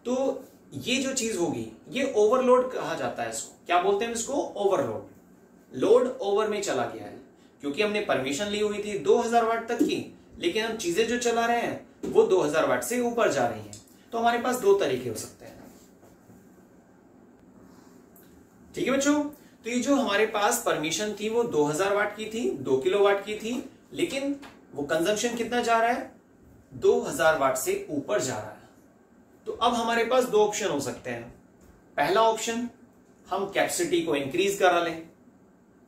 तो ये जो चीज होगी ये ओवरलोड कहा जाता है, इसको क्या बोलते हैं, इसको ओवरलोड। लोड ओवर में चला गया है क्योंकि हमने परमिशन ली हुई थी 2000 वाट तक की, लेकिन हम चीजें जो चला रहे हैं वो 2000 वाट से ऊपर जा रही हैं। तो हमारे पास दो तरीके हो सकते हैं, ठीक है बच्चों। तो ये जो हमारे पास परमिशन थी वो 2000 वाट की थी, 2 किलोवाट की थी, लेकिन वो कंजम्पशन कितना जा रहा है, 2000 वाट से ऊपर जा रहा है। तो अब हमारे पास दो ऑप्शन हो सकते हैं। पहला ऑप्शन, हम कैपेसिटी को इंक्रीज करा लें,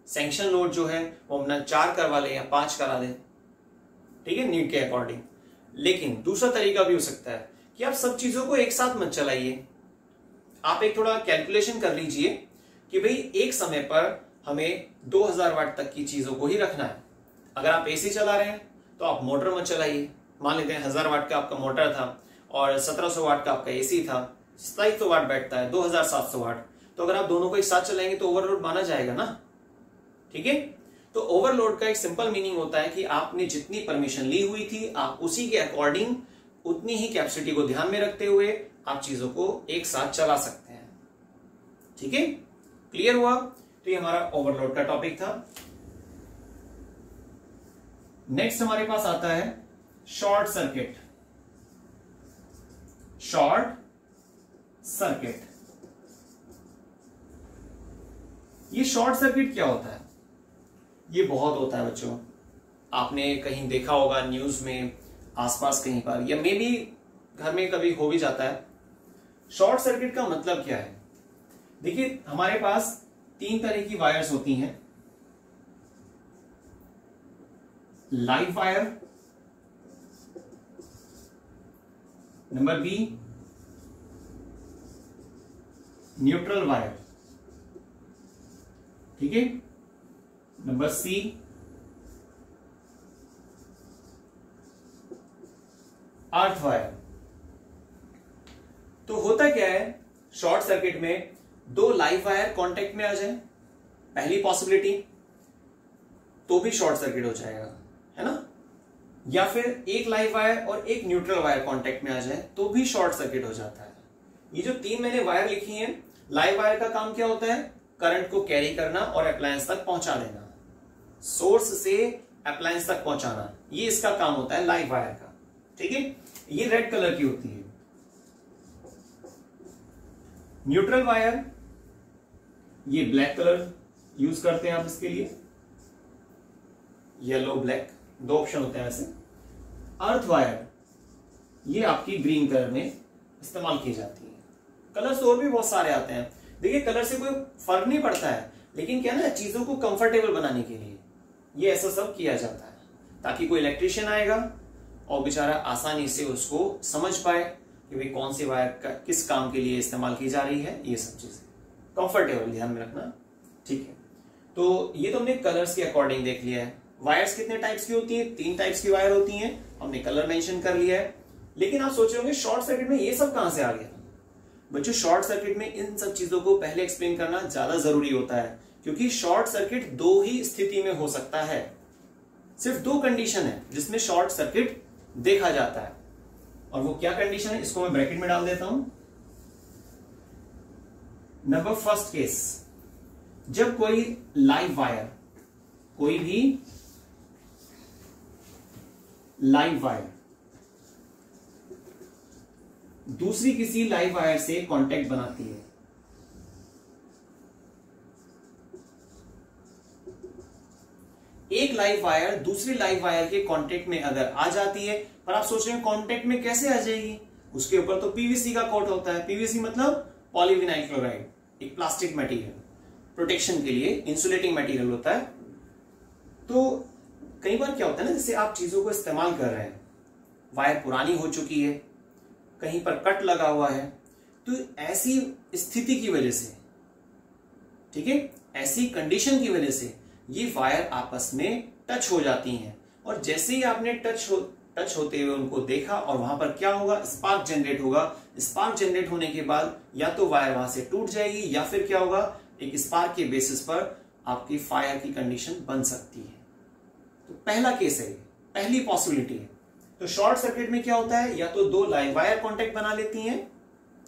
सैंक्शन लोड जो है वो अपना 4 करवा लें या 5 करा लें, ठीक है, नीड के अकॉर्डिंग। लेकिन दूसरा तरीका भी हो सकता है कि आप सब चीजों को एक साथ मत चलाइए। आप एक थोड़ा कैलकुलेशन कर लीजिए कि भाई एक समय पर हमें 2000 वाट तक की चीजों को ही रखना है। अगर आप एसी चला रहे हैं तो आप मोटर मत चलाइए। मान लेते हैं 1000 वाट का आपका मोटर था और 1700 वाट का आपका एसी था, 2700 वाट बैठता है, 2700 वाट। तो अगर आप दोनों को एक साथ चलाएंगे तो ओवरलोड माना जाएगा ना, ठीक है। तो ओवरलोड का एक सिंपल मीनिंग होता है कि आपने जितनी परमिशन ली हुई थी आप उसी के अकॉर्डिंग उतनी ही कैपेसिटी को ध्यान में रखते हुए आप चीजों को एक साथ चला सकते हैं, ठीक है। क्लियर हुआ? तो ये हमारा ओवरलोड का टॉपिक था। नेक्स्ट हमारे पास आता है शॉर्ट सर्किट। शॉर्ट सर्किट, ये शॉर्ट सर्किट क्या होता है? ये बहुत होता है बच्चों, आपने कहीं देखा होगा न्यूज में, आसपास कहीं पर, या मे बी घर में कभी हो भी जाता है। शॉर्ट सर्किट का मतलब क्या है? देखिए हमारे पास 3 तरह की वायर्स होती हैं। Live wire, number B neutral wire, ठीक है, नंबर सी अर्थ वायर। तो होता क्या है शॉर्ट सर्किट में, 2 लाइव वायर कांटेक्ट में आ जाए, पहली पॉसिबिलिटी, तो भी शॉर्ट सर्किट हो जाएगा, है ना। या फिर 1 लाइव वायर और 1 न्यूट्रल वायर कांटेक्ट में आ जाए तो भी शॉर्ट सर्किट हो जाता है। ये जो 3 मैंने वायर लिखी हैं, लाइव वायर का काम क्या होता है? करंट को कैरी करना और अप्लायंस तक पहुंचा देना, सोर्स से अप्लायंस तक पहुंचाना, ये इसका काम होता है लाइव वायर का, ठीक है। ये रेड कलर की होती है। न्यूट्रल वायर, ये ब्लैक कलर यूज करते हैं आप इसके लिए, येलो ब्लैक, 2 ऑप्शन होते हैं वैसे। अर्थ वायर, ये आपकी ग्रीन कलर में इस्तेमाल की जाती है। कलर्स और भी बहुत सारे आते हैं। देखिए कलर से कोई फर्क नहीं पड़ता है, लेकिन क्या ना, चीजों को कंफर्टेबल बनाने के लिए ये ऐसा सब किया जाता है, ताकि कोई इलेक्ट्रिशियन आएगा और बेचारा आसानी से उसको समझ पाए कि भाई कौन सी वायर का किस काम के लिए इस्तेमाल की जा रही है। ये सब चीजें कंफर्टेबल ध्यान में रखना, ठीक है। तो ये तो हमने कलर्स के अकॉर्डिंग देख लिया है। वायर्स कितने टाइप्स की होती है? 3 टाइप्स की वायर होती हैं, हमने कलर मेंशन कर लिया है। लेकिन आप सोच रहे होंगे शॉर्ट सर्किट में ये सब कहां से आ गया? बच्चों शॉर्ट सर्किट में इन सब चीजों को पहले एक्सप्लेन करना ज्यादा जरूरी होता है, क्योंकि शॉर्ट सर्किट 2 ही स्थिति में हो सकता है। सिर्फ 2 कंडीशन है जिसमें शॉर्ट सर्किट देखा जाता है, और वो क्या कंडीशन है इसको मैं ब्रैकेट में डाल देता हूं। नंबर फर्स्ट केस, जब कोई लाइव वायर, कोई भी लाइव वायर दूसरी किसी लाइव वायर से कांटेक्ट बनाती है। एक लाइव वायर दूसरी लाइव वायर के कांटेक्ट में अगर आ जाती है, पर आप सोच रहे हैं कांटेक्ट में कैसे आ जाएगी? उसके ऊपर तो पीवीसी का कोट होता है। पीवीसी मतलब पॉलीविनाइल क्लोराइड, एक प्लास्टिक मटेरियल, प्रोटेक्शन के लिए इंसुलेटिंग मटेरियल होता है। तो कई बार क्या होता है ना, जैसे आप चीजों को इस्तेमाल कर रहे हैं, वायर पुरानी हो चुकी है, कहीं पर कट लगा हुआ है, तो ऐसी स्थिति की वजह से, ठीक है, ऐसी कंडीशन की वजह से ये वायर आपस में टच हो जाती हैं, और जैसे ही आपने टच होते हुए उनको देखा, और वहां पर क्या होगा? स्पार्क जनरेट होगा। स्पार्क जनरेट होने के बाद या तो वायर वहां से टूट जाएगी, या फिर क्या होगा, एक स्पार्क के बेसिस पर आपकी फायर की कंडीशन बन सकती है। तो पहला केस है, पहली पॉसिबिलिटी है। तो शॉर्ट सर्किट में क्या होता है? या तो 2 लाइव वायर कांटेक्ट बना लेती हैं,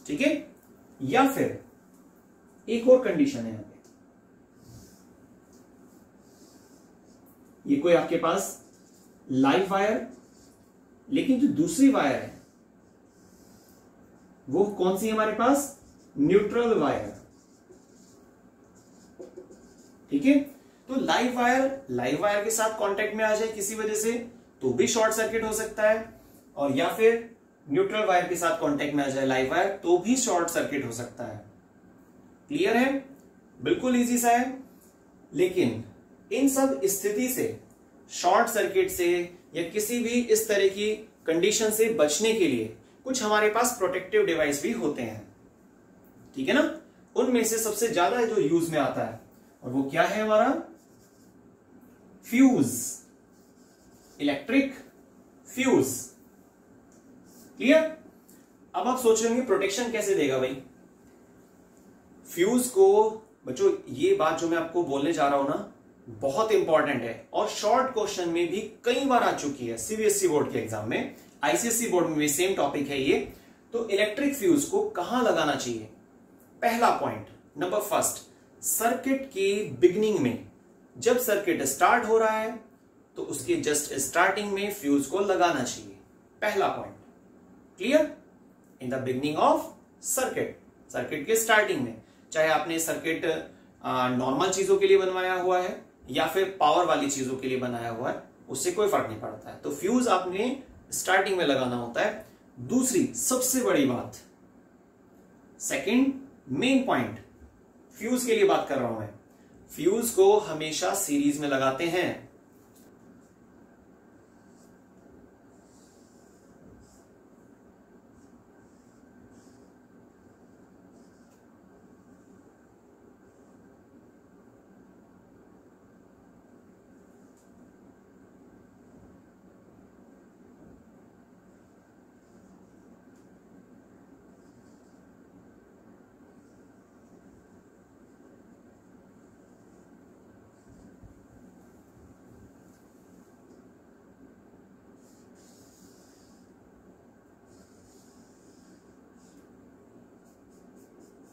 ठीक है, या फिर एक और कंडीशन है यहां पे, ये कोई आपके पास लाइव वायर, लेकिन जो दूसरी वायर है वो कौन सी है हमारे पास? न्यूट्रल वायर, ठीक है। तो लाइव वायर के साथ कांटेक्ट में आ जाए किसी वजह से, तो भी शॉर्ट सर्किट हो सकता है। और या फिर न्यूट्रल वायर के साथ कांटेक्ट में आ जाए लाइव वायर तो भी शॉर्ट सर्किट हो सकता है। क्लियर है? बिल्कुल इजी सा है। लेकिन इन सब स्थिति से, शॉर्ट सर्किट से या किसी भी इस तरह की कंडीशन से बचने के लिए कुछ हमारे पास प्रोटेक्टिव डिवाइस भी होते हैं, ठीक है ना। उनमें से सबसे ज्यादा जो यूज में आता है और वो क्या है हमारा फ्यूज, इलेक्ट्रिक फ्यूज। क्लियर? अब आप सोच रहे होंगे प्रोटेक्शन कैसे देगा भाई फ्यूज को। बच्चों ये बात जो मैं आपको बोलने जा रहा हूं ना बहुत इंपॉर्टेंट है और शॉर्ट क्वेश्चन में भी कई बार आ चुकी है, सीबीएसई बोर्ड के एग्जाम में, आईसीएसई बोर्ड में भी सेम टॉपिक है ये। तो इलेक्ट्रिक फ्यूज को कहां लगाना चाहिए? पहला पॉइंट, नंबर फर्स्ट, सर्किट की बिगिनिंग में, जब सर्किट स्टार्ट हो रहा है तो उसके जस्ट स्टार्टिंग में फ्यूज को लगाना चाहिए। पहला point clear? In the beginning of circuit, circuit के स्टार्टिंग में, चाहे आपने सर्किट नॉर्मल चीजों के लिए बनवाया हुआ है या फिर पावर वाली चीजों के लिए बनाया हुआ है, उससे कोई फर्क नहीं पड़ता है। तो फ्यूज आपने स्टार्टिंग में लगाना होता है। दूसरी सबसे बड़ी बात, सेकंड मेन पॉइंट, फ्यूज के लिए बात कर रहा हूं मैं, फ्यूज को हमेशा सीरीज में लगाते हैं।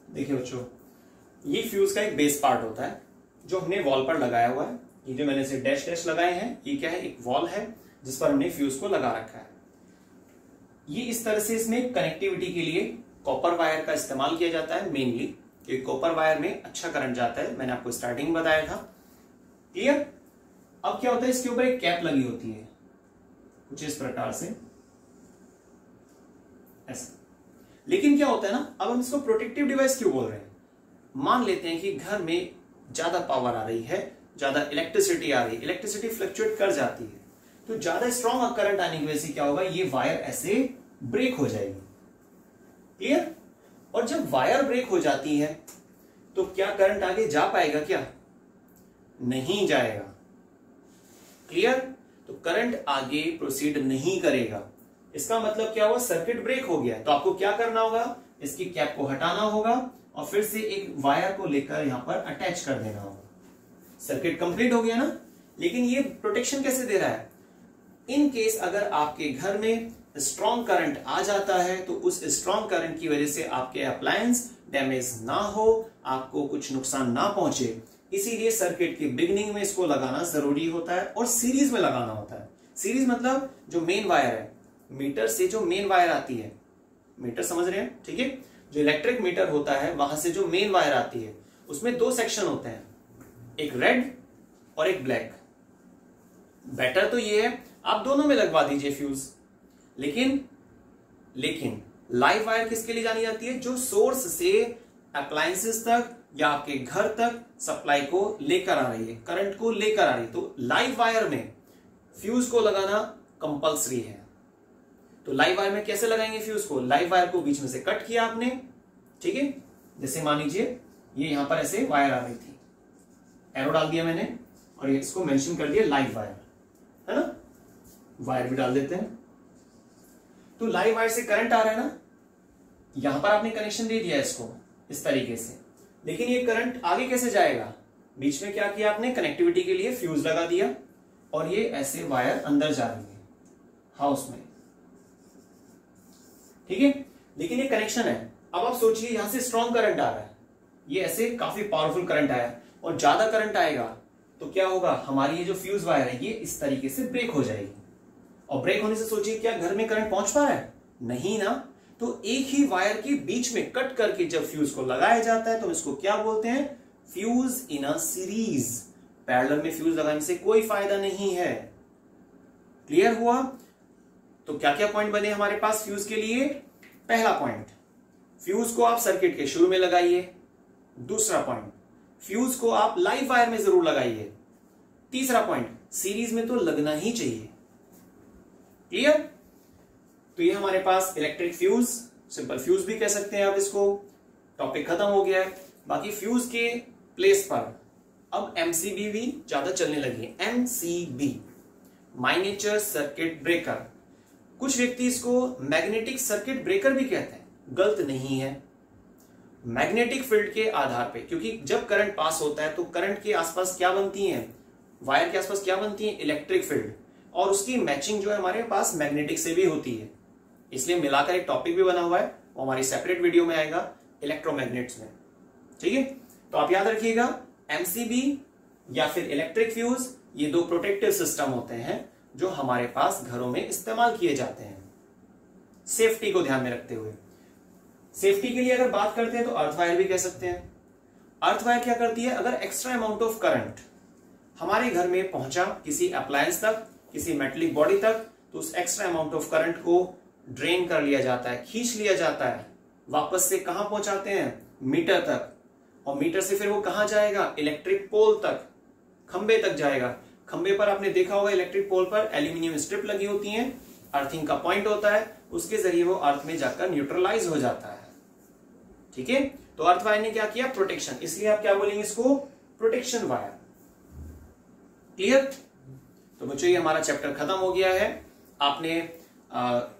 देखिए बच्चों, ये फ्यूज का एक बेस पार्ट होता है जो हमने वॉल पर लगाया हुआ है। ये जो मैंने इसे डैश डैश लगाए हैं, ये क्या है? एक वॉल है जिस पर हमने फ्यूज को लगा रखा है। ये इस तरह से इसमें कनेक्टिविटी के लिए कॉपर वायर का इस्तेमाल किया जाता है मेनली, क्योंकि कॉपर वायर में अच्छा करंट जाता है, मैंने आपको स्टार्टिंग में बताया था। क्लियर? अब क्या होता है, इसके ऊपर एक कैप लगी होती है कुछ इस प्रकार से, ऐसा। लेकिन क्या होता है ना, अब हम इसको प्रोटेक्टिव डिवाइस क्यों बोल रहे हैं? मान लेते हैं कि घर में ज्यादा पावर आ रही है, ज्यादा इलेक्ट्रिसिटी आ रही है, इलेक्ट्रिसिटी फ्लक्चुएट कर जाती है, तो ज्यादा स्ट्रॉन्ग करंट आने की वजह से क्या होगा, ये वायर ऐसे ब्रेक हो जाएगी। क्लियर? और जब वायर ब्रेक हो जाती है तो क्या करंट आगे जा पाएगा? क्या नहीं जाएगा। क्लियर? तो करंट आगे प्रोसीड नहीं करेगा। इसका मतलब क्या हुआ, सर्किट ब्रेक हो गया। तो आपको क्या करना होगा, इसकी कैप को हटाना होगा और फिर से एक वायर को लेकर यहां पर अटैच कर देना होगा। सर्किट कंप्लीट हो गया ना। लेकिन ये प्रोटेक्शन कैसे दे रहा है? इन केस अगर आपके घर में स्ट्रॉन्ग करंट आ जाता है तो उस स्ट्रॉन्ग करंट की वजह से आपके अप्लायंस डैमेज ना हो, आपको कुछ नुकसान ना पहुंचे, इसीलिए सर्किट की बिगिनिंग में इसको लगाना जरूरी होता है और सीरीज में लगाना होता है। सीरीज मतलब जो मेन वायर है, मीटर से जो मेन वायर आती है, मीटर समझ रहे हैं, ठीक है, जो इलेक्ट्रिक मीटर होता है वहां से जो मेन वायर आती है उसमें दो सेक्शन होते हैं, एक रेड और एक ब्लैक। बेटर तो ये है आप दोनों में लगवा दीजिए फ्यूज, लेकिन लाइव वायर किसके लिए जानी जाती है? जो सोर्स से अप्लायंसेस तक या आपके घर तक सप्लाई को लेकर आ रही है, करंट को लेकर आ रही है। तो लाइव वायर में फ्यूज को लगाना कंपल्सरी है। तो लाइव वायर में कैसे लगाएंगे फ्यूज को? लाइव वायर को बीच में से कट किया आपने, ठीक है, जैसे मान लीजिए ये यहां पर ऐसे वायर आ रही थी, एरो डाल दिया मैंने और ये इसको मेंशन कर दिया लाइव वायर, है ना। वायर भी डाल देते हैं। तो लाइव वायर से करंट आ रहा है ना, यहां पर आपने कनेक्शन दे दिया इसको इस तरीके से, लेकिन ये करंट आगे कैसे जाएगा? बीच में क्या किया आपने? कनेक्टिविटी के लिए फ्यूज लगा दिया और ये ऐसे वायर अंदर जा रही है हाउस में, ठीक है। लेकिन ये कनेक्शन है। अब आप सोचिए यहां से स्ट्रॉन्ग करंट आ रहा है, ये ऐसे काफी पावरफुल करंट आया और ज्यादा करंट आएगा तो क्या होगा, हमारी ये जो फ्यूज वायर है ये इस तरीके से ब्रेक हो जाएगी। और ब्रेक होने से सोचिए क्या घर में करंट पहुंच पा रहा है? नहीं ना। तो एक ही वायर के बीच में कट करके जब फ्यूज को लगाया जाता है तो इसको क्या बोलते हैं? Fuse in a series. Parallel में फ्यूज लगाने से कोई फायदा नहीं है। क्लियर हुआ? तो तो क्या क्या पॉइंट बने हमारे पास फ्यूज के लिए? पहला पॉइंट, फ्यूज को आप सर्किट के शुरू में लगाइए। दूसरा पॉइंट, फ्यूज को आप लाइव वायर में जरूर लगाइए। तीसरा पॉइंट, सीरीज में तो लगना ही चाहिए। क्लियर? तो ये हमारे पास इलेक्ट्रिक फ्यूज, सिंपल फ्यूज भी कह सकते हैं आप इसको। टॉपिक खत्म हो गया है। बाकी फ्यूज के प्लेस पर अब एमसीबी भी ज्यादा चलने लगी है। MCB, miniature circuit breaker. कुछ व्यक्ति इसको मैग्नेटिक सर्किट ब्रेकर भी कहते हैं, गलत नहीं है। मैग्नेटिक फील्ड के आधार पे, क्योंकि जब करंट पास होता है तो करंट के आसपास क्या बनती है, वायर के आसपास क्या बनती है, इलेक्ट्रिक फील्ड, और उसकी मैचिंग जो है हमारे पास मैग्नेटिक से भी होती है। इसलिए मिलाकर एक टॉपिक भी बना हुआ है, वो हमारी सेपरेट वीडियो में आएगा इलेक्ट्रोमैग्नेट्स में। ठीक है, तो आप याद रखिएगा एमसीबी या फिर इलेक्ट्रिक फ्यूज, ये दो प्रोटेक्टिव सिस्टम होते हैं जो हमारे पास घरों में इस्तेमाल किए जाते हैं सेफ्टी को ध्यान में रखते हुए। सेफ्टी के लिए अगर बात करते हैं तो अर्थ वायर भी कह सकते हैं। अर्थ वायर क्या करती है, अगर एक्स्ट्रा अमाउंट ऑफ करंट हमारे घर में पहुंचा किसी अप्लायंस तक, किसी मेटलिक बॉडी तक, तो उस एक्स्ट्रा अमाउंट ऑफ करंट को ड्रेन कर लिया जाता है, खींच लिया जाता है, वापस से कहां पहुंचाते हैं, मीटर तक, और मीटर से फिर वो कहां जाएगा, इलेक्ट्रिक पोल तक, खंबे तक जाएगा। खंबे पर आपने देखा होगा इलेक्ट्रिक पोल पर एल्यूमिनियम स्ट्रिप लगी होती हैं, अर्थिंग का पॉइंट होता है, उसके जरिए वो अर्थ में जाकर न्यूट्रलाइज हो जाता है। ठीक है, तो अर्थ वायर ने क्या किया, प्रोटेक्शन, इसलिए आप क्या बोलेंगे इसको, प्रोटेक्शन वायर। क्लियर? तो बच्चों ये हमारा चैप्टर खत्म हो गया है। आपने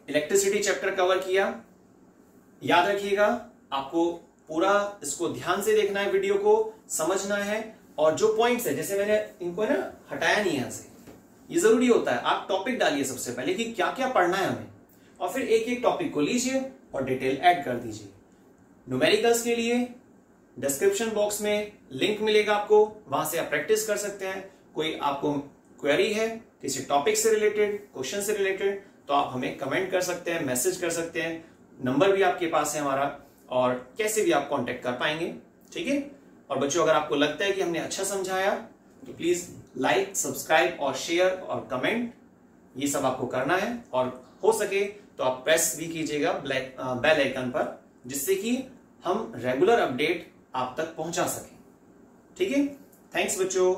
इलेक्ट्रिसिटी चैप्टर कवर किया। याद रखिएगा आपको पूरा इसको ध्यान से देखना है, वीडियो को समझना है, और जो पॉइंट्स है, जैसे मैंने इनको ना हटाया नहीं यहां से, ये जरूरी होता है। आप टॉपिक डालिए सबसे पहले कि क्या क्या पढ़ना है हमें, और फिर एक एक टॉपिक को लीजिए और डिटेल ऐड कर दीजिए। न्यूमेरिकल्स के लिए डिस्क्रिप्शन बॉक्स में लिंक मिलेगा आपको, वहां से आप प्रैक्टिस कर सकते हैं। कोई आपको क्वेरी है किसी टॉपिक से रिलेटेड, क्वेश्चन से रिलेटेड, तो आप हमें कमेंट कर सकते हैं, मैसेज कर सकते हैं, नंबर भी आपके पास है हमारा, और कैसे भी आप कांटेक्ट कर पाएंगे। ठीक है, और बच्चों अगर आपको लगता है कि हमने अच्छा समझाया तो प्लीज लाइक, सब्सक्राइब और शेयर और कमेंट, ये सब आपको करना है, और हो सके तो आप प्रेस भी कीजिएगा बेल आइकन पर, जिससे कि हम रेगुलर अपडेट आप तक पहुंचा सकें। ठीक है, थैंक्स बच्चों।